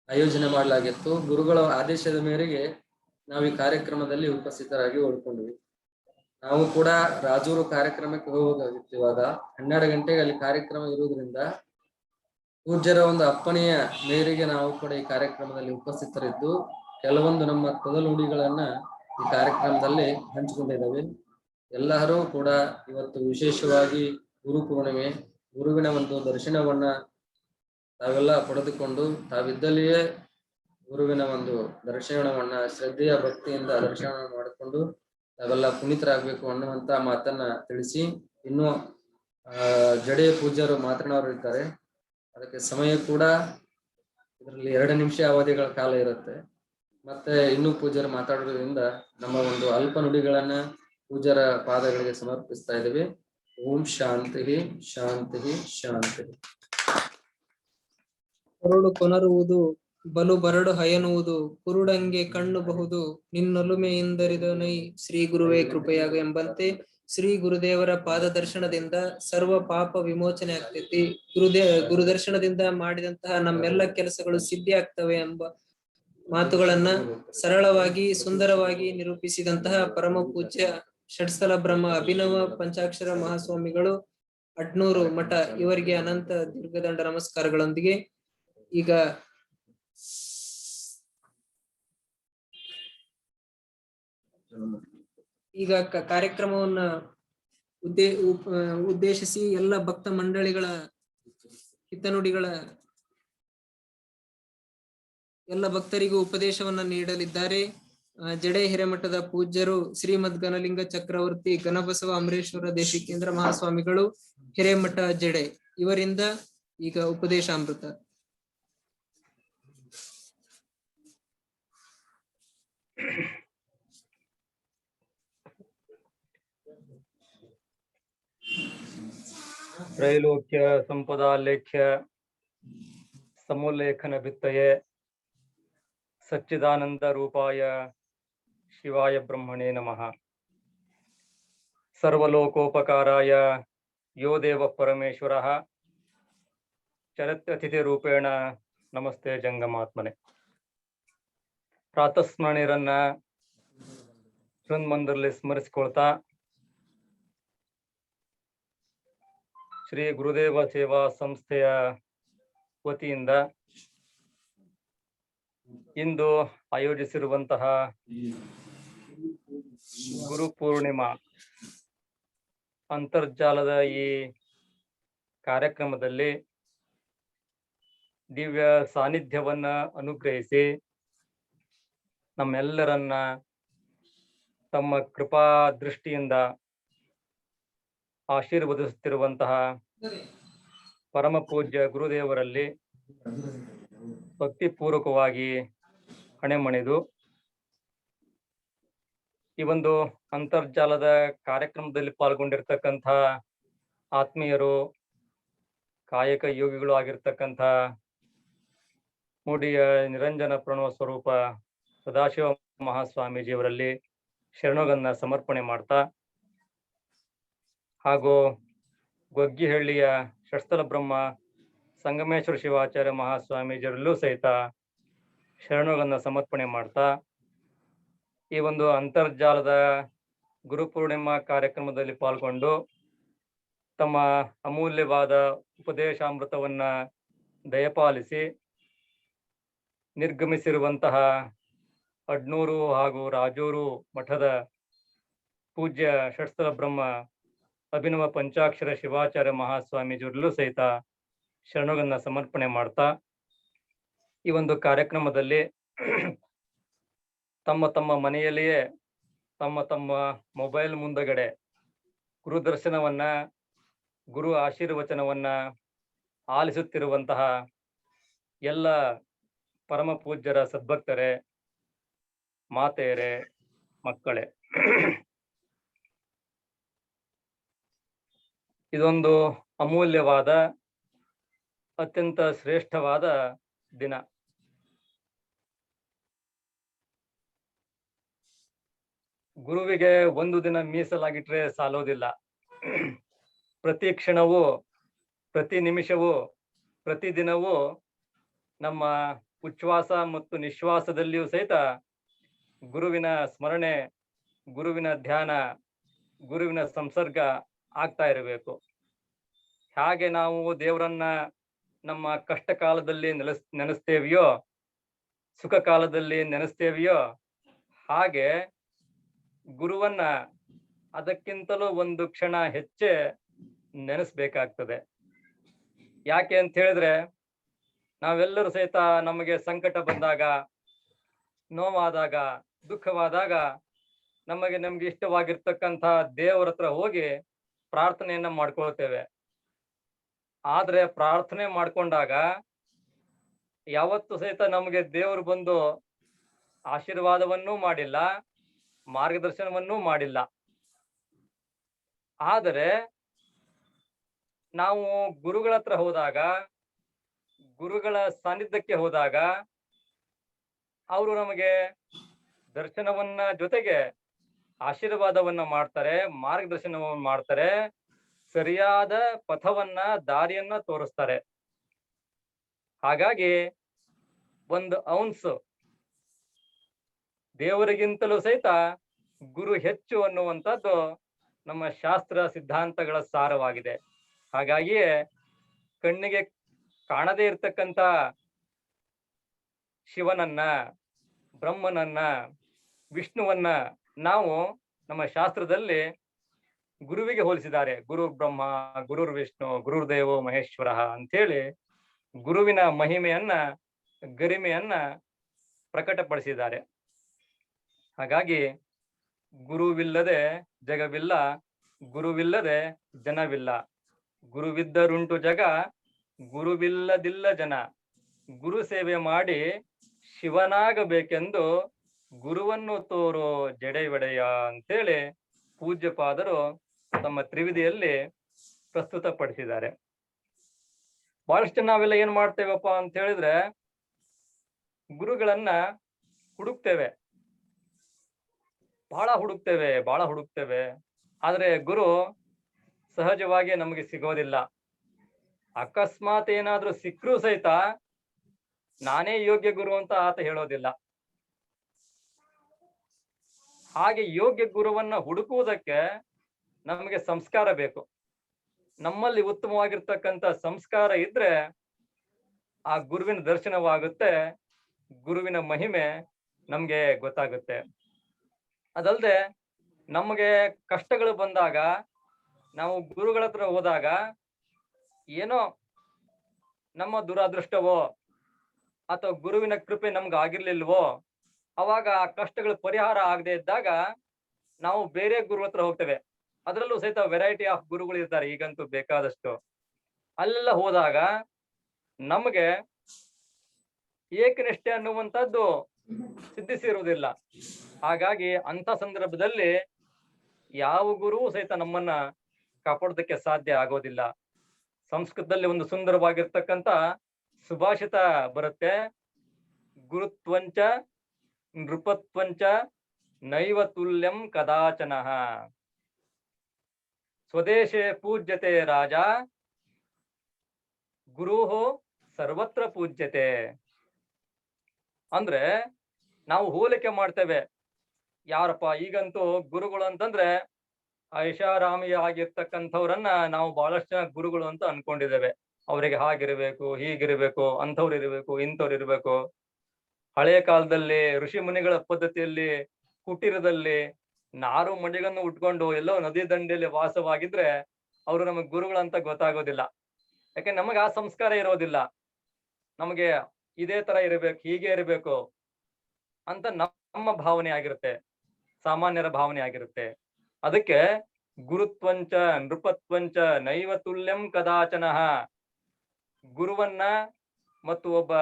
ಆಯೋಜನೆ ಮಾಡಲಾಗಿತ್ತು. ಗುರುಗಳ ಆದೇಶದ ಮೇರೆಗೆ ನಾವು ಈ ಕಾರ್ಯಕ್ರಮದಲ್ಲಿ ಉಪಸ್ಥಿತರಾಗಿ ಉಳ್ಕೊಂಡ್ವಿ. ನಾವು ಕೂಡ ರಾಜೂರು ಕಾರ್ಯಕ್ರಮಕ್ಕೆ ಹೋಗಬೇಕಾಗಿತ್ತು. ಇವಾಗ 12 ಗಂಟೆಗೆ ಅಲ್ಲಿ ಕಾರ್ಯಕ್ರಮ ಇರುವುದರಿಂದ ಪೂಜ್ಯರ ಒಂದು ಅಪ್ಪಣೆಯ ಮೇರೆಗೆ ನಾವು ಕೂಡ ಈ ಕಾರ್ಯಕ್ರಮದಲ್ಲಿ ಉಪಸ್ಥಿತರಿದ್ದು ಕೆಲವೊಂದು ನಮ್ಮ ತೊದಲುಡಿಗಳನ್ನ ಈ ಕಾರ್ಯಕ್ರಮದಲ್ಲಿ ಹಂಚಿಕೊಂಡಿದ್ದೇವೆ. ಎಲ್ಲರೂ ಕೂಡ ಇವತ್ತು ವಿಶೇಷವಾಗಿ ಗುರು ಪೂರ್ಣಿಮೆ, ಗುರುವಿನ ಒಂದು ದರ್ಶನವನ್ನ ತಾವೆಲ್ಲ ಪಡೆದುಕೊಂಡು ತಾವಿದ್ದಲ್ಲಿಯೇ ಗುರುವಿನ ಒಂದು ದರ್ಶನವನ್ನ ಶ್ರದ್ಧೆಯ ಭಕ್ತಿಯಿಂದ ದರ್ಶನ ಮಾಡಿಕೊಂಡು ತಾವೆಲ್ಲ ಪುನೀತರಾಗಬೇಕು ಅನ್ನುವಂತ ಮಾತನ್ನ ತಿಳಿಸಿ, ಇನ್ನು ಜಡೆ ಪೂಜ್ಯರು ಮಾತನಾಡೋರಿದ್ದಾರೆ. ಅದಕ್ಕೆ ಸಮಯ ಕೂಡ ಇದರಲ್ಲಿ 2 ನಿಮಿಷ ಅವಧಿಗಳ ಕಾಲ ಇರುತ್ತೆ. ಮತ್ತೆ ಇನ್ನೂ ಪೂಜ್ಯರು ಮಾತಾಡೋದ್ರಿಂದ ನಮ್ಮ ಒಂದು ಅಲ್ಪ ನುಡಿಗಳನ್ನ ಪೂಜ್ಯರ ಪಾದಗಳಿಗೆ ಸಮರ್ಪಿಸ್ತಾ ಇದ್ದೇವೆ. ಓಂ ಶಾಂತಿ ಶಾಂತಿ ಶಾಂತಿ. ಕೊರಡು ಕೊನರುವುದು ಬಲು ಬರಡು ಹಯನುವುದು ಕುರುಡಂಗೆ ಕಣ್ಣುಬಹುದು ನಿನ್ನೊಲುಮೆಯಿಂದರಿದನೈ ಶ್ರೀ ಗುರುವೇ ಕೃಪೆಯಾಗ ಎಂಬಂತೆ ಶ್ರೀ ಗುರುದೇವರ ಪಾದ ದರ್ಶನದಿಂದ ಸರ್ವ ಪಾಪ ವಿಮೋಚನೆ ಆಗ್ತೈತಿ. ಗುರುದರ್ಶನದಿಂದ ಮಾಡಿದಂತಹ ನಮ್ಮೆಲ್ಲ ಕೆಲಸಗಳು ಸಿದ್ಧಿ ಆಗ್ತವೆ ಎಂಬ ಮಾತುಗಳನ್ನ ಸರಳವಾಗಿ ಸುಂದರವಾಗಿ ನಿರೂಪಿಸಿದಂತಹ ಪರಮ ಪೂಜ್ಯ ಷಟ್ಸ್ಥಲ ಬ್ರಹ್ಮ ಅಭಿನವ ಪಂಚಾಕ್ಷರ ಮಹಾಸ್ವಾಮಿಗಳು ಅಡ್ನೂರು ಮಠ ಇವರಿಗೆ ಅನಂತ ದೀರ್ಘದಂಡ ನಮಸ್ಕಾರಗಳೊಂದಿಗೆ ಈಗ ಕಾರ್ಯಕ್ರಮವನ್ನ ಉದ್ದೇಶಿಸಿ ಎಲ್ಲ ಭಕ್ತ ಮಂಡಳಿಗಳ ಹಿತನುಡಿಗಳ ಎಲ್ಲ ಭಕ್ತರಿಗೂ ಉಪದೇಶವನ್ನ ನೀಡಲಿದ್ದಾರೆ. ಜಡೆ ಹಿರೇಮಠದ ಪೂಜ್ಯರು ಶ್ರೀಮದ್ ಗಣಲಿಂಗ ಚಕ್ರವರ್ತಿ ಗಣಬಸವ ಅಮರೇಶ್ವರ ದೇಶಿಕೇಂದ್ರ ಮಹಾಸ್ವಾಮಿಗಳು ಹಿರೇಮಠ ಜಡೆ ಇವರಿಂದ ಈಗ ಉಪದೇಶಾಮೃತ. ತ್ರೈಲೋಕ್ಯ ಸಂಪದಾ ಲೇಖ್ಯ ಸಮೋಲ್ಲೇಖನ ಭಿತ್ತಯೇ ಸಚ್ಚಿದಾನಂದ ರೂಪಾಯ ಶಿವಾಯ ಬ್ರಹ್ಮಣೇ ನಮಃ. ಸರ್ವಲೋಕೋಪಕಾರಾಯ ಯೋ ದೇವ ಪರಮೇಶ್ವರಃ ಚರತ್ಯತಿಥಿ ರೂಪೇಣ ನಮಸ್ತೆ ಜಂಗಮಾತ್ಮನೆ. ಪ್ರಾತಸ್ಮರಣೆಯರನ್ನ ಹೃನ್ಮಂದಿರದಲ್ಲಿ ಸ್ಮರಿಸಿಕೊಳ್ತಾ ಶ್ರೀ ಗುರುದೇವ ಸೇವಾ ಸಂಸ್ಥೆಯ ವತಿಯಿಂದ ಇಂದು ಆಯೋಜಿಸಿರುವಂತಹ ಗುರು ಪೂರ್ಣಿಮಾ ಅಂತರ್ಜಾಲದ ಈ ಕಾರ್ಯಕ್ರಮದಲ್ಲಿ ದಿವ್ಯ ಸಾನ್ನಿಧ್ಯವನ್ನ ಅನುಗ್ರಹಿಸಿ ನಮ್ಮೆಲ್ಲರನ್ನ ತಮ್ಮ ಕೃಪಾ ದೃಷ್ಟಿಯಿಂದ ಆಶೀರ್ವದಿಸುತ್ತಿರುವಂತಹ ಪರಮ ಪೂಜ್ಯ ಗುರುದೇವರಲ್ಲಿ ಭಕ್ತಿಪೂರ್ವಕವಾಗಿ ಹಣೆಮಣಿದು ಈ ಒಂದು ಅಂತರ್ಜಾಲದ ಕಾರ್ಯಕ್ರಮದಲ್ಲಿ ಪಾಲ್ಗೊಂಡಿರ್ತಕ್ಕಂಥ ಆತ್ಮೀಯರು, ಕಾಯಕ ಯೋಗಿಗಳು ಆಗಿರ್ತಕ್ಕಂಥ ಮೂಡಿಯ ನಿರಂಜನ ಪ್ರಣವ ಸ್ವರೂಪ ಸದಾಶಿವ ಮಹಾಸ್ವಾಮೀಜಿಯವರಲ್ಲಿ ಶರಣಗನ್ನ ಸಮರ್ಪಣೆ ಮಾಡ್ತಾ, ಹಾಗೂ ಗೊಗ್ಗಿಹಳ್ಳಿಯ ಷಟ್ಸ್ಥಲ ಬ್ರಹ್ಮ ಸಂಗಮೇಶ್ವರ ಶಿವಾಚಾರ್ಯ ಮಹಾಸ್ವಾಮೀಜಿಯರಲ್ಲೂ ಸಹಿತ ಶರಣಗನ್ನ ಸಮರ್ಪಣೆ ಮಾಡ್ತಾ, ಈ ಒಂದು ಅಂತರ್ಜಾಲದ ಗುರುಪೂರ್ಣಿಮಾ ಕಾರ್ಯಕ್ರಮದಲ್ಲಿ ಪಾಲ್ಗೊಂಡು ತಮ್ಮ ಅಮೂಲ್ಯವಾದ ಉಪದೇಶಾಮೃತವನ್ನ ದಯಪಾಲಿಸಿ ನಿರ್ಗಮಿಸಿರುವಂತಹ ಅಡ್ನೂರು ಹಾಗೂ ರಾಜೂರು ಮಠದ ಪೂಜ್ಯ ಷಟ್ಸ್ಥಲ ಬ್ರಹ್ಮ ಅಭಿನವ ಪಂಚಾಕ್ಷರ ಶಿವಾಚಾರ್ಯ ಮಹಾಸ್ವಾಮೀಜಿಯರಲ್ಲೂ ಸಹಿತ ಶರಣುಗಳನ್ನ ಸಮರ್ಪಣೆ ಮಾಡ್ತಾ ಈ ಒಂದು ಕಾರ್ಯಕ್ರಮದಲ್ಲಿ ತಮ್ಮ ತಮ್ಮ ಮನೆಯಲ್ಲಿಯೇ ತಮ್ಮ ತಮ್ಮ ಮೊಬೈಲ್ ಮುಂದಗಡೆ ಗುರು ದರ್ಶನವನ್ನ ಗುರು ಆಶೀರ್ವಚನವನ್ನ ಆಲಿಸುತ್ತಿರುವಂತಹ ಎಲ್ಲ ಪರಮ ಪೂಜ್ಯರ ಸದ್ಭಕ್ತರೇ, ಮಾತೆಯರೇ, ಮಕ್ಕಳೇ, ಇದೊಂದು ಅಮೂಲ್ಯವಾದ ಅತ್ಯಂತ ಶ್ರೇಷ್ಠವಾದ ದಿನ. ಗುರುವಿಗೆ ಒಂದು ದಿನ ಮೀಸಲಾಗಿಟ್ರೆ ಸಾಲೋದಿಲ್ಲ. ಪ್ರತಿ ಕ್ಷಣವೂ, ಪ್ರತಿ ನಿಮಿಷವೂ, ಪ್ರತಿ ದಿನವೂ ನಮ್ಮ ಉಚ್ಛ್ವಾಸ ಮತ್ತು ನಿಶ್ವಾಸದಲ್ಲಿಯೂ ಸಹಿತ ಗುರುವಿನ ಸ್ಮರಣೆ, ಗುರುವಿನ ಧ್ಯಾನ, ಗುರುವಿನ ಸಂಸರ್ಗ ಆಗ್ತಾ ಇರಬೇಕು. ಹಾಗೆ ನಾವು ದೇವರನ್ನ ನಮ್ಮ ಕಷ್ಟ ಕಾಲದಲ್ಲಿ ನೆನೆಸ್ತೇವೆಯೋ, ಸುಖ ಕಾಲದಲ್ಲಿ ನೆನೆಸ್ತೇವೆಯೋ, ಹಾಗೆ ಗುರುವನ್ನ ಅದಕ್ಕಿಂತಲೂ ಒಂದು ಕ್ಷಣ ಹೆಚ್ಚೆ ನೆನೆಸ್ಬೇಕಾಗ್ತದೆ. ಯಾಕೆ ಅಂತ ಹೇಳಿದ್ರೆ, ನಾವೆಲ್ಲರೂ ಸಹಿತ ನಮಗೆ ಸಂಕಟ ಬಂದಾಗ, ನೋವಾದಾಗ, ದುಃಖವಾದಾಗ ನಮ್ಗೆ ಇಷ್ಟವಾಗಿರ್ತಕ್ಕಂಥ ದೇವರ ಹತ್ರ ಹೋಗಿ ಪ್ರಾರ್ಥನೆಯನ್ನ ಮಾಡ್ಕೊಳ್ತೇವೆ. ಆದ್ರೆ ಪ್ರಾರ್ಥನೆ ಮಾಡ್ಕೊಂಡಾಗ ಯಾವತ್ತು ಸಹಿತ ನಮಗೆ ದೇವರು ಬಂದು ಆಶೀರ್ವಾದವನ್ನೂ ಮಾಡಿಲ್ಲ, ಮಾರ್ಗದರ್ಶನವನ್ನೂ ಮಾಡಿಲ್ಲ. ಆದರೆ ನಾವು ಗುರುಗಳ ಹತ್ರ ಹೋದಾಗ, ಗುರುಗಳ ಸಾನ್ನಿಧ್ಯಕ್ಕೆ ಹೋದಾಗ ಅವರು ನಮಗೆ ದರ್ಶನವನ್ನ ಜೊತೆಗೆ ಆಶೀರ್ವಾದವನ್ನ ಮಾಡ್ತಾರೆ, ಮಾರ್ಗದರ್ಶನವನ್ನ ಮಾಡ್ತಾರೆ, ಸರಿಯಾದ ಪಥವನ್ನ, ದಾರಿಯನ್ನ ತೋರಿಸ್ತಾರೆ. ಹಾಗಾಗಿ ಒಂದು ಔನ್ಸ್ ದೇವರಿಗಿಂತಲೂ ಸಹಿತ ಗುರು ಹೆಚ್ಚು ಅನ್ನುವಂಥದ್ದು ನಮ್ಮ ಶಾಸ್ತ್ರ ಸಿದ್ಧಾಂತಗಳ ಸಾರವಾಗಿದೆ. ಹಾಗಾಗಿಯೇ ಕಣ್ಣಿಗೆ ಕಾಣದೇ ಇರ್ತಕ್ಕಂಥ ಶಿವನನ್ನ, ಬ್ರಹ್ಮನನ್ನ, ವಿಷ್ಣುವನ್ನ ನಾವು ನಮ್ಮ ಶಾಸ್ತ್ರದಲ್ಲಿ ಗುರುವಿಗೆ ಹೋಲಿಸಿದ್ದಾರೆ. ಗುರು ಬ್ರಹ್ಮ, ಗುರುರ್ ವಿಷ್ಣು, ಗುರುರ್ದೇವೋ ಮಹೇಶ್ವರ ಅಂತೇಳಿ ಗುರುವಿನ ಮಹಿಮೆಯನ್ನ, ಗರಿಮೆಯನ್ನ ಪ್ರಕಟಪಡಿಸಿದ್ದಾರೆ. ಹಾಗಾಗಿ ಗುರುವಿಲ್ಲದೆ ಜಗವಿಲ್ಲ, ಗುರುವಿಲ್ಲದೆ ಜನವಿಲ್ಲ. ಗುರುವಿದ್ದರುಂಟು ಜಗ, ಗುರುವಿಲ್ಲದಿಲ್ಲ ಜನ. ಗುರು ಸೇವೆ ಮಾಡಿ ಶಿವನಾಗಬೇಕೆಂದು ಗುರುವನ್ನು ತೋರೋ ಜಡೆಯೊಡೆಯ ಅಂತೇಳಿ ಪೂಜ್ಯಪಾದರು ತಮ್ಮ ತ್ರಿವಿಧಿಯಲ್ಲಿ ಪ್ರಸ್ತುತಪಡಿಸಿದ್ದಾರೆ. ಬಹಳಷ್ಟು ನಾವೆಲ್ಲ ಏನ್ ಮಾಡ್ತೇವಪ್ಪ ಅಂತ ಹೇಳಿದ್ರೆ, ಗುರುಗಳನ್ನ ಹುಡುಕ್ತೇವೆ, ಬಹಳ ಹುಡುಕ್ತೇವೆ. ಆದ್ರೆ ಗುರು ಸಹಜವಾಗಿ ನಮಗೆ ಸಿಗೋದಿಲ್ಲ. ಅಕಸ್ಮಾತ್ ಏನಾದ್ರೂ ಸಿಕ್ಕರೂ ಸಹಿತ ನಾನೇ ಯೋಗ್ಯ ಗುರು ಅಂತ ಆತ ಹೇಳೋದಿಲ್ಲ. ಹಾಗೆ ಯೋಗ್ಯ ಗುರುವನ್ನ ಹುಡುಕುವುದಕ್ಕೆ ನಮಗೆ ಸಂಸ್ಕಾರ ಬೇಕು. ನಮ್ಮಲ್ಲಿ ಉತ್ತಮವಾಗಿರ್ತಕ್ಕಂಥ ಸಂಸ್ಕಾರ ಇದ್ರೆ ಆ ಗುರುವಿನ ದರ್ಶನವಾಗುತ್ತೆ, ಗುರುವಿನ ಮಹಿಮೆ ನಮ್ಗೆ ಗೊತ್ತಾಗುತ್ತೆ. ಅದಲ್ಲದೆ ನಮಗೆ ಕಷ್ಟಗಳು ಬಂದಾಗ ನಾವು ಗುರುಗಳ ಹತ್ರ ಹೋದಾಗ ಏನೋ ನಮ್ಮ ದುರಾದೃಷ್ಟವೋ ಅಥವಾ ಗುರುವಿನ ಕೃಪೆ ನಮ್ಗೆ ಆಗಿರ್ಲಿಲ್ವೋ, ಅವಾಗ ಆ ಕಷ್ಟಗಳು ಪರಿಹಾರ ಆಗದೆ ಇದ್ದಾಗ ನಾವು ಬೇರೆ ಗುರು ಹತ್ರ ಹೋಗ್ತೇವೆ. ಅದರಲ್ಲೂ ಸಹಿತ ವೆರೈಟಿ ಆಫ್ ಗುರುಗಳು ಇರ್ತಾರೆ, ಈಗಂತೂ ಬೇಕಾದಷ್ಟು. ಅಲ್ಲೆಲ್ಲ ಹೋದಾಗ ನಮಗೆ ಏಕನಿಷ್ಠೆ ಅನ್ನುವಂಥದ್ದು ಸಿದ್ಧಿಸಿರುವುದಿಲ್ಲ. ಹಾಗಾಗಿ ಅಂತ ಸಂದರ್ಭದಲ್ಲಿ ಯಾವ ಗುರುವು ಸಹಿತ ನಮ್ಮನ್ನ ಕಾಪಾಡೋದಕ್ಕೆ ಸಾಧ್ಯ ಆಗೋದಿಲ್ಲ. ಸಂಸ್ಕೃತದಲ್ಲಿ ಒಂದು ಸುಂದರವಾಗಿರ್ತಕ್ಕಂಥ ಸುಭಾಷಿತ ಬರುತ್ತೆ, ಗುರುತ್ವಂಚ ನೃಪತ್ವಂಚ ನೈವ ತುಲ್ಯಂ ಕದಾಚನಃ, ಸ್ವದೇಶೇ ಪೂಜ್ಯತೆ ರಾಜ, ಗುರುಹೋ ಸರ್ವತ್ರ ಪೂಜ್ಯತೆ. ಅಂದ್ರೆ ನಾವು ಹೋಲಿಕೆ ಮಾಡ್ತೇವೆ, ಯಾರಪ್ಪ ಈಗಂತೂ ಗುರುಗಳು ಅಂತಂದ್ರೆ ಐಷಾರಾಮಿ ಆಗಿರ್ತಕ್ಕಂಥವ್ರನ್ನ ನಾವು ಬಹಳಷ್ಟು ಜನ ಗುರುಗಳು ಅಂತ ಅನ್ಕೊಂಡಿದ್ದೇವೆ. ಅವರಿಗೆ ಹಾಗಿರ್ಬೇಕು, ಹೀಗಿರ್ಬೇಕು, ಅಂಥವ್ರು ಇರ್ಬೇಕು, ಇಂಥವ್ರು ಇರ್ಬೇಕು. ಹಳೆಯ ಕಾಲದಲ್ಲಿ ಋಷಿ ಮುನಿಗಳ ಪದ್ಧತಿಯಲ್ಲಿ ಕುಟೀರದಲ್ಲಿ ನಾರು ಮಡಿಗಳನ್ನು ಉಟ್ಕೊಂಡು ಎಲ್ಲೋ ನದಿ ದಂಡೆಯಲ್ಲಿ ವಾಸವಾಗಿದ್ರೆ ಅವರು ನಮಗೆ ಗುರುಗಳಂತ ಗೊತ್ತಾಗೋದಿಲ್ಲ. ಯಾಕೆ ನಮಗೆ ಆ ಸಂಸ್ಕಾರ ಇರೋದಿಲ್ಲ. ನಮಗೆ ಇದೇ ತರ ಇರಬೇಕು, ಹೀಗೆ ಇರಬೇಕು ಅಂತ ನಮ್ಮ ಭಾವನೆ ಆಗಿರುತ್ತೆ, ಸಾಮಾನ್ಯರ ಭಾವನೆ ಆಗಿರುತ್ತೆ. ಅದಕ್ಕೆ ಗುರುತ್ವಂಚ ನೃಪತ್ವಂಚ ನೈವ ತುಲ್ಯಂ ಕದಾಚನಃ. ಗುರುವನ್ನ ಮತ್ತು ಒಬ್ಬ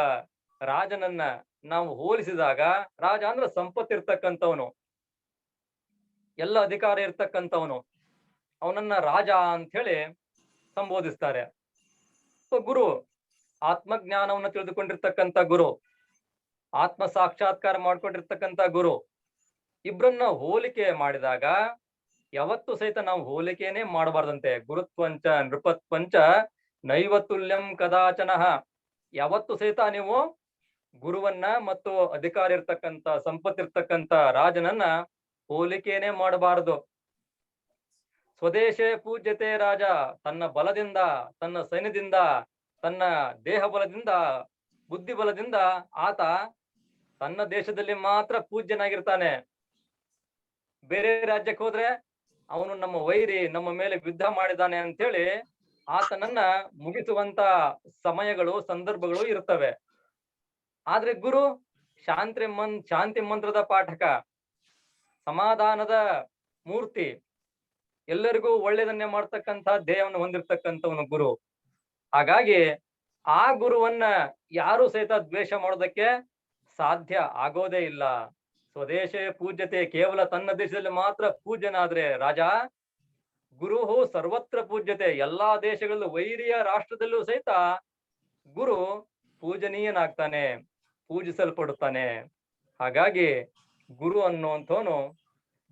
ರಾಜನನ್ನ ನಾವು ಹೋಲಿಸಿದಾಗ, ರಾಜ ಅಂದ್ರೆ ಸಂಪತ್ತಿರ್ತಕ್ಕಂಥವನು, ಎಲ್ಲ ಅಧಿಕಾರ ಇರ್ತಕ್ಕಂಥವನು, ಅವನನ್ನ ರಾಜ ಅಂತ ಹೇಳಿ ಸಂಬೋಧಿಸ್ತಾರೆ. ಸೊ ಗುರು ಆತ್ಮಜ್ಞಾನವನ್ನು ತಿಳಿದುಕೊಂಡಿರ್ತಕ್ಕಂಥ ಗುರು, ಆತ್ಮ ಸಾಕ್ಷಾತ್ಕಾರ ಮಾಡ್ಕೊಂಡಿರ್ತಕ್ಕಂಥ ಗುರು, ಇಬ್ರನ್ನ ಹೋಲಿಕೆ ಮಾಡಿದಾಗ ಯಾವತ್ತು ಸಹಿತ ನಾವು ಹೋಲಿಕೆನೇ ಮಾಡಬಾರ್ದಂತೆ. ಗುರುತ್ವಂಚ ನೃಪತ್ವಂಚ ನೈವತುಲ್ಯಂ ಕದಾಚನಃ. ಯಾವತ್ತು ಸಹಿತ ನೀವು ಗುರುವನ್ನ ಮತ್ತು ಅಧಿಕಾರ ಇರ್ತಕ್ಕಂಥ ಸಂಪತ್ತಿರ್ತಕ್ಕಂಥ ರಾಜನನ್ನ ಹೋಲಿಕೆನೇ ಮಾಡಬಾರದು. ಸ್ವದೇಶೇ ಪೂಜ್ಯತೆ ರಾಜ. ತನ್ನ ಬಲದಿಂದ, ತನ್ನ ಸೈನ್ಯದಿಂದ, ತನ್ನ ದೇಹ ಬಲದಿಂದ, ಬುದ್ಧಿ ಬಲದಿಂದ ಆತ ತನ್ನ ದೇಶದಲ್ಲಿ ಮಾತ್ರ ಪೂಜ್ಯನಾಗಿರ್ತಾನೆ. ಬೇರೆ ರಾಜ್ಯಕ್ಕೆ ಹೋದ್ರೆ ಅವನು ನಮ್ಮ ವೈರಿ, ನಮ್ಮ ಮೇಲೆ ಯುದ್ಧ ಮಾಡಿದಾನೆ ಅಂತೇಳಿ ಆತನನ್ನ ಮುಗಿಸುವಂತ ಸಮಯಗಳು, ಸಂದರ್ಭಗಳು ಇರ್ತವೆ. ಆದ್ರೆ ಗುರು ಶಾಂತಿ ಮಂತ್ರದ ಪಾಠಕ, ಸಮಾಧಾನದ ಮೂರ್ತಿ, ಎಲ್ಲರಿಗೂ ಒಳ್ಳೆಯದನ್ನೇ ಮಾಡ್ತಕ್ಕಂಥ ದೇಹವನ್ನು ಹೊಂದಿರತಕ್ಕಂಥವನು ಗುರು. ಹಾಗಾಗಿ ಆ ಗುರುವನ್ನ ಯಾರು ಸಹಿತ ದ್ವೇಷ ಮಾಡೋದಕ್ಕೆ ಸಾಧ್ಯ ಆಗೋದೇ ಇಲ್ಲ. ಸ್ವದೇಶೇ ಪೂಜ್ಯತೆ. ಕೇವಲ ತನ್ನ ದೇಶದಲ್ಲಿ ಮಾತ್ರ ಪೂಜ್ಯನಾದ್ರೆ ರಾಜ, ಗುರುಹು ಸರ್ವತ್ರ ಪೂಜ್ಯತೆ. ಎಲ್ಲಾ ದೇಶಗಳಲ್ಲೂ, ವೈರಿಯ ರಾಷ್ಟ್ರದಲ್ಲೂ ಸಹಿತ ಗುರು ಪೂಜನೀಯನಾಗ್ತಾನೆ, ಪೂಜಿಸಲ್ಪಡುತ್ತಾನೆ. ಹಾಗಾಗಿ ಗುರು ಅನ್ನುವಂಥವನು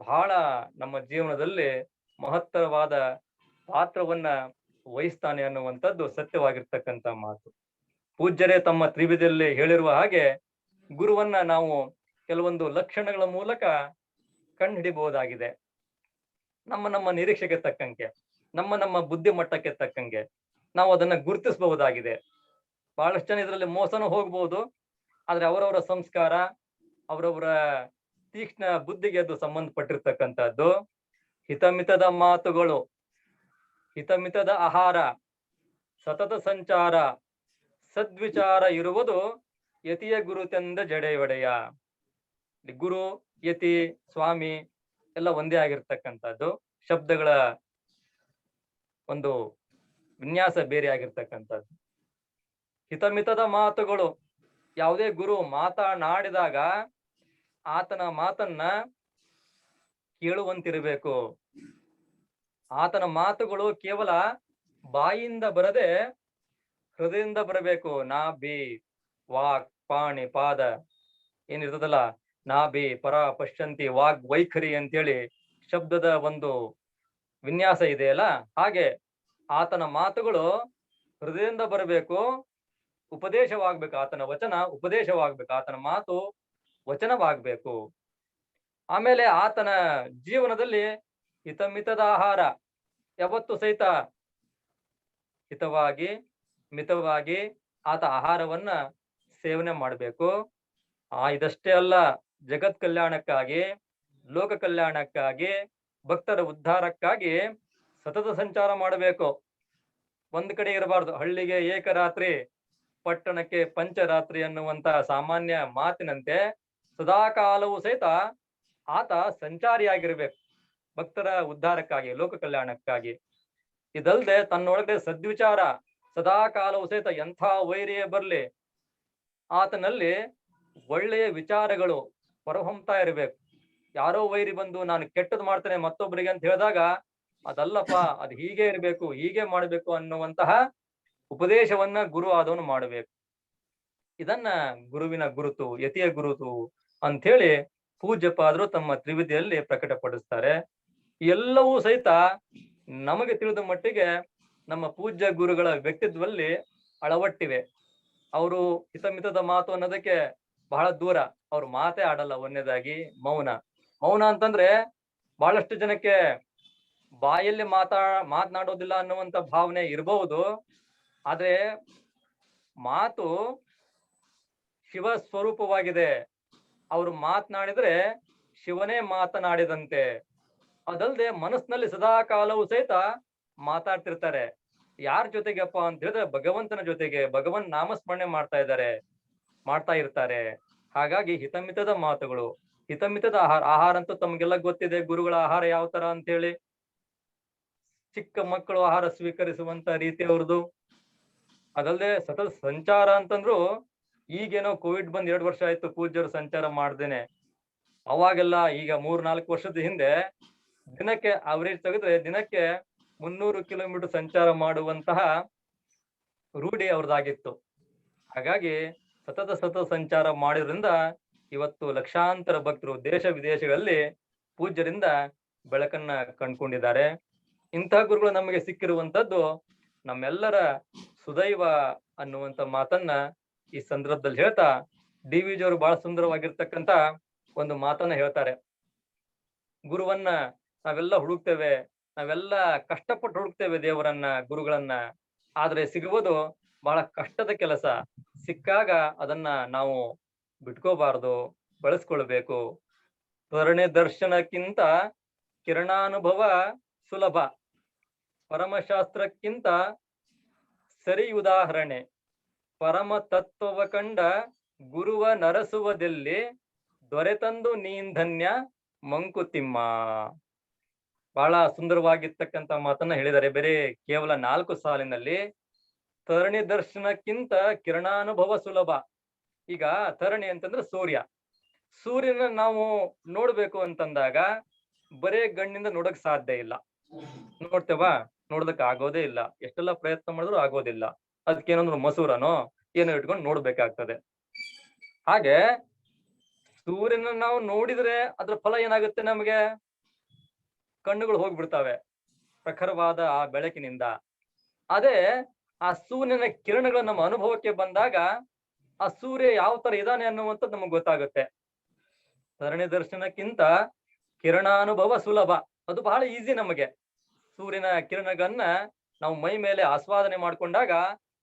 ಬಹಳ ನಮ್ಮ ಜೀವನದಲ್ಲಿ ಮಹತ್ತರವಾದ ಪಾತ್ರವನ್ನ ವಹಿಸ್ತಾನೆ ಅನ್ನುವಂಥದ್ದು ಸತ್ಯವಾಗಿರ್ತಕ್ಕಂಥ ಮಾತು. ಪೂಜ್ಯರೇ ತಮ್ಮ ತ್ರಿವಿಧಿಯಲ್ಲಿ ಹೇಳಿರುವ ಹಾಗೆ ಗುರುವನ್ನ ನಾವು ಕೆಲವೊಂದು ಲಕ್ಷಣಗಳ ಮೂಲಕ ಕಂಡುಹಿಡಿಬಹುದಾಗಿದೆ. ನಮ್ಮ ನಿರೀಕ್ಷೆಗೆ ತಕ್ಕಂಗೆ, ನಮ್ಮ ಬುದ್ಧಿ ಮಟ್ಟಕ್ಕೆ ತಕ್ಕಂಗೆ ನಾವು ಅದನ್ನ ಗುರುತಿಸಬಹುದಾಗಿದೆ. ಬಹಳಷ್ಟು ಜನ ಇದರಲ್ಲಿ ಮೋಸನೂ ಹೋಗ್ಬಹುದು. ಆದ್ರೆ ಅವರವರ ಸಂಸ್ಕಾರ, ಅವರವರ ತೀಕ್ಷ್ಣ ಬುದ್ಧಿಗೆ ಅದು ಸಂಬಂಧಪಟ್ಟಿರ್ತಕ್ಕಂಥದ್ದು. ಹಿತಮಿತದ ಮಾತುಗಳು, ಹಿತಮಿತದ ಆಹಾರ, ಸತತ ಸಂಚಾರ, ಸದ್ವಿಚಾರ ಇರುವುದು ಯತಿಯ ಗುರುತೆಂದ ಜಡೆಯೊಡೆಯ. ಗುರು, ಯತಿ, ಸ್ವಾಮಿ ಎಲ್ಲ ಒಂದೇ ಆಗಿರ್ತಕ್ಕಂಥದ್ದು. ಶಬ್ದಗಳ ಒಂದು ವಿನ್ಯಾಸ ಬೇರೆ ಆಗಿರ್ತಕ್ಕಂಥದ್ದು. ಹಿತಮಿತದ ಮಾತುಗಳು, ಯಾವುದೇ ಗುರು ಮಾತನಾಡಿದಾಗ ಆತನ ಮಾತನ್ನ ಕೇಳುವಂತಿರಬೇಕು. ಆತನ ಮಾತುಗಳು ಕೇವಲ ಬಾಯಿಂದ ಬರದೆ ಹೃದಯದಿಂದ ಬರಬೇಕು. ನಾಭಿ, ವಾಕ್, ಪಾಣಿ, ಪಾದ ಏನಿರ್ತದಲ್ಲ, ನಾಭಿ, ಪರ, ಪಶ್ಚಂತಿ, ವಾಗ್ ವೈಖರಿ ಅಂತೇಳಿ ಶಬ್ದದ ಒಂದು ವಿನ್ಯಾಸ ಇದೆಯಲ್ಲ, ಹಾಗೆ ಆತನ ಮಾತುಗಳು ಹೃದಯದಿಂದ ಬರಬೇಕು, ಉಪದೇಶವಾಗ್ಬೇಕು. ಆತನ ವಚನ ಉಪದೇಶವಾಗ್ಬೇಕು, ಆತನ ಮಾತು ವಚನವಾಗ್ಬೇಕು. ಆಮೇಲೆ ಆತನ ಜೀವನದಲ್ಲಿ ಹಿತಮಿತದ ಆಹಾರ, ಯಾವತ್ತು ಸಹಿತ ಹಿತವಾಗಿ ಮಿತವಾಗಿ ಆತ ಆಹಾರವನ್ನ ಸೇವನೆ ಮಾಡಬೇಕು. ಇದಷ್ಟೇ ಅಲ್ಲ, ಜಗತ್ ಕಲ್ಯಾಣಕ್ಕಾಗಿ, ಲೋಕ ಕಲ್ಯಾಣಕ್ಕಾಗಿ, ಭಕ್ತರ ಉದ್ಧಾರಕ್ಕಾಗಿ ಸತತ ಸಂಚಾರ ಮಾಡಬೇಕು. ಒಂದ್ ಕಡೆ ಇರಬಾರ್ದು. ಹಳ್ಳಿಗೆ ಏಕರಾತ್ರಿ, ಪಟ್ಟಣಕ್ಕೆ ಪಂಚರಾತ್ರಿ ಅನ್ನುವಂತ ಸಾಮಾನ್ಯ ಮಾತಿನಂತೆ ಸದಾಕಾಲವೂ ಸಹಿತ ಆತ ಸಂಚಾರಿಯಾಗಿರ್ಬೇಕು, ಭಕ್ತರ ಉದ್ಧಾರಕ್ಕಾಗಿ, ಲೋಕ ಕಲ್ಯಾಣಕ್ಕಾಗಿ. ಇದಲ್ದೆ ತನ್ನೊಳಗೆ ಸದ್ವಿಚಾರ, ಸದಾ ಕಾಲವು ಸಹಿತ ಎಂಥ ವೈರಿಯೇ ಬರ್ಲಿ ಆತನಲ್ಲಿ ಒಳ್ಳೆಯ ವಿಚಾರಗಳು ಹೊರಹೊಮ್ತಾ ಇರ್ಬೇಕು. ಯಾರೋ ವೈರಿ ಬಂದು ನಾನು ಕೆಟ್ಟದ್ ಮಾಡ್ತೇನೆ ಮತ್ತೊಬ್ಬರಿಗೆ ಅಂತ ಹೇಳಿದಾಗ, ಅದಲ್ಲಪ್ಪ, ಅದು ಹೀಗೆ ಇರ್ಬೇಕು, ಹೀಗೆ ಮಾಡ್ಬೇಕು ಅನ್ನುವಂತಹ ಉಪದೇಶವನ್ನ ಗುರು ಆದವನು ಮಾಡಬೇಕು. ಇದನ್ನ ಗುರುವಿನ ಗುರುತು, ಯತಿಯ ಗುರುತು ಅಂಥೇಳಿ ಪೂಜ್ಯಪಾದರು ತಮ್ಮ ತ್ರಿವಿಧಿಯಲ್ಲಿ ಪ್ರಕಟಪಡಿಸ್ತಾರೆ. ಎಲ್ಲವೂ ಸಹಿತ ನಮಗೆ ತಿಳಿದ ಮಟ್ಟಿಗೆ ನಮ್ಮ ಪೂಜ್ಯ ಗುರುಗಳ ವ್ಯಕ್ತಿತ್ವದಲ್ಲಿ ಅಳವಟ್ಟಿವೆ. ಅವರು ಹಿತಮಿತದ ಮಾತು ಅನ್ನೋದಕ್ಕೆ ಬಹಳ ದೂರ. ಅವ್ರು ಮಾತೇ ಆಡಲ್ಲ, ಒಂದನೇದಾಗಿ ಮೌನ. ಮೌನ ಅಂತಂದ್ರೆ ಬಹಳಷ್ಟು ಜನಕ್ಕೆ ಬಾಯಲ್ಲಿ ಮಾತನಾಡೋದಿಲ್ಲ ಅನ್ನುವಂತ ಭಾವನೆ ಇರಬಹುದು. ಆದ್ರೆ ಮಾತು ಶಿವ ಸ್ವರೂಪವಾಗಿದೆ. ಅವರು ಮಾತನಾಡಿದ್ರೆ ಶಿವನೇ ಮಾತನಾಡಿದಂತೆ. ಅದಲ್ಲದೆ ಮನಸ್ಸಿನಲ್ಲಿ ಸದಾ ಕಾಲವೂ ಸಹಿತ ಮಾತಾಡ್ತಿರ್ತಾರೆ. ಯಾರ ಜೊತೆಗೆಪ್ಪ ಅಂತ ಹೇಳಿದ್ರೆ ಭಗವಂತನ ಜೊತೆಗೆ. ಭಗವನ್ ನಾಮಸ್ಮರಣೆ ಮಾಡ್ತಾ ಇರ್ತಾರೆ. ಹಾಗಾಗಿ ಹಿತಮಿತದ ಮಾತುಗಳು, ಹಿತಮಿತದ ಆಹಾರ ಅಂತೂ ತಮ್ಗೆಲ್ಲ ಗೊತ್ತಿದೆ. ಗುರುಗಳ ಆಹಾರ ಯಾವ ತರ ಅಂತ ಹೇಳಿ, ಚಿಕ್ಕ ಮಕ್ಕಳು ಆಹಾರ ಸ್ವೀಕರಿಸುವಂತ ರೀತಿ ಅವ್ರದ್ದು. ಅದಲ್ಲದೆ ಸತತ ಸಂಚಾರ ಅಂತಂದ್ರು, ಈಗೇನೋ ಕೋವಿಡ್ ಬಂದ್ 2 ವರ್ಷ ಆಯ್ತು ಪೂಜ್ಯರು ಸಂಚಾರ ಮಾಡ್ದೇನೆ. ಅವಾಗೆಲ್ಲ ಈಗ 3-4 ವರ್ಷದ ಹಿಂದೆ ದಿನಕ್ಕೆ ಅವರೇಜ್ ತೆಗೆದ್ರೆ ದಿನಕ್ಕೆ 300 ಕಿಲೋಮೀಟರ್ ಸಂಚಾರ ಮಾಡುವಂತಹ ರೂಢಿ ಅವ್ರದ್ದಾಗಿತ್ತು. ಹಾಗಾಗಿ ಸತತ ಸಂಚಾರ ಮಾಡಿದ್ರಿಂದ ಇವತ್ತು ಲಕ್ಷಾಂತರ ಭಕ್ತರು ದೇಶ ವಿದೇಶಗಳಲ್ಲಿ ಪೂಜ್ಯರಿಂದ ಬೆಳಕನ್ನ ಕಂಡ್ಕೊಂಡಿದ್ದಾರೆ. ಇಂತಹ ಗುರುಗಳು ನಮಗೆ ಸಿಕ್ಕಿರುವಂತದ್ದು ನಮ್ಮೆಲ್ಲರ ಸುದೈವ ಅನ್ನುವಂತ ಮಾತನ್ನ ಈ ಸಂದರ್ಭದಲ್ಲಿ ಹೇಳ್ತಾ, ಡಿ ವಿ ಜಿ ಅವರು ಬಹಳ ಸುಂದರವಾಗಿರ್ತಕ್ಕಂತ ಒಂದು ಮಾತನ್ನ ಹೇಳ್ತಾರೆ. ಗುರುವನ್ನ ನಾವೆಲ್ಲ ಹುಡುಕ್ತೇವೆ, ನಾವೆಲ್ಲ ಕಷ್ಟಪಟ್ಟು ಹುಡುಕ್ತೇವೆ ದೇವರನ್ನ, ಗುರುಗಳನ್ನ. ಆದ್ರೆ ಸಿಗುವುದು ಬಹಳ ಕಷ್ಟದ ಕೆಲಸ. ಸಿಕ್ಕಾಗ ಅದನ್ನ ನಾವು ಬಿಟ್ಕೋಬಾರ್ದು, ಬಳಸ್ಕೊಳ್ಬೇಕು. ತ್ವರಣೆ ದರ್ಶನಕ್ಕಿಂತ ಕಿರಣಾನುಭವ ಸುಲಭ, ಪರಮಶಾಸ್ತ್ರಕ್ಕಿಂತ ಸರಿ ಉದಾಹರಣೆ, ಪರಮ ತತ್ವವ ಕಂಡ ಗುರುವ ನರಸುವುದೆಲ್ಲಿ, ದೊರೆತಂದು ನೀಂಧನ್ಯ ಮಂಕುತಿಮ್ಮ. ಬಹಳ ಸುಂದರವಾಗಿರ್ತಕ್ಕಂಥ ಮಾತನ್ನ ಹೇಳಿದ್ದಾರೆ. ಬೇರೆ ಕೇವಲ 4 ಸಾಲಿನಲ್ಲಿ. ತರಣಿ ದರ್ಶನಕ್ಕಿಂತ ಕಿರಣಾನುಭವ ಸುಲಭ. ಈಗ ತರಣಿ ಅಂತಂದ್ರೆ ಸೂರ್ಯ. ಸೂರ್ಯನ ನಾವು ನೋಡ್ಬೇಕು ಅಂತಂದಾಗ ಬರೇ ಗಣ್ಣಿಂದ ನೋಡಕ್ ಸಾಧ್ಯ ಇಲ್ಲ. ನೋಡ್ತೇವಾ? ನೋಡೋದಕ್ ಆಗೋದೇ ಇಲ್ಲ. ಎಷ್ಟೆಲ್ಲ ಪ್ರಯತ್ನ ಮಾಡಿದ್ರು ಆಗೋದಿಲ್ಲ. ಅದಕ್ಕೇನೊಂದು ಮಸೂರನೋ ಏನೋ ಇಟ್ಕೊಂಡು ನೋಡ್ಬೇಕಾಗ್ತದೆ. ಹಾಗೆ ಸೂರ್ಯನ ನಾವು ನೋಡಿದ್ರೆ ಅದ್ರ ಫಲ ಏನಾಗುತ್ತೆ? ನಮಗೆ ಕಣ್ಣುಗಳು ಹೋಗ್ಬಿಡ್ತಾವೆ ಪ್ರಖರವಾದ ಆ ಬೆಳಕಿನಿಂದ. ಅದೇ ಆ ಸೂರ್ಯನ ಕಿರಣಗಳು ನಮ್ಮ ಅನುಭವಕ್ಕೆ ಬಂದಾಗ ಆ ಸೂರ್ಯ ಯಾವ ತರ ಇದ್ದಾನೆ ಅನ್ನುವಂಥದ್ದು ನಮಗೆ ಗೊತ್ತಾಗುತ್ತೆ. ಸರಣಿ ದರ್ಶನಕ್ಕಿಂತ ಕಿರಣಾನುಭವ ಸುಲಭ. ಅದು ಬಹಳ ಈಸಿ ನಮಗೆ. ಸೂರ್ಯನ ಕಿರಣಗಳನ್ನ ನಾವು ಮೈ ಮೇಲೆ ಆಸ್ವಾದನೆ ಮಾಡ್ಕೊಂಡಾಗ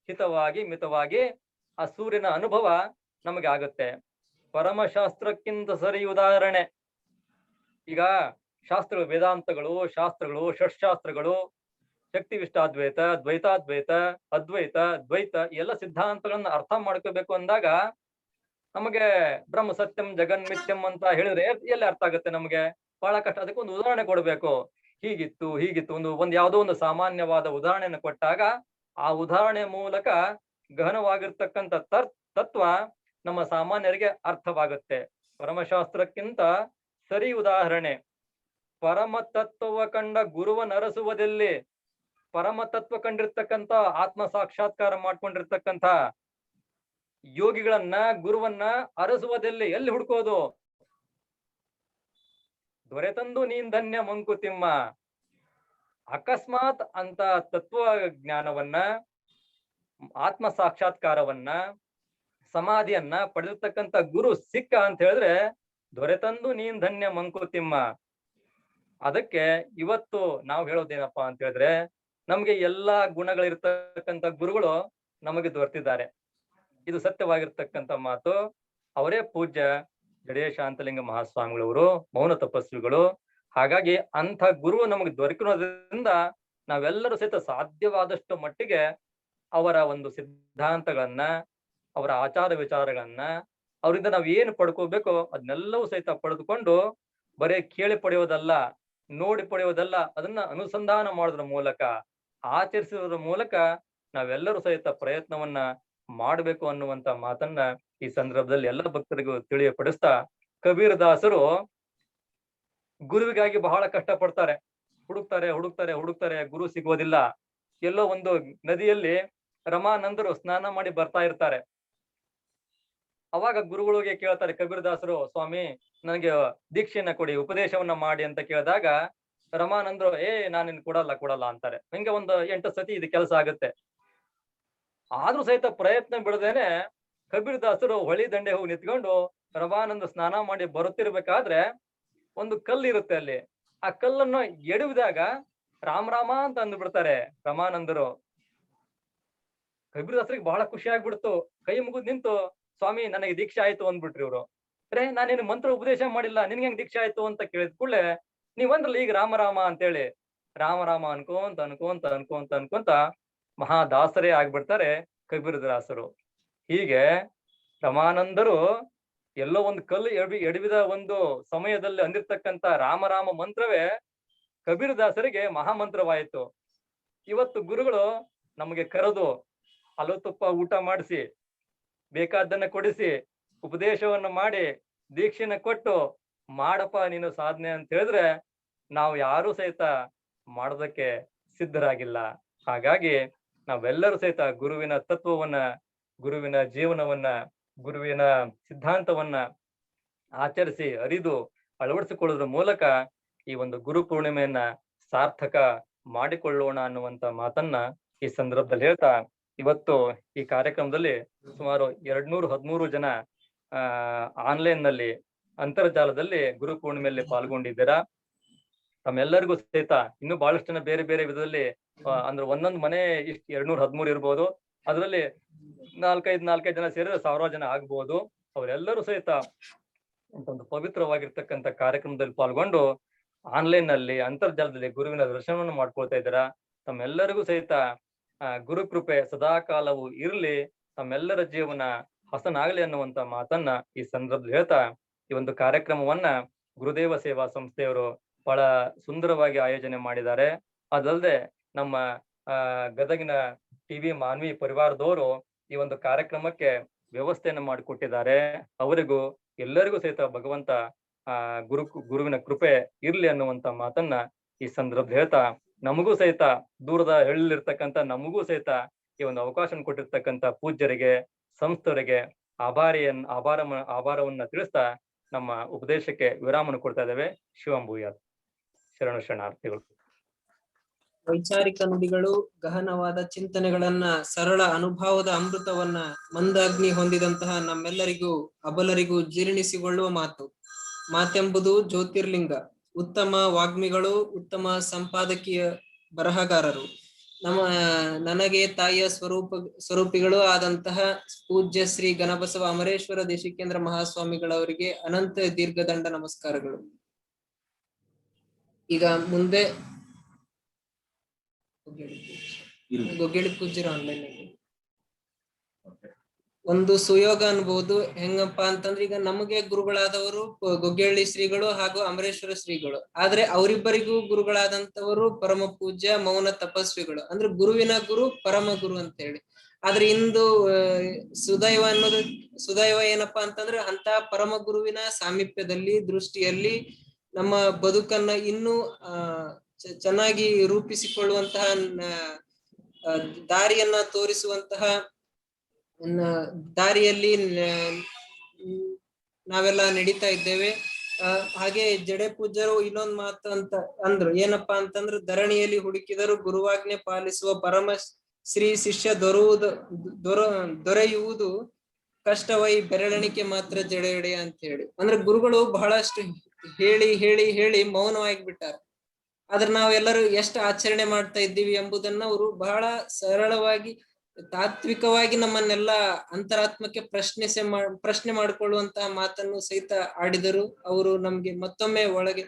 ಹಿತವಾಗಿ ಮಿತವಾಗಿ ಆ ಸೂರ್ಯನ ಅನುಭವ ನಮಗೆ ಆಗುತ್ತೆ. ಪರಮಶಾಸ್ತ್ರಕ್ಕಿಂತ ಸರಿ ಉದಾಹರಣೆ. ಈಗ ಶಾಸ್ತ್ರಗಳು, ವೇದಾಂತಗಳು, ಶಾಸ್ತ್ರಗಳು, ಷಟ್ಶಾಸ್ತ್ರಗಳು, ಶಕ್ತಿವಿಷ್ಟಾದ್ವೈತ, ದ್ವೈತಾದ್ವೈತ, ಅದ್ವೈತ, ದ್ವೈತ ಎಲ್ಲ ಸಿದ್ಧಾಂತಗಳನ್ನ ಅರ್ಥ ಮಾಡ್ಕೋಬೇಕು ಅಂದಾಗ ನಮಗೆ ಬ್ರಹ್ಮ ಸತ್ಯಂ ಜಗನ್ಮಿತ್ಯಂ ಅಂತ ಹೇಳಿದ್ರೆ ಎಲ್ಲಿ ಅರ್ಥ ಆಗುತ್ತೆ? ನಮಗೆ ಬಹಳ ಕಷ್ಟ. ಅದಕ್ಕೆ ಒಂದು ಉದಾಹರಣೆ ಕೊಡ್ಬೇಕು. ಹೀಗಿತ್ತು ಒಂದು ಯಾವುದೋ ಒಂದು ಸಾಮಾನ್ಯವಾದ ಉದಾಹರಣೆಯನ್ನು ಕೊಟ್ಟಾಗ ಆ ಉದಾಹರಣೆ ಮೂಲಕ ಗಹನವಾಗಿರ್ತಕ್ಕಂಥ ತತ್ವ ನಮ್ಮ ಸಾಮಾನ್ಯರಿಗೆ ಅರ್ಥವಾಗುತ್ತೆ. ಪರಮಶಾಸ್ತ್ರಕ್ಕಿಂತ ಸರಿ ಉದಾಹರಣೆ, ಪರಮ ತತ್ವವ ಕಂಡ ಗುರುವ ನರಸುವುದೆಲ್ಲಿ. ಪರಮ ತತ್ವ ಕಂಡಿರ್ತಕ್ಕಂಥ, ಆತ್ಮ ಸಾಕ್ಷಾತ್ಕಾರ ಮಾಡ್ಕೊಂಡಿರ್ತಕ್ಕಂಥ ಯೋಗಿಗಳನ್ನ, ಗುರುವನ್ನ ಅರಸುವುದೆಲ್ಲಿ? ಎಲ್ಲಿ ಹುಡ್ಕೋದು? ದೊರೆತಂದು ನೀನ್ ಧನ್ಯ ಮಂಕುತಿಮ್ಮ. ಅಕಸ್ಮಾತ್ ಅಂತ ತತ್ವ ಜ್ಞಾನವನ್ನ, ಆತ್ಮ ಸಾಕ್ಷಾತ್ಕಾರವನ್ನ, ಸಮಾಧಿಯನ್ನ ಪಡೆದಿರ್ತಕ್ಕಂಥ ಗುರು ಸಿಕ್ಕ ಅಂತ ಹೇಳಿದ್ರೆ ದೊರೆತಂದು ನೀನ್ ಧನ್ಯ ಮಂಕುತಿಮ್ಮ. ಅದಕ್ಕೆ ಇವತ್ತು ನಾವು ಹೇಳೋದೇನಪ್ಪಾ ಅಂತ ಹೇಳಿದ್ರೆ, ನಮ್ಗೆ ಎಲ್ಲಾ ಗುಣಗಳಿರ್ತಕ್ಕಂಥ ಗುರುಗಳು ನಮಗೆ ದೊರೆತಿದ್ದಾರೆ. ಇದು ಸತ್ಯವಾಗಿರ್ತಕ್ಕಂಥ ಮಾತು. ಅವರೇ ಪೂಜ್ಯ ಜಡೇ ಶಾಂತಲಿಂಗ ಮಹಾಸ್ವಾಮಿಗಳವರು, ಮೌನ ತಪಸ್ವಿಗಳು. ಹಾಗಾಗಿ ಅಂಥ ಗುರು ನಮಗೆ ದೊರಕಿರೋದ್ರಿಂದ ನಾವೆಲ್ಲರೂ ಸಹಿತ ಸಾಧ್ಯವಾದಷ್ಟು ಮಟ್ಟಿಗೆ ಅವರ ಒಂದು ಸಿದ್ಧಾಂತಗಳನ್ನ, ಅವರ ಆಚಾರ ವಿಚಾರಗಳನ್ನ, ಅವರಿಂದ ನಾವ್ ಏನು ಪಡ್ಕೋಬೇಕೋ ಅದನ್ನೆಲ್ಲವೂ ಸಹಿತ ಪಡೆದುಕೊಂಡು ಬರೀ ಕೇಳಿ ಪಡೆಯೋದಲ್ಲ, ನೋಡಿ ಪಡೆಯೋದಲ್ಲ, ಅದನ್ನ ಅನುಸಂಧಾನ ಮಾಡೋದ್ರ ಮೂಲಕ, ಆಚರಿಸೋದ್ರ ಮೂಲಕ ನಾವೆಲ್ಲರೂ ಸಹಿತ ಪ್ರಯತ್ನವನ್ನ ಮಾಡಬೇಕು ಅನ್ನುವಂತ ಮಾತನ್ನ ಈ ಸಂದರ್ಭದಲ್ಲಿ ಎಲ್ಲ ಭಕ್ತರಿಗೂ ತಿಳಿಯಪಡಿಸ್ತಾ, ಕಬೀರ್ ದಾಸರು ಗುರುವಿಗಾಗಿ ಬಹಳ ಕಷ್ಟ ಪಡ್ತಾರೆ. ಹುಡುಕ್ತಾರೆ, ಗುರು ಸಿಗೋದಿಲ್ಲ. ಎಲ್ಲೋ ಒಂದು ನದಿಯಲ್ಲಿ ರಮಾನಂದರು ಸ್ನಾನ ಮಾಡಿ ಬರ್ತಾ ಇರ್ತಾರೆ. ಅವಾಗ ಗುರುಗಳಿಗೆ ಕೇಳ್ತಾರೆ ಕಬೀರ್ ದಾಸರು, ಸ್ವಾಮಿ ನನಗೆ ದೀಕ್ಷೆಯನ್ನ ಕೊಡಿ, ಉಪದೇಶವನ್ನ ಮಾಡಿ ಅಂತ ಕೇಳಿದಾಗ ರಮಾನಂದರು ನಾನಿನ್ ಕೊಡಲ್ಲ ಅಂತಾರೆ. ಹಿಂಗೆ ಒಂದು 8 ಸತಿ ಇದು ಕೆಲಸ ಆಗುತ್ತೆ. ಆದ್ರೂ ಸಹಿತ ಪ್ರಯತ್ನ ಬಿಡದೇನೆ ಕಬೀರ್ ದಾಸರು ಹೊಳಿ ದಂಡೆ ಹೋಗಿ ನಿಂತ್ಕೊಂಡು ರಮಾನಂದ ಸ್ನಾನ ಮಾಡಿ ಬರುತ್ತಿರ್ಬೇಕಾದ್ರೆ ಒಂದು ಕಲ್ಲು ಇರುತ್ತೆ ಅಲ್ಲಿ. ಆ ಕಲ್ಲನ್ನು ಎಡವಿದಾಗ ರಾಮ ರಾಮ ಅಂತ ಅಂದ್ಬಿಡ್ತಾರೆ ರಮಾನಂದರು. ಕಬೀರದಾಸರಿಗೆ ಬಹಳ ಖುಷಿ ಆಗ್ಬಿಡ್ತು. ಕೈ ಮುಗಿದ್ ನಿಂತು, ಸ್ವಾಮಿ ನನಗೆ ದೀಕ್ಷೆ ಆಯ್ತು ಅಂದ್ಬಿಟ್ರಿ ಇವ್ರು. ನಾನೇನು ಮಂತ್ರ ಉಪದೇಶ ಮಾಡಿಲ್ಲ, ನಿನ್ಗೆ ಹೆಂಗ್ ದೀಕ್ಷೆ ಆಯ್ತು ಅಂತ ಕೇಳಿದ ಕೂಡಲೇ ನೀವಂದ್ರಲ್ಲ ಈಗ ರಾಮ ರಾಮ ಅಂತೇಳಿ ರಾಮ ರಾಮ ಅನ್ಕೊಂತ ಅನ್ಕೊಂತ ಅನ್ಕೊಂತ ಅನ್ಕೊಂತ ಮಹಾದಾಸರೇ ಆಗ್ಬಿಡ್ತಾರೆ ಕಬೀರದಾಸರು. ಹೀಗೆ ರಮಾನಂದರು ಎಲ್ಲೋ ಒಂದು ಕಲ್ಲು ಎಡವಿದ ಒಂದು ಸಮಯದಲ್ಲಿ ಅಂದಿರ್ತಕ್ಕಂಥ ರಾಮ ರಾಮ ಮಂತ್ರವೇ ಕಬೀರದಾಸರಿಗೆ ಮಹಾಮಂತ್ರವಾಯಿತು. ಇವತ್ತು ಗುರುಗಳು ನಮಗೆ ಕರೆದು ಹಲವು ತುಪ್ಪ ಊಟ ಮಾಡಿಸಿ, ಬೇಕಾದ್ದನ್ನ ಕೊಡಿಸಿ, ಉಪದೇಶವನ್ನ ಮಾಡಿ, ದೀಕ್ಷೆನ ಕೊಟ್ಟು ಮಾಡಪ್ಪ ನೀನು ಸಾಧನೆ ಅಂತ ಹೇಳಿದ್ರೆ ನಾವು ಯಾರು ಸಹಿತ ಮಾಡೋದಕ್ಕೆ ಸಿದ್ಧರಾಗಿಲ್ಲ. ಹಾಗಾಗಿ ನಾವೆಲ್ಲರೂ ಸಹಿತ ಗುರುವಿನ ತತ್ವವನ್ನ, ಗುರುವಿನ ಜೀವನವನ್ನ, ಗುರುವಿನ ಸಿದ್ಧಾಂತವನ್ನ ಆಚರಿಸಿ ಅರಿದು ಅಳವಡಿಸಿಕೊಳ್ಳೋದ್ರ ಮೂಲಕ ಈ ಒಂದು ಗುರು ಪೂರ್ಣಿಮೆಯನ್ನ ಸಾರ್ಥಕ ಮಾಡಿಕೊಳ್ಳೋಣ ಅನ್ನುವಂತ ಮಾತನ್ನ ಈ ಸಂದರ್ಭದಲ್ಲಿ ಹೇಳ್ತಾ, ಇವತ್ತು ಈ ಕಾರ್ಯಕ್ರಮದಲ್ಲಿ ಸುಮಾರು 213 ಜನ ಆನ್ಲೈನ್ ನಲ್ಲಿ, ಅಂತರ್ಜಾಲದಲ್ಲಿ ಗುರು ಪೂರ್ಣಿಮೆಯಲ್ಲಿ ಪಾಲ್ಗೊಂಡಿದ್ದೀರಾ. ತಮ್ಮೆಲ್ಲರಿಗೂ ಸಹಿತ ಇನ್ನೂ ಬಹಳಷ್ಟು ಜನ ಬೇರೆ ಬೇರೆ ವಿಧದಲ್ಲಿ ಅಂದ್ರೆ ಒಂದೊಂದು ಮನೆ ಇಷ್ಟು 213 ಇರ್ಬೋದು, ಅದರಲ್ಲಿ 4-5 ಜನ ಸೇರಿದ್ರೆ 1000 ಜನ ಆಗ್ಬಹುದು. ಅವರೆಲ್ಲರೂ ಸಹಿತ ಒಂದು ಪವಿತ್ರವಾಗಿರ್ತಕ್ಕಂಥ ಕಾರ್ಯಕ್ರಮದಲ್ಲಿ ಪಾಲ್ಗೊಂಡು ಆನ್ಲೈನ್ ನಲ್ಲಿ, ಅಂತರ್ಜಾಲದಲ್ಲಿ ಗುರುವಿನ ದರ್ಶನವನ್ನು ಮಾಡ್ಕೊಳ್ತಾ ಇದ್ದೀರಾ. ತಮ್ಮೆಲ್ಲರಿಗೂ ಸಹಿತ ಗುರು ಕೃಪೆ ಸದಾ ಕಾಲವು ಇರ್ಲಿ, ತಮ್ಮೆಲ್ಲರ ಜೀವನ ಹಸನಾಗ್ಲಿ ಅನ್ನುವಂತ ಮಾತನ್ನ ಈ ಸಂದರ್ಭದಲ್ಲಿ ಹೇಳ್ತಾ, ಈ ಒಂದು ಕಾರ್ಯಕ್ರಮವನ್ನ ಗುರುದೇವ ಸೇವಾ ಸಂಸ್ಥೆಯವರು ಬಹಳ ಸುಂದರವಾಗಿ ಆಯೋಜನೆ ಮಾಡಿದ್ದಾರೆ. ಅದಲ್ಲದೆ ನಮ್ಮ ಗದಗಿನ ಟಿವಿ ಮಾನ್ವಿ ಪರಿವಾರದವರು ಈ ಒಂದು ಕಾರ್ಯಕ್ರಮಕ್ಕೆ ವ್ಯವಸ್ಥೆಯನ್ನು ಮಾಡಿಕೊಟ್ಟಿದ್ದಾರೆ. ಅವರಿಗೂ ಎಲ್ಲರಿಗೂ ಸಹಿತ ಭಗವಂತ ಗುರುವಿನ ಕೃಪೆ ಇರ್ಲಿ ಅನ್ನುವಂತ ಮಾತನ್ನ ಈ ಸಂದರ್ಭದಲ್ಲಿ ಹೇಳ್ತಾ, ನಮಗೂ ಸಹಿತ ದೂರದ ಹಳ್ಳಿರ್ತಕ್ಕಂಥ ನಮಗೂ ಸಹಿತ ಈ ಒಂದು ಅವಕಾಶ ಕೊಟ್ಟಿರ್ತಕ್ಕಂಥ ಪೂಜ್ಯರಿಗೆ, ಸಂಸ್ಥೆಯವರಿಗೆ ಆಭಾರವನ್ನ ತಿಳಿಸ್ತಾ ನಮ್ಮ ಉಪದೇಶಕ್ಕೆ ವಿರಾಮವನ್ನು ಕೊಡ್ತಾ ಇದ್ದೇವೆ. ಶಿವಂಭೂಯಾತ್. ಶರಣಾರ್ಥಿಗಳು. ವೈಚಾರಿಕ ನುಡಿಗಳು, ಗಹನವಾದ ಚಿಂತನೆಗಳನ್ನ, ಸರಳ ಅನುಭವದ ಅಮೃತವನ್ನ ಮಂದಾಗ್ನಿ ಹೊಂದಿದಂತಹ ನಮ್ಮೆಲ್ಲರಿಗೂ ಅಬಲರಿಗೂ ಜೀರ್ಣಿಸಿಕೊಳ್ಳುವ ಮಾತೆಂಬುದು ಜ್ಯೋತಿರ್ಲಿಂಗ. ಉತ್ತಮ ವಾಗ್ಮಿಗಳು, ಉತ್ತಮ ಸಂಪಾದಕೀಯ ಬರಹಗಾರರು, ನನಗೆ ತಾಯಿಯ ಸ್ವರೂಪಿಗಳು ಆದಂತಹ ಪೂಜ್ಯ ಶ್ರೀ ಗಣಬಸವ ಅಮರೇಶ್ವರ ದೇಶಿಕೇಂದ್ರ ಮಹಾಸ್ವಾಮಿಗಳವರಿಗೆ ಅನಂತ ದೀರ್ಘದಂಡ ನಮಸ್ಕಾರಗಳು. ಈಗ ಮುಂದೆ ಗೊಗ್ಗೇಳಿ ಪೂಜ್ಯರು ಆನ್ಲೈನ್ ಒಂದು ಸುಯೋಗ ಅನ್ಬಹುದು. ಹೆಂಗಪ್ಪ ಅಂತಂದ್ರೆ, ಈಗ ನಮಗೆ ಗುರುಗಳಾದವರು ಗೊಗ್ಗೇಳಿ ಶ್ರೀಗಳು ಹಾಗೂ ಅಮರೇಶ್ವರ ಶ್ರೀಗಳು, ಆದ್ರೆ ಅವರಿಬ್ಬರಿಗೂ ಗುರುಗಳಾದಂತವರು ಪರಮ ಪೂಜ್ಯ ಮೌನ ತಪಸ್ವಿಗಳು, ಅಂದ್ರೆ ಗುರುವಿನ ಗುರು ಪರಮ ಗುರು ಅಂತ ಹೇಳಿ. ಆದ್ರೆ ಇಂದು ಸುದೈವ ಏನಪ್ಪಾ ಅಂತಂದ್ರೆ, ಅಂತ ಪರಮ ಗುರುವಿನ ಸಾಮೀಪ್ಯದಲ್ಲಿ, ದೃಷ್ಟಿಯಲ್ಲಿ ನಮ್ಮ ಬದುಕನ್ನ ಇನ್ನೂ ಚೆನ್ನಾಗಿ ರೂಪಿಸಿಕೊಳ್ಳುವಂತಹ ದಾರಿಯನ್ನ ತೋರಿಸುವಂತಹ ದಾರಿಯಲ್ಲಿ ನಾವೆಲ್ಲ ನಡೀತಾ ಇದ್ದೇವೆ. ಹಾಗೆ ಜಡೆ ಪೂಜ್ಯರು ಇನ್ನೊಂದು ಮಾತು ಅಂತ ಅಂದ್ರು, ಏನಪ್ಪಾ ಅಂತಂದ್ರೆ, ಧರಣಿಯಲ್ಲಿ ಹುಡುಕಿದರು ಗುರುವಾಜ್ಞೆ ಪಾಲಿಸುವ ಪರಮ ಶ್ರೀ ಶಿಷ್ಯ ದೊರೆಯುವುದು ಕಷ್ಟವೈ ಬೆರಳೆಣಿಕೆ ಮಾತ್ರ ಜಡೆಯಡೆ ಅಂತ ಹೇಳಿ. ಅಂದ್ರೆ ಗುರುಗಳು ಬಹಳಷ್ಟು ಹೇಳಿ ಹೇಳಿ ಹೇಳಿ ಮೌನವಾಗಿ ಬಿಟ್ಟಾರೆ. ಆದ್ರೆ ನಾವೆಲ್ಲರೂ ಎಷ್ಟು ಆಚರಣೆ ಮಾಡ್ತಾ ಇದ್ದೀವಿ ಎಂಬುದನ್ನ ಅವರು ಬಹಳ ಸರಳವಾಗಿ, ತಾತ್ವಿಕವಾಗಿ ನಮ್ಮನ್ನೆಲ್ಲ ಅಂತರಾತ್ಮಕ್ಕೆ ಪ್ರಶ್ನೆ ಮಾಡಿಕೊಳ್ಳುವಂತಹ ಮಾತನ್ನು ಸಹಿತ ಆಡಿದರು. ಅವರು ನಮ್ಗೆ ಮತ್ತೊಮ್ಮೆ ಒಳಗೆ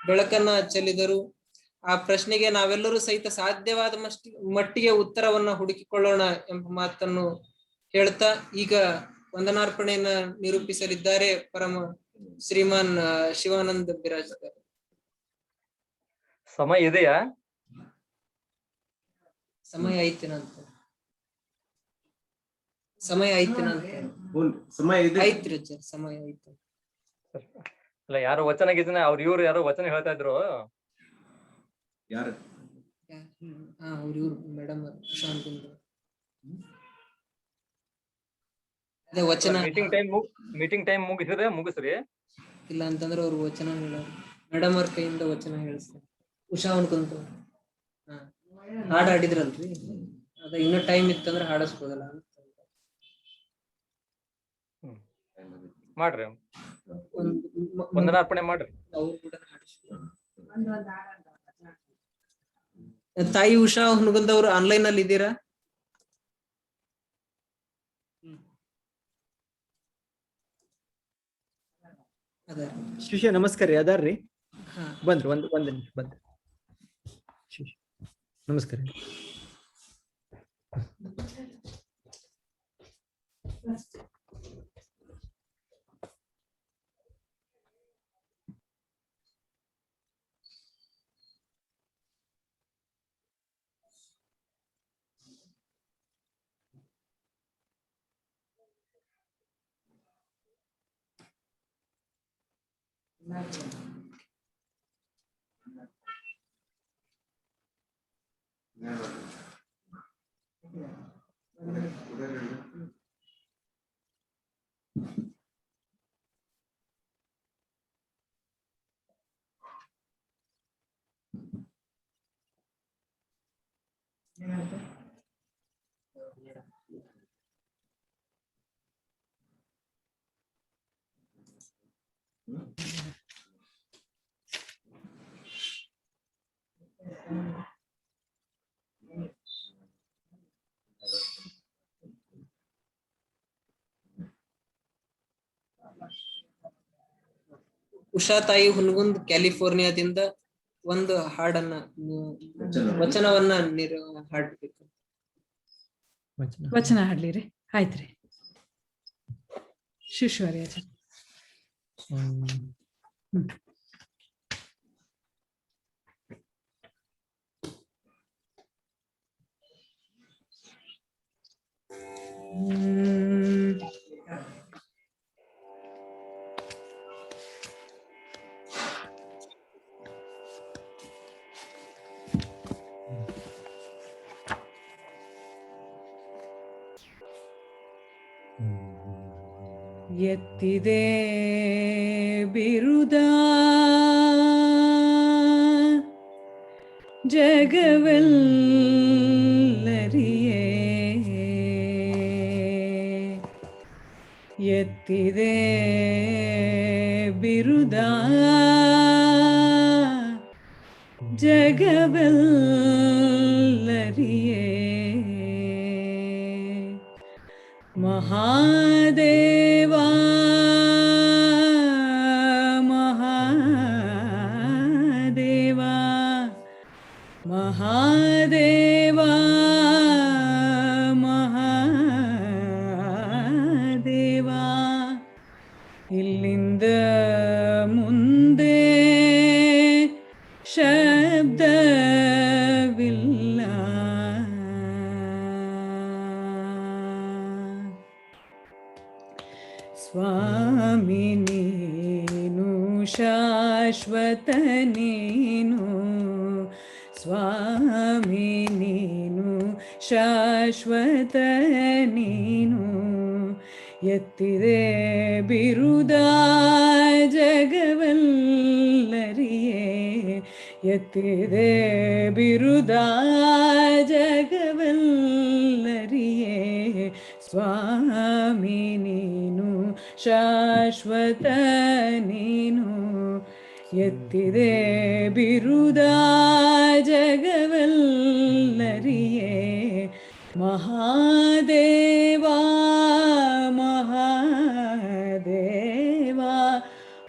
ಬೆಳಕನ್ನ ಚೆಲ್ಲಿದರು. ಆ ಪ್ರಶ್ನೆಗೆ ನಾವೆಲ್ಲರೂ ಸಹಿತ ಸಾಧ್ಯವಾದ ಮಟ್ಟಿಗೆ ಉತ್ತರವನ್ನ ಹುಡುಕಿಕೊಳ್ಳೋಣ ಎಂಬ ಮಾತನ್ನು ಹೇಳ್ತಾ, ಈಗ ವಂದನಾರ್ಪಣೆಯನ್ನ ನಿರೂಪಿಸಲಿದ್ದಾರೆ ಪರಮ ಶ್ರೀಮಾನ್ ಶಿವಾನಂದ ಬಿರಾಜ್. ಸಮಯ ಇದೆಯಾ? ಸಮಯ ಐತಿನಂತ ಸಮಯ ಐತಿನಂತ ಐತ್ರಿ ಸರ್, ಸಮಯ ಐತಿ. ಅಲ್ಲ, ಯಾರೋ ವಚನ ಗೀತನ ಇವ್ರು ಯಾರೋ ವಚನ ಹೇಳ್ತಾ ಇದ್ರು. ಅವ್ರು ಮೇಡಮ್ ಪ್ರಶಾಂತ್ ಅದೇ ವಚನ. ಮೀಟಿಂಗ್ ಟೈಮ್ ಮುಗಿಸ್ರಿ. ಇಲ್ಲ ಅಂತಂದ್ರೆ ಅವ್ರು ವಚನ ಮೇಡಮ್ ಅವ್ರ ಕೈಯಿಂದ ವಚನ ಹೇಳಿಸ್ತಾರೆ. ಉಷಾ ಅನ್ಕೊಂತ ಹಾಡು ಹಾಡಿದ್ರಲ್ರಿ, ಅದ ಇನ್ನೂ ಟೈಮ್ ಇತ್ತಂದ್ರೆ ಹಾಡಿಸ್ಬೋದಲ್ಲ ಅಂತ ಮಾಡ್ರಿ, ವಂದನಾರ್ಪಣೆ ಮಾಡ್ರಿ. ಅವ್ರು ಕೂಡ ಹಾಡಿಸ್ತಾರೆ. ತಾಯಿ ಉಷಾ ಹುನಗುಂದವ್ರು ಆನ್ಲೈನ್ ಅಲ್ಲಿ ಇದ್ದೀರಾ? ಅದ ಶಿಷ್ಯ ನಮಸ್ಕಾರ ರೀ, ಅದಾರ್ರಿ ಹಾ ಬಂದ್ರು, ಒಂದ್ ನಿಮಿಷ ಬಂದ್ರು. ಶಿಷ್ಯ ನಮಸ್ಕಾರ. ಉಷಾ ತಾಯಿ ಹುನಗುಂದ್ ಕ್ಯಾಲಿಫೋರ್ನಿಯಾದಿಂದ ಒಂದು ಹಾಡನ್ನ ವಚನವನ್ನ ಹಾಡ್ಬೇಕು. ವಚನ ಹಾಡ್ಲಿ ರೀ, ಆಯ್ತ್ರಿ. ಶಿಶುವರಿ ಆಚಾರ್ಯ. ಎತ್ತಿದೆ ಬಿರುದ ಜಗವೆಲ್ಲರಿಯೇ, ಎತ್ತಿದೆ ಬಿರುದ ಜಗವೆಲ್ಲರಿಯೇ, ಮಹಾದೇವ ಮಹಾದೇವ ಮಹಾದೇವ ಮಹಾದೇವ, ಇಲ್ಲಿಂದ ಮುಂದೆ ಶಬ್ದವಿಲ್ಲ, ಸ್ವಾಮಿ ನೀನು ಶಾಶ್ವತ ನೀನು, ಸ್ವಾಮಿ ನೀನು ಶಾಶ್ವತ ನೀನು, ಎತ್ತಿದೆ ಬಿರುದ ಜಗವೆಲ್ಲರಿಯೇ, ಎತ್ತಿದೆ ಬಿರುದ ಜಗವೆಲ್ಲರಿಯೇ, ಸ್ವಾಮಿ ನೀನು ಶಾಶ್ವತ ನೀನು, ಎತ್ತಿದೆ ಬಿರುದ ಜಗವೆಲ್ಲರಿಯೇ, ಮಹಾದೇವ ಮಹಾದೇವ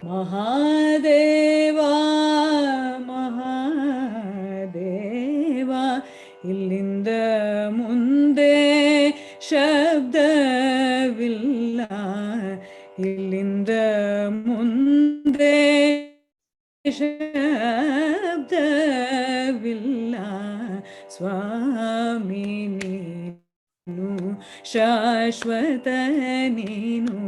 ಮಹಾದೇವ ಮಹಾದೇವ, ಇಲ್ಲಿಂದ ಮುಂದೆ ಶಬ್ದವಿಲ್ಲ, ಇಲ್ಲಿಂದ ಮುಂದೆ ಶಬ್ದವಿಲ್ಲ, ಸ್ವಾಮಿ ನೀನು ಶಾಶ್ವತ ನೀನು,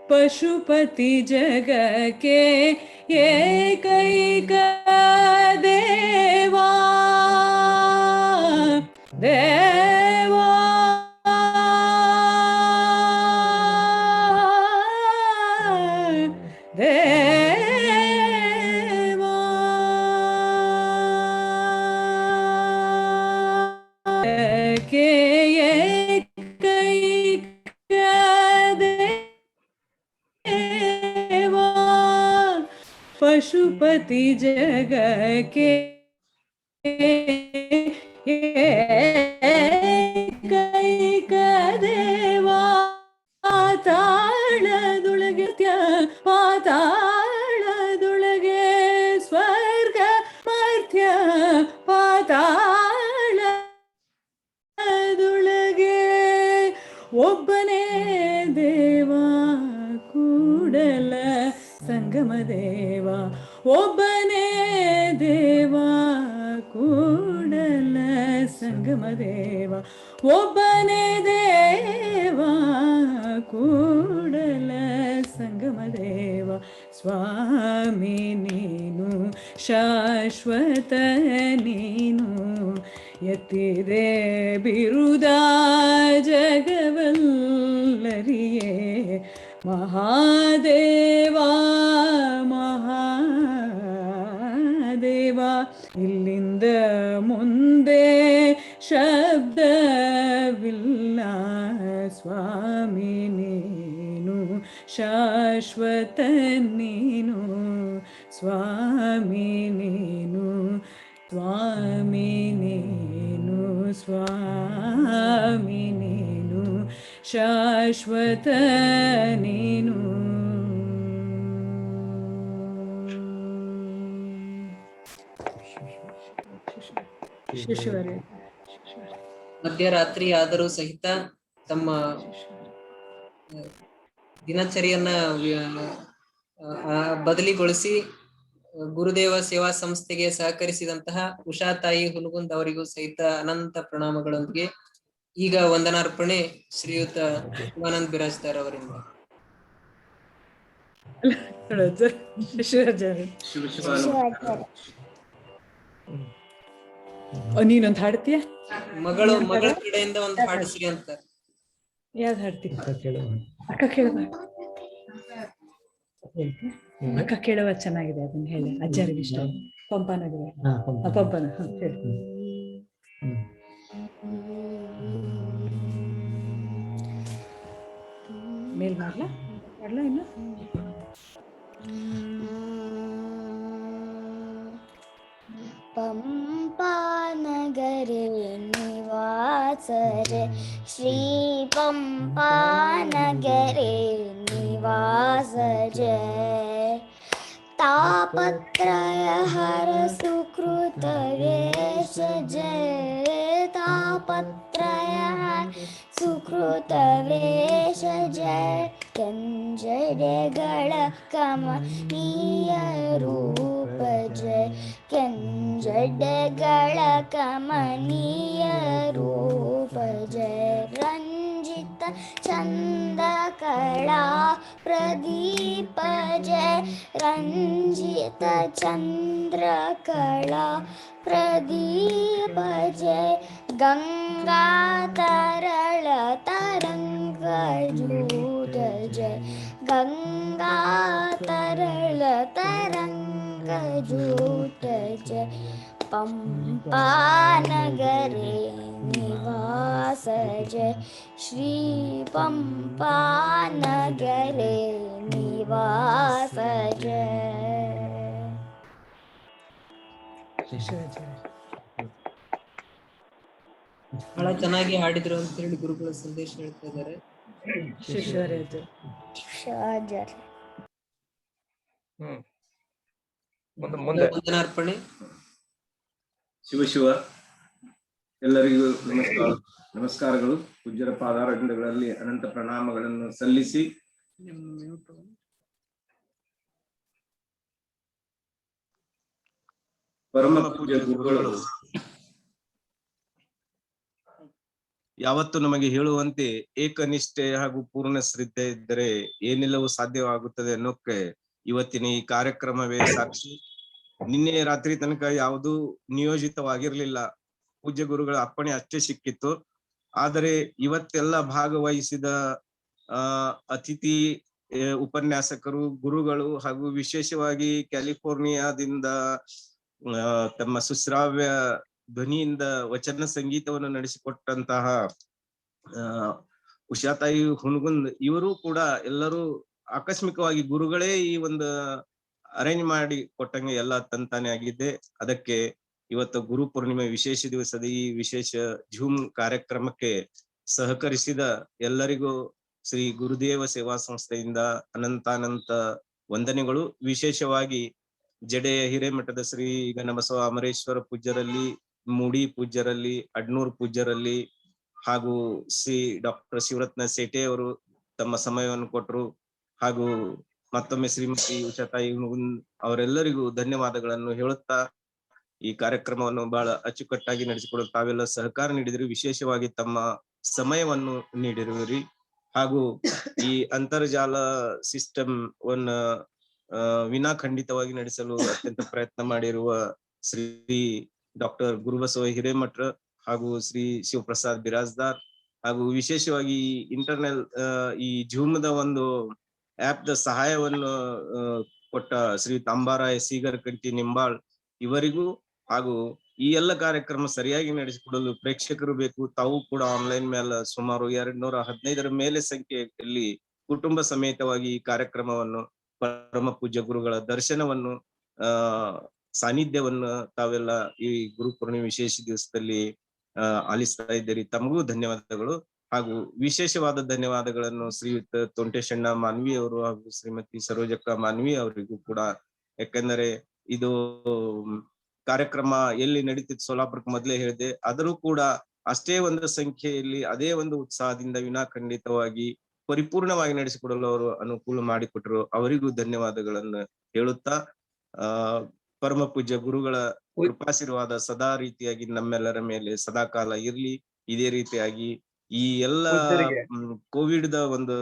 ಪಶುಪತಿ ಜಗಕ್ಕೆ ಏಕೈಕ ದೇವಾ ದೇವಾ, ದೇವಾ, ಏಕೈಕ ಪಶುಪತಿ ಜಗಕ್ಕೆ ಏಕೈಕ ದೇವಾ ಪಾತಾಳದೊಳಗೆ ಪಾತಾಳದೊಳಗೆ ಸ್ವರ್ಗ ಮರ್ತ್ಯ ಪಾತಾಳದೊಳಗೆ ಒಬ್ಬನೇ ದೇವ ಕೂಡಲ ಸಂಗಮ ದೇವ ಒಬ್ಬನೇ ದೇವ ಕೂಡಲ ಸಂಗಮ ದೇವ ಒಬ್ಬನೇ ದೇವ ಕೂಡಲ ಸಂಗಮ ದೇವ ಸ್ವಾಮಿ ನೀನು ಶಾಶ್ವತ ನೀನು ಎತ್ತಿದೆ ಬಿರುದ ಜಗವಲ್ಲರಿಯೇ ಮಹಾದೇವ ಮಹಾದೇವ ಇಲ್ಲಿಂದ ಮುಂದೆ ಶಬ್ದವಿಲ್ಲ ಸ್ವಾಮಿ ನೀನು ಶಾಶ್ವತ ನೀನು ಸ್ವಾಮಿ ನೀನು ಸ್ವಾಮಿ ನೀನು ಸ್ವಾಮಿ ನೀನು ಶಾಶ್ವತ ನೀನು ಶಿಶುವರೇ ಮಧ್ಯರಾತ್ರಿ ಆದರೂ ಸಹಿತ ತಮ್ಮ ದಿನಚರಿಯನ್ನ ಬದಲಿಗೊಳಿಸಿ ಗುರುದೇವ ಸೇವಾ ಸಂಸ್ಥೆಗೆ ಸಹಕರಿಸಿದಂತಹ ಉಷಾ ತಾಯಿ ಹುನಗುಂದ್ ಅವರಿಗೂ ಸಹಿತ ಅನಂತ ಪ್ರಣಾಮಗಳೊಂದಿಗೆ ಈಗ ವಂದನಾರ್ಪಣೆ ಶ್ರೀಯುತ ಶಿವಾನಂದ್ ಬಿರಾಜ್ದಾರ್ ಅವರಿಂದ. ನೀನೊಂದು ಹಾಡ್ತೀಯ? ಮಗಳ ಕಡೆಯಿಂದ ಒಂದು ಹಾಡಿಸ್ರಿ ಅಂತ. ಯಾವ್ದು ಹಾಡ್ತಿ? ಅಕ್ಕ ಕೇಳುವ, ಅಕ್ಕ ಕೇಳುವ ಚೆನ್ನಾಗಿದೆ, ಅದನ್ನ ಹೇಳಿ. ಅಜ್ಜರಿಗೆ ಇಷ್ಟ ಪಂಪನಗಿದೆ. ಪಂಪನ ಹೇಳಿ. ಮೇಲ್ ಮಾಡ್ಲಾ ಇನ್ನು ಪಂಪಾನಗರೆ ನಿವಾಸ ರೆ ಶ್ರೀ ಪಂಪಾನಗರೆ ನಿವಾಸ ಜಯ ತಾಪತ್ರಯ ಹರ ಸುಕೃತ ವೇಷ ಜಯ ತಾಪತ್ರಯ ಸುಕೃತ ವೇಷ ಜಯ ಕೆಂಜಡೆಗಳ ಕಮನೀಯ ರೂಪ ಜಯ ಕೆಂಜಡೆಗಳ ಕಮನೀಯ ರೂಪ ಜಯ ರಂಜಿತ ಚಂದ ಕಳಾ ಪ್ರದೀಪ ಜಯ ರಂಜಿತ ಚಂದ್ರ ಕಳಾ ಪ್ರದೀಪ ಜಯ ಗಂಗಾ ತರಳ ತರಂಗ ಜೂಟ ಜಯ ಗಂಗಾ ತರಳ ತರಂಗ ಜೂಟ ಜಯ ಪಂಪಾನಗರೆ ನಿವಾಸ ಜಯ ಶ್ರೀ ಪಂಪಾನಗರೆ ನಿವಾಸ ಜಯ. ಬಹಳ ಚೆನ್ನಾಗಿ ಹಾಡಿದ್ರು ಅಂತ ಹೇಳಿ ಗುರುಗಳ ಸಂದೇಶ ಹೇಳ್ತಾ ಇದ್ದಾರೆ. ವಂದನಾರ್ಪಣೆ. ಶಿವ ಎಲ್ಲರಿಗೂ ನಮಸ್ಕಾರಗಳು. ಪೂಜ್ಯರ ಪಾದಾರವಿಂದಗಳಲ್ಲಿ ಅನಂತ ಪ್ರಣಾಮಗಳನ್ನು ಸಲ್ಲಿಸಿ ಪರಮ ಪೂಜ್ಯ ಗುರುಗಳು ಯಾವತ್ತು ನಮಗೆ ಹೇಳುವಂತೆ ಏಕನಿಷ್ಠೆ ಹಾಗೂ ಪೂರ್ಣ ಶ್ರದ್ಧೆ ಇದ್ದರೆ ಏನೆಲ್ಲವೂ ಸಾಧ್ಯವಾಗುತ್ತದೆ ಅನ್ನೋಕೆ ಇವತ್ತಿನ ಈ ಕಾರ್ಯಕ್ರಮವೇ ಸಾಕ್ಷಿ. ನಿನ್ನೆ ರಾತ್ರಿ ತನಕ ಯಾವುದೂ ನಿಯೋಜಿತವಾಗಿರ್ಲಿಲ್ಲ, ಪೂಜ್ಯ ಗುರುಗಳ ಅಪ್ಪಣೆ ಅಷ್ಟೇ ಸಿಕ್ಕಿತ್ತು. ಆದರೆ ಇವತ್ತೆಲ್ಲ ಭಾಗವಹಿಸಿದ ಅತಿಥಿ ಉಪನ್ಯಾಸಕರು, ಗುರುಗಳು ಹಾಗೂ ವಿಶೇಷವಾಗಿ ಕ್ಯಾಲಿಫೋರ್ನಿಯಾದಿಂದ ತಮ್ಮ ಸುಶ್ರಾವ್ಯ ಧ್ವನಿಯಿಂದ ವಚನ ಸಂಗೀತವನ್ನು ನಡೆಸಿಕೊಟ್ಟಂತಹ ಉಷಾತಾಯಿ ಹುನಗುಂದ್ ಇವರು ಕೂಡ ಎಲ್ಲರೂ ಆಕಸ್ಮಿಕವಾಗಿ ಗುರುಗಳೇ ಈ ಒಂದು ಅರೇಂಜ್ ಮಾಡಿ ಕೊಟ್ಟಂಗೆ ಎಲ್ಲ ತಂತಾನೆ ಆಗಿದ್ದೆ. ಅದಕ್ಕೆ ಇವತ್ತು ಗುರು ಪೂರ್ಣಿಮೆ ವಿಶೇಷ ದಿವಸದ ಈ ವಿಶೇಷ ಜೂಮ್ ಕಾರ್ಯಕ್ರಮಕ್ಕೆ ಸಹಕರಿಸಿದ ಎಲ್ಲರಿಗೂ ಶ್ರೀ ಗುರುದೇವ ಸೇವಾ ಸಂಸ್ಥೆಯಿಂದ ಅನಂತಾನಂತ ವಂದನೆಗಳು. ವಿಶೇಷವಾಗಿ ಜಡೆಯ ಹಿರೇಮಠದ ಶ್ರೀ ಗಣಬಸವ ಅಮರೇಶ್ವರ ಪೂಜ್ಯರಲ್ಲಿ, ಮೂಡಿ ಪೂಜ್ಯರಲ್ಲಿ, ಅಡ್ನೂರ್ ಪೂಜ್ಯರಲ್ಲಿ ಹಾಗೂ ಶ್ರೀ ಡಾಕ್ಟರ್ ಶಿವರತ್ನ ಸೇಠೆ ಅವರು ತಮ್ಮ ಸಮಯವನ್ನು ಕೊಟ್ಟರು. ಹಾಗೂ ಮತ್ತೊಮ್ಮೆ ಶ್ರೀಮತಿ ಉಷಾತಾಯಿ ಅವರೆಲ್ಲರಿಗೂ ಧನ್ಯವಾದಗಳನ್ನು ಹೇಳುತ್ತಾ ಈ ಕಾರ್ಯಕ್ರಮವನ್ನು ಬಹಳ ಅಚ್ಚುಕಟ್ಟಾಗಿ ನಡೆಸಿಕೊಡಲು ತಾವೆಲ್ಲ ಸಹಕಾರ ನೀಡಿದ್ರಿ. ವಿಶೇಷವಾಗಿ ತಮ್ಮ ಸಮಯವನ್ನು ನೀಡಿರುವಿರಿ. ಹಾಗೂ ಈ ಅಂತರ್ಜಾಲ ಸಿಸ್ಟಮ್ ವನ್ನ ವಿನಾಖಂಡಿತವಾಗಿ ನಡೆಸಲು ಅತ್ಯಂತ ಪ್ರಯತ್ನ ಮಾಡಿರುವ ಶ್ರೀ ಡಾಕ್ಟರ್ ಗುರುಬಸವ ಹಿರೇಮಠ ಹಾಗೂ ಶ್ರೀ ಶಿವಪ್ರಸಾದ್ ಬಿರಾಜ್ದಾರ್ ಹಾಗೂ ವಿಶೇಷವಾಗಿ ಇಂಟರ್ನಲ್ ಈ ಜೂಮ್ದ ಒಂದು ಆಪ್ ದ ಸಹಾಯವನ್ನು ಕೊಟ್ಟ ಶ್ರೀ ತಾಂಬಾರಾಯ ಸೀಗರಕಂಟಿ ನಿಂಬಾಳ್ ಇವರಿಗೂ ಹಾಗೂ ಈ ಎಲ್ಲ ಕಾರ್ಯಕ್ರಮ ಸರಿಯಾಗಿ ನಡೆಸಿಕೊಡಲು ಪ್ರೇಕ್ಷಕರು ಬೇಕು. ತಾವು ಕೂಡ ಆನ್ಲೈನ್ ಮೇಲೆ ಸುಮಾರು 215 ಮೇಲೆ ಸಂಖ್ಯೆಯಲ್ಲಿ ಕುಟುಂಬ ಸಮೇತವಾಗಿ ಈ ಕಾರ್ಯಕ್ರಮವನ್ನು ಪರಮ ಪೂಜ್ಯ ಗುರುಗಳ ದರ್ಶನವನ್ನು ಸಾನ್ನಿಧ್ಯವನ್ನು ತಾವೆಲ್ಲ ಈ ಗುರು ಪೂರ್ಣಿಮೆ ವಿಶೇಷ ದಿವಸದಲ್ಲಿ ಆಲಿಸ್ತಾ ಇದ್ದೀರಿ. ತಮಗೂ ಧನ್ಯವಾದಗಳು. ಹಾಗೂ ವಿಶೇಷವಾದ ಧನ್ಯವಾದಗಳನ್ನು ಶ್ರೀಯುತ ತೋಂಟೇಶಣ್ಣ ಮಾನ್ವಿ ಅವರು ಹಾಗೂ ಶ್ರೀಮತಿ ಸರೋಜಕ್ಕ ಮಾನ್ವಿ ಅವರಿಗೂ ಕೂಡ. ಯಾಕೆಂದರೆ ಇದು ಕಾರ್ಯಕ್ರಮ ಎಲ್ಲಿ ನಡೀತಿತ್ತು ಸೋಲಾಪುರಕ್ಕೆ ಮೊದಲೇ ಹೇಳಿದೆ, ಆದರೂ ಕೂಡ ಅಷ್ಟೇ ಒಂದು ಸಂಖ್ಯೆಯಲ್ಲಿ ಅದೇ ಒಂದು ಉತ್ಸಾಹದಿಂದ ವಿನಾಖಂಡಿತವಾಗಿ ಪರಿಪೂರ್ಣವಾಗಿ ನಡೆಸಿಕೊಡಲು ಅವರು ಅನುಕೂಲ ಮಾಡಿಕೊಟ್ರು. ಅವರಿಗೂ ಧನ್ಯವಾದಗಳನ್ನು ಹೇಳುತ್ತಾ ಪರಮ ಪೂಜ್ಯ ಗುರುಗಳ ಕೃಪಾಶೀರ್ವಾದ ಸದಾ ರೀತಿಯಾಗಿ ನಮ್ಮೆಲ್ಲರ ಮೇಲೆ ಸದಾ ಕಾಲ ಇರ್ಲಿ. ಇದೇ ರೀತಿಯಾಗಿ ಈ ಎಲ್ಲ ಕೋವಿಡ್ ದ ಒಂದು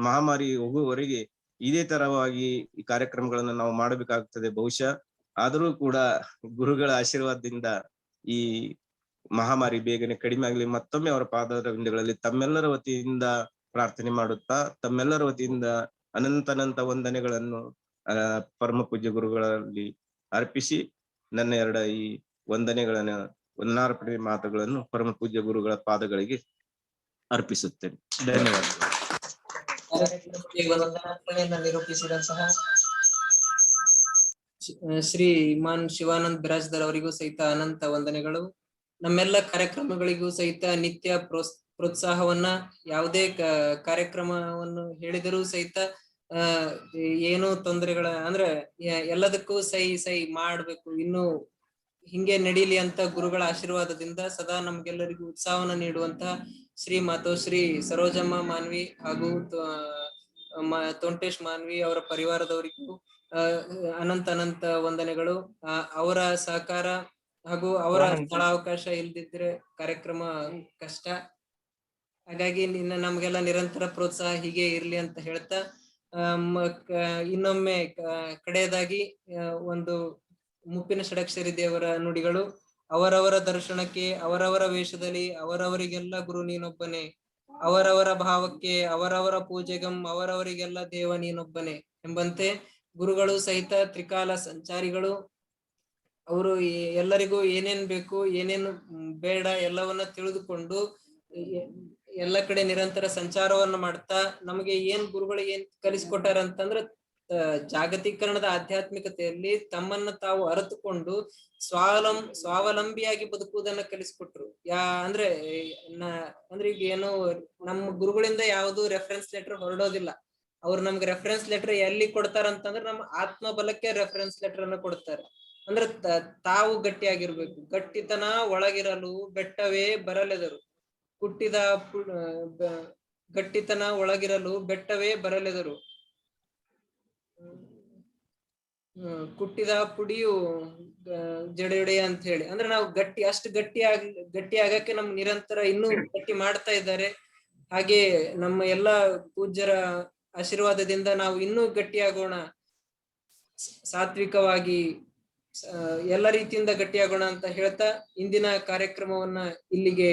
ಮಹಾಮಾರಿ ಹೋಗುವವರೆಗೆ ಇದೇ ತರವಾಗಿ ಈ ಕಾರ್ಯಕ್ರಮಗಳನ್ನು ನಾವು ಮಾಡಬೇಕಾಗ್ತದೆ ಬಹುಶಃ. ಆದರೂ ಕೂಡ ಗುರುಗಳ ಆಶೀರ್ವಾದದಿಂದ ಈ ಮಹಾಮಾರಿ ಬೇಗನೆ ಕಡಿಮೆ ಆಗಲಿ. ಮತ್ತೊಮ್ಮೆ ಅವರ ಪಾದರವಿಂದಗಳಲ್ಲಿ ತಮ್ಮೆಲ್ಲರ ವತಿಯಿಂದ ಪ್ರಾರ್ಥನೆ ಮಾಡುತ್ತಾ ತಮ್ಮೆಲ್ಲರ ವತಿಯಿಂದ ಅನಂತ ವಂದನೆಗಳನ್ನು ಪರಮ ಪೂಜ್ಯ ಗುರುಗಳಲ್ಲಿ ಅರ್ಪಿಸಿ ನನ್ನ ಈ ವಂದನೆಗಳನ್ನ ವಂದನಾರ್ಪಣೆ ಮಾತುಗಳನ್ನು ಪರಮ ಪೂಜ್ಯ ಗುರುಗಳ ಪಾದಗಳಿಗೆ ಅರ್ಪಿಸುತ್ತೇನೆ. ವಂದನಾರ್ಪಣೆಯನ್ನು ನಿರೂಪಿಸಿದಂತಹ ಶ್ರೀ ಇಮಾನ್ ಶಿವಾನಂದ್ ಬಿರಾಜ್ದಾರ್ ಅವರಿಗೂ ಸಹಿತ ಅನಂತ ವಂದನೆಗಳು. ನಮ್ಮೆಲ್ಲ ಕಾರ್ಯಕ್ರಮಗಳಿಗೂ ಸಹಿತ ನಿತ್ಯ ಪ್ರೋತ್ಸಾಹವನ್ನ ಯಾವುದೇ ಕಾರ್ಯಕ್ರಮವನ್ನು ಹೇಳಿದರೂ ಸಹಿತ ಏನು ತೊಂದರೆಗಳ ಅಂದ್ರೆ ಎಲ್ಲದಕ್ಕೂ ಸಹಿ ಮಾಡ್ಬೇಕು, ಇನ್ನು ಹಿಂಗೆ ನಡೀಲಿ ಅಂತ ಗುರುಗಳ ಆಶೀರ್ವಾದದಿಂದ ಸದಾ ನಮ್ಗೆಲ್ಲರಿಗೂ ಉತ್ಸಾಹವನ್ನ ನೀಡುವಂತಹ ಶ್ರೀ ಮಾತೋಶ್ರೀ ಸರೋಜಮ್ಮ ಮಾನ್ವಿ ಹಾಗೂ ತೋಂಟೇಶ್ ಮಾನ್ವಿ ಅವರ ಪರಿವಾರದವರಿಗೂ ಅನಂತ ವಂದನೆಗಳು. ಅವರ ಸಹಕಾರ ಹಾಗೂ ಅವರ ಸ್ಥಳಾವಕಾಶ ಇಲ್ದಿದ್ರೆ ಕಾರ್ಯಕ್ರಮ ಕಷ್ಟ. ಹಾಗಾಗಿ ನಮ್ಗೆಲ್ಲ ನಿರಂತರ ಪ್ರೋತ್ಸಾಹ ಹೀಗೆ ಇರ್ಲಿ ಅಂತ ಹೇಳ್ತಾ ಇನ್ನೊಮ್ಮೆ ಕಡೆಯದಾಗಿ ಒಂದು ಮುಪ್ಪಿನ ಷಡಕ್ಷರಿ ದೇವರ ನುಡಿಗಳು. ಅವರವರ ದರ್ಶನಕ್ಕೆ ಅವರವರ ವೇಷದಲ್ಲಿ ಅವರವರಿಗೆಲ್ಲ ಗುರು ನೀನೊಬ್ಬನೇ, ಅವರವರ ಭಾವಕ್ಕೆ ಅವರವರ ಪೂಜೆಗಂ ಅವರವರಿಗೆಲ್ಲ ದೇವ ನೀನೊಬ್ಬನೇ ಎಂಬಂತೆ ಗುರುಗಳು ಸಹಿತ ತ್ರಿಕಾಲ ಸಂಚಾರಿಗಳು. ಅವರು ಎಲ್ಲರಿಗೂ ಏನೇನ್ ಬೇಕು ಏನೇನು ಬೇಡ ಎಲ್ಲವನ್ನ ತಿಳಿದುಕೊಂಡು ಎಲ್ಲ ಕಡೆ ನಿರಂತರ ಸಂಚಾರವನ್ನ ಮಾಡ್ತಾ ನಮಗೆ ಗುರುಗಳು ಏನ್ ಕಲಿಸ್ಕೊಟ್ಟಾರ ಅಂತಂದ್ರ ಜಾಗತೀಕರಣದ ಆಧ್ಯಾತ್ಮಿಕತೆಯಲ್ಲಿ ತಮ್ಮನ್ನ ತಾವು ಅರಿತುಕೊಂಡು ಸ್ವಾವಲಂಬಿಯಾಗಿ ಬದುಕುವುದನ್ನ ಕಲಿಸ್ಕೊಟ್ರು. ಅಂದ್ರೆ ಈಗ ಏನು ನಮ್ಮ ಗುರುಗಳಿಂದ ಯಾವುದು ರೆಫರೆನ್ಸ್ ಲೆಟರ್ ಹೊರಡೋದಿಲ್ಲ. ಅವ್ರು ನಮ್ಗೆ ರೆಫರೆನ್ಸ್ ಲೆಟರ್ ಎಲ್ಲಿ ಕೊಡ್ತಾರ ಅಂತಂದ್ರೆ ನಮ್ಮ ಆತ್ಮ ಬಲಕ್ಕೆ ರೆಫರೆನ್ಸ್ ಲೆಟರ್ ಅನ್ನ ಕೊಡ್ತಾರೆ. ಅಂದ್ರೆ ತಾವು ಗಟ್ಟಿಯಾಗಿರ್ಬೇಕು. ಗಟ್ಟಿತನ ಒಳಗಿರಲು ಬೆಟ್ಟವೇ ಬರಲೆದರು, ಹುಟ್ಟಿದ ಗಟ್ಟಿತನ ಒಳಗಿರಲು ಬೆಟ್ಟವೇ ಬರಲೆದರು, ಕುಟ್ಟಿದ ಪುಡಿಯು ಜಡೆಯೊಡೆಯ ಅಂತ ಹೇಳಿ. ಅಂದ್ರೆ ನಾವು ಅಷ್ಟು ಗಟ್ಟಿ ಆಗಕ್ಕೆ ನಮ್ ನಿರಂತರ ಇನ್ನೂ ಗಟ್ಟಿ ಮಾಡ್ತಾ ಇದ್ದಾರೆ. ಹಾಗೆ ನಮ್ಮ ಎಲ್ಲಾ ಪೂಜ್ಯರ ಆಶೀರ್ವಾದದಿಂದ ನಾವು ಇನ್ನೂ ಗಟ್ಟಿಯಾಗೋಣ, ಸಾತ್ವಿಕವಾಗಿ ಎಲ್ಲ ರೀತಿಯಿಂದ ಗಟ್ಟಿಯಾಗೋಣ ಅಂತ ಹೇಳ್ತಾ ಇಂದಿನ ಕಾರ್ಯಕ್ರಮವನ್ನ ಇಲ್ಲಿಗೆ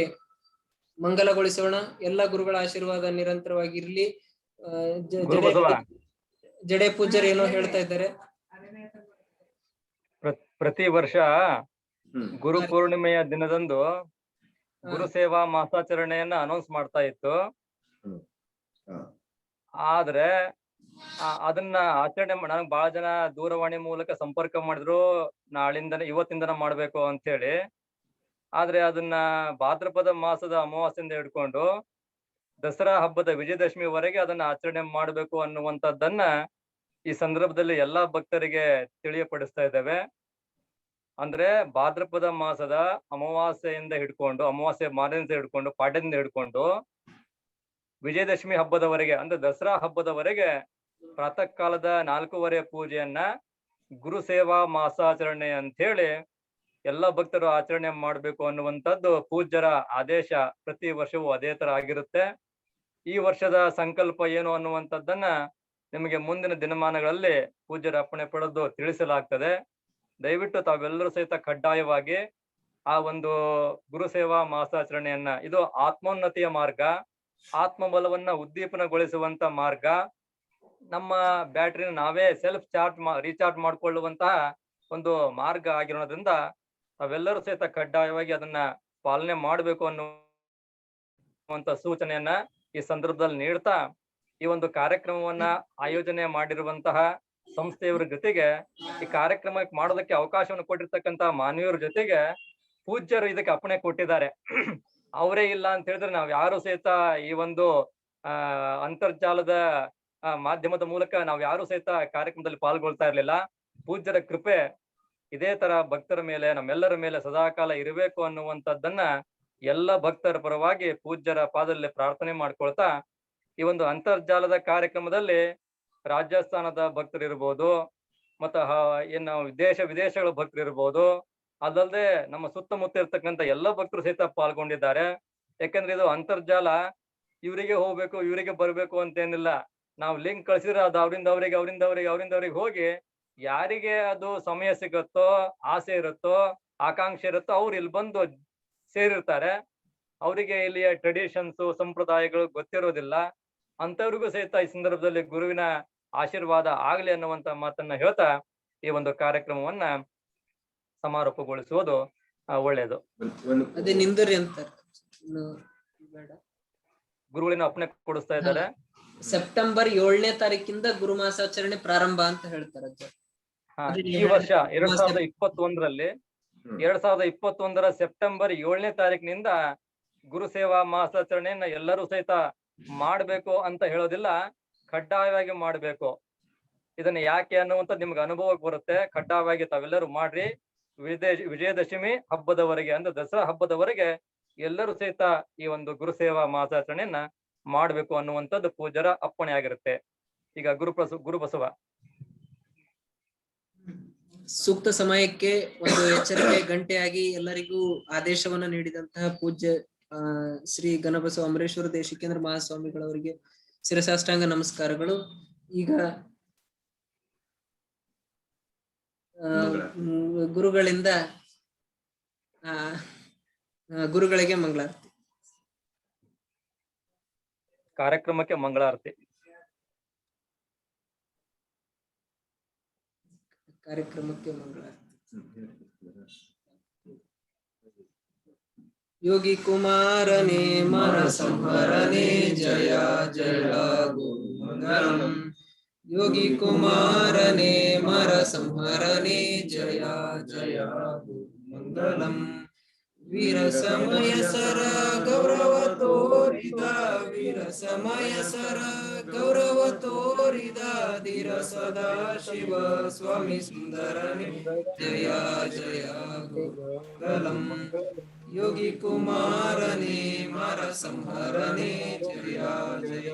ಮಂಗಲಗೊಳಿಸೋಣ. ಎಲ್ಲ ಗುರುಗಳ ಆಶೀರ್ವಾದ ನಿರಂತರವಾಗಿ ಇರ್ಲಿ. ಜಡೆ ಪೂಜ್ಯರು ಏನೋ ಹೇಳ್ತಾ ಇದ್ದಾರೆ. ಪ್ರತಿ ವರ್ಷ ಗುರು ಪೂರ್ಣಿಮೆಯ ದಿನದಂದು ಗುರು ಸೇವಾ ಮಾಸಾಚರಣೆಯನ್ನ ಅನೌನ್ಸ್ ಮಾಡ್ತಾ ಇತ್ತು. ಆದ್ರೆ ಅದನ್ನ ಆಚರಣೆ ನನಗ್ ಬಹಳ ಜನ ದೂರವಾಣಿ ಮೂಲಕ ಸಂಪರ್ಕ ಮಾಡಿದ್ರು, ನಾಳಿಂದನೇ ಇವತ್ತಿಂದನ ಮಾಡ್ಬೇಕು ಅಂತ ಹೇಳಿ. ಆದ್ರೆ ಅದನ್ನ ಭಾದ್ರಪದ ಮಾಸದ ಅಮಾವಾಸ್ಯೆಯಿಂದ ಹಿಡ್ಕೊಂಡು ದಸರಾ ಹಬ್ಬದ ವಿಜಯದಶಮಿವರೆಗೆ ಅದನ್ನ ಆಚರಣೆ ಮಾಡ್ಬೇಕು ಅನ್ನುವಂಥದ್ದನ್ನ ಈ ಸಂದರ್ಭದಲ್ಲಿ ಎಲ್ಲಾ ಭಕ್ತರಿಗೆ ತಿಳಿಯಪಡಿಸ್ತಾ ಇದ್ದೇವೆ. ಅಂದ್ರೆ ಭಾದ್ರಪದ ಮಾಸದ ಅಮಾವಾಸ್ಯೆಯಿಂದ ಹಿಡ್ಕೊಂಡು, ಅಮಾವಾಸ್ಯೆ ಮಾರದಿಂದ ಹಿಡ್ಕೊಂಡು, ಪಾಡ್ಯದಿಂದ ಹಿಡ್ಕೊಂಡು ವಿಜಯದಶಮಿ ಹಬ್ಬದವರೆಗೆ ಅಂದ್ರೆ ದಸರಾ ಹಬ್ಬದವರೆಗೆ ಪ್ರಾತಃ ಕಾಲದ 4:15 ಪೂಜೆಯನ್ನ ಗುರು ಸೇವಾ ಮಾಸಾಚರಣೆ ಅಂತ ಹೇಳಿ ಎಲ್ಲ ಭಕ್ತರು ಆಚರಣೆ ಮಾಡ್ಬೇಕು ಅನ್ನುವಂಥದ್ದು ಪೂಜ್ಯರ ಆದೇಶ. ಪ್ರತಿ ವರ್ಷವೂ ಅದೇ ತರ ಆಗಿರುತ್ತೆ. ಈ ವರ್ಷದ ಸಂಕಲ್ಪ ಏನು ಅನ್ನುವಂಥದ್ದನ್ನ ನಿಮಗೆ ಮುಂದಿನ ದಿನಮಾನಗಳಲ್ಲಿ ಪೂಜ್ಯರ ಅಪ್ಪಣೆ ಪಡೆದು ತಿಳಿಸಲಾಗ್ತದೆ. ದಯವಿಟ್ಟು ತಾವೆಲ್ಲರೂ ಸಹಿತ ಕಡ್ಡಾಯವಾಗಿ ಆ ಒಂದು ಗುರು ಸೇವಾ ಮಾಸಾಚರಣೆಯನ್ನ, ಇದು ಆತ್ಮೋನ್ನತಿಯ ಮಾರ್ಗ, ಆತ್ಮಬಲವನ್ನ ಉದ್ದೀಪನಗೊಳಿಸುವಂತ ಮಾರ್ಗ, ನಮ್ಮ ಬ್ಯಾಟ್ರಿನ ನಾವೇ ಸೆಲ್ಫ್ ರೀಚಾರ್ಜ್ ಮಾಡ್ಕೊಳ್ಳುವಂತಹ ಒಂದು ಮಾರ್ಗ ಆಗಿರೋದ್ರಿಂದ ತಾವೆಲ್ಲರೂ ಸಹಿತ ಕಡ್ಡಾಯವಾಗಿ ಅದನ್ನ ಪಾಲನೆ ಮಾಡಬೇಕು ಅನ್ನುವಂತ ಸೂಚನೆಯನ್ನ ಈ ಸಂದರ್ಭದಲ್ಲಿ ನೀಡ್ತಾ, ಈ ಒಂದು ಕಾರ್ಯಕ್ರಮವನ್ನ ಆಯೋಜನೆ ಮಾಡಿರುವಂತಹ ಸಂಸ್ಥೆಯವರ ಜೊತೆಗೆ, ಈ ಕಾರ್ಯಕ್ರಮ ಮಾಡೋದಕ್ಕೆ ಅವಕಾಶವನ್ನು ಕೊಟ್ಟಿರ್ತಕ್ಕಂತಹ ಮಾನವೀಯರ ಜೊತೆಗೆ ಪೂಜ್ಯರು ಇದಕ್ಕೆ ಅಪ್ಪಣೆ ಕೊಟ್ಟಿದ್ದಾರೆ. ಅವರೇ ಇಲ್ಲ ಅಂತ ಹೇಳಿದ್ರೆ ನಾವ್ ಯಾರು ಸಹಿತ ಈ ಒಂದು ಅಂತರ್ಜಾಲದ ಮಾಧ್ಯಮದ ಮೂಲಕ ನಾವ್ ಯಾರು ಸಹಿತ ಕಾರ್ಯಕ್ರಮದಲ್ಲಿ ಪಾಲ್ಗೊಳ್ತಾ ಇರ್ಲಿಲ್ಲ. ಪೂಜ್ಯರ ಕೃಪೆ ಇದೇ ತರ ಭಕ್ತರ ಮೇಲೆ, ನಮ್ಮೆಲ್ಲರ ಮೇಲೆ ಸದಾಕಾಲ ಇರಬೇಕು ಅನ್ನುವಂಥದ್ದನ್ನ ಎಲ್ಲ ಭಕ್ತರ ಪರವಾಗಿ ಪೂಜ್ಯರ ಪಾದದಲ್ಲಿ ಪ್ರಾರ್ಥನೆ ಮಾಡ್ಕೊಳ್ತಾ, ಈ ಒಂದು ಅಂತರ್ಜಾಲದ ಕಾರ್ಯಕ್ರಮದಲ್ಲಿ ರಾಜಸ್ಥಾನದ ಭಕ್ತರು ಇರ್ಬೋದು, ಮತ್ತ ಏನು ವಿದೇಶಗಳ ಭಕ್ತರು ಇರ್ಬೋದು, ಅದಲ್ಲದೆ ನಮ್ಮ ಸುತ್ತಮುತ್ತ ಇರ್ತಕ್ಕಂಥ ಎಲ್ಲ ಭಕ್ತರು ಸಹಿತ ಪಾಲ್ಗೊಂಡಿದ್ದಾರೆ. ಯಾಕಂದ್ರೆ ಇದು ಅಂತರ್ಜಾಲ, ಇವರಿಗೆ ಹೋಗ್ಬೇಕು ಇವರಿಗೆ ಬರ್ಬೇಕು ಅಂತೇನಿಲ್ಲ. ನಾವು ಲಿಂಕ್ ಕಳ್ಸಿದ್ರೆ ಅದು ಅವರಿಂದ ಅವರಿಗೆ ಹೋಗಿ ಯಾರಿಗೆ ಅದು ಸಮಯ ಸಿಗುತ್ತೋ, ಆಸೆ ಇರುತ್ತೋ, ಆಕಾಂಕ್ಷೆ ಇರುತ್ತೋ ಅವ್ರು ಇಲ್ಲಿ ಬಂದು ಸೇರಿರ್ತಾರೆ. ಅವರಿಗೆ ಇಲ್ಲಿಯ ಟ್ರೆಡಿಷನ್ಸ್ ಸಂಪ್ರದಾಯಗಳು ಗೊತ್ತಿರೋದಿಲ್ಲ. ಅಂತವ್ರಿಗೂ ಸಹಿತ ಈ ಸಂದರ್ಭದಲ್ಲಿ ಗುರುವಿನ ಆಶೀರ್ವಾದ ಆಗ್ಲಿ ಅನ್ನುವಂತ ಮಾತನ್ನ ಹೇಳ್ತಾ ಈ ಒಂದು ಕಾರ್ಯಕ್ರಮವನ್ನ ಸಮಾರೋಪಗೊಳಿಸುವುದು ಒಳ್ಳೆಯದು. ಅದೇ ನಿಂದರಿ ಅಂತ ಗುರುಗಳಿನ ಅಪ್ಪಣೆ ಕೊಡಿಸ್ತಾ ಇದ್ದಾರೆ. ಸೆಪ್ಟೆಂಬರ್ 7ನೇ ತಾರೀಕಿಂದ ಗುರು ಮಾಸಾಚರಣೆ ಪ್ರಾರಂಭ ಅಂತ ಹೇಳ್ತಾರೆ. ಈ ವರ್ಷ 2021ರ ಸೆಪ್ಟೆಂಬರ್ 7ನೇ ತಾರೀಕಿನಿಂದ ಗುರು ಸೇವಾ ಮಾಸಾಚರಣೆಯನ್ನ ಎಲ್ಲರೂ ಸಹಿತ ಮಾಡ್ಬೇಕು ಅಂತ ಹೇಳೋದಿಲ್ಲ, ಕಡ್ಡಾಯವಾಗಿ ಮಾಡ್ಬೇಕು. ಇದನ್ನ ಯಾಕೆ ಅನ್ನುವಂತ ನಿಮ್ಗೆ ಅನುಭವಕ್ಕೆ ಬರುತ್ತೆ. ಕಡ್ಡಾಯವಾಗಿ ತಾವೆಲ್ಲರೂ ಮಾಡ್ರಿ. ವಿಜಯದಶಮಿ ಹಬ್ಬದವರೆಗೆ ಅಂದ್ರೆ ದಸರಾ ಹಬ್ಬದವರೆಗೆ ಎಲ್ಲರೂ ಸಹಿತ ಈ ಒಂದು ಗುರು ಸೇವಾ ಮಾಸಾಚರಣೆಯನ್ನ ಮಾಡ್ಬೇಕು ಅನ್ನುವಂಥದ್ದು ಪೂಜ್ಯರ ಅಪ್ಪಣೆ ಆಗಿರುತ್ತೆ. ಈಗ ಗುರುಬಸವ ಸೂಕ್ತ ಸಮಯಕ್ಕೆ ಒಂದು ಎಚ್ಚರಿಕೆ ಗಂಟೆಯಾಗಿ ಎಲ್ಲರಿಗೂ ಆದೇಶವನ್ನ ನೀಡಿದಂತಹ ಪೂಜ್ಯ ಶ್ರೀ ಗಣಬಸವ ಅಮರೇಶ್ವರ ದೇಶಿಕೇಂದ್ರ ಮಹಾಸ್ವಾಮಿಗಳವರಿಗೆ ಶಿರಸಾಷ್ಟಾಂಗ ನಮಸ್ಕಾರಗಳು. ಈಗ ಗುರುಗಳಿಂದ ಗುರುಗಳಿಗೆ ಮಂಗಳಾರತಿ. ಕಾರ್ಯಕ್ರಮಕ್ಕೆ ಮಂಗಳಾರತಿ. ಯೋಗಿ ಕುಮಾರನೇ ಮರ ಸಂಹರನೆ ಜಯ ಜಯ ಗುರು ಮಂಗಲಂ. ಯೋಗಿ ಕುಮಾರನೇ ಮರ ಸಂಹರನೆ ಜಯ ಜಯ ಗುರು ಮಂಗಲಂ. ವೀರ ಸಮಯ ಸರ ಗೌರವ ತೋರಿದ, ವೀರ ಸಮಯ ಸರ ಗೌರವ ತೋರಿದ ಧೀರ ಸದಾ ಶಿವ ಸ್ವಾಮಿ ಸುಂದರನೇ ಜಯ ಜಯ ಗುರುಗಲಂ. ಯೋಗಿ ಕುಮಾರನೇ ಮರ ಸಂಹರನೆ ಜಯ ಜಯ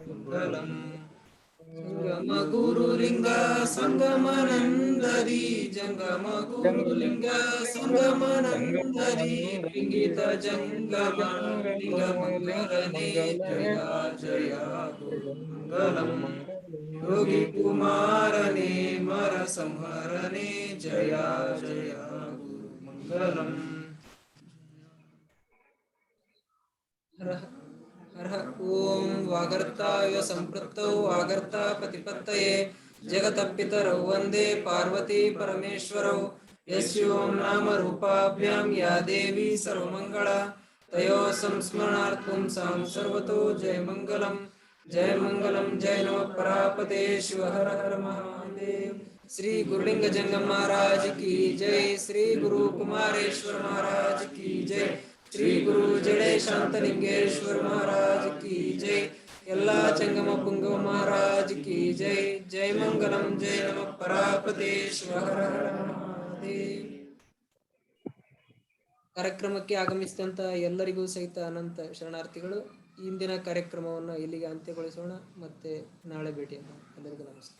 ಗುರುಗಲಂ. ಸಂಗಮ ಗುರುಲಿಂಗ ಸಂಗಮನಂದರಿ, ಜಂಗಮ ಗುರುಲಿಂಗ ಸಂಗಮನಂದರಿ, ಲಿಂಗಿತ ಜಂಗಮ ಲಿಂಗ ಮಂಗಲನೇ ಜಯ ಜಯ ಗುರುಮಂಗಲಂ. ಯೋಗಿ ಕುಮಾರನೇ ಮರ ಸಂಹರನೆ ಜಯ ಜಯ ಗುರುಮಂಗಲಂ. ಓಂ ವಾಗರ್ತಾಯ ಸಂಪೃಕ್ತೌ ವಾಗರ್ತಾ ಪ್ರತಿಪತ್ತಯೇ ಜಗತಪಿತರೌ ವಂದೇ ಪಾರ್ವತಿ ಪರಮೇಶ್ವರೌ. ಯಸ್ಯೋಂ ನಾಮ ರೂಪಾಭ್ಯಾಂ ಯಾ ದೇವಿ ಸರ್ವಮಂಗಳ ತಯೋ ಸಂಸ್ಮರಣಾರ್ಥಂ ಸಾಂ ಸರ್ವತೋ ಜಯ ಮಂಗಲಂ. जय मंगलम जय नमः परापते शिव हर हर महादेव। श्री गुरुलिंग जंगम महाराज की जय। श्री गुरु कुमारेश्वर महाराज की जय। श्री गुरु जड़े शांतलिंगेश्वर महाराज की जय। ಎಲ್ಲ ಚಂಗಮ ಪುಂಗವ ಮಹಾರಾಜ್ ಕಿ ಜೈ। ಜೈ ಮಂಗಲಂ ಜೈ ನಮಃ ಪರಾಪತೆ ಶಿವ ಹರ ಹರ ಮಹಾದೇವ್। ಕಾರ್ಯಕ್ರಮಕ್ಕೆ ಆಗಮಿಸಿದಂತ ಎಲ್ಲರಿಗೂ ಸಹಿತ ಅನಂತ ಶರಣಾರ್ಥಿಗಳು. ಇಂದಿನ ಕಾರ್ಯಕ್ರಮವನ್ನು ಇಲ್ಲಿಗೆ ಅಂತ್ಯಗೊಳಿಸೋಣ. ಮತ್ತೆ ನಾಳೆ ಭೇಟಿಯಾಗೋಣ. ಎಲ್ಲರಿಗೂ ನಮಸ್ಕಾರ.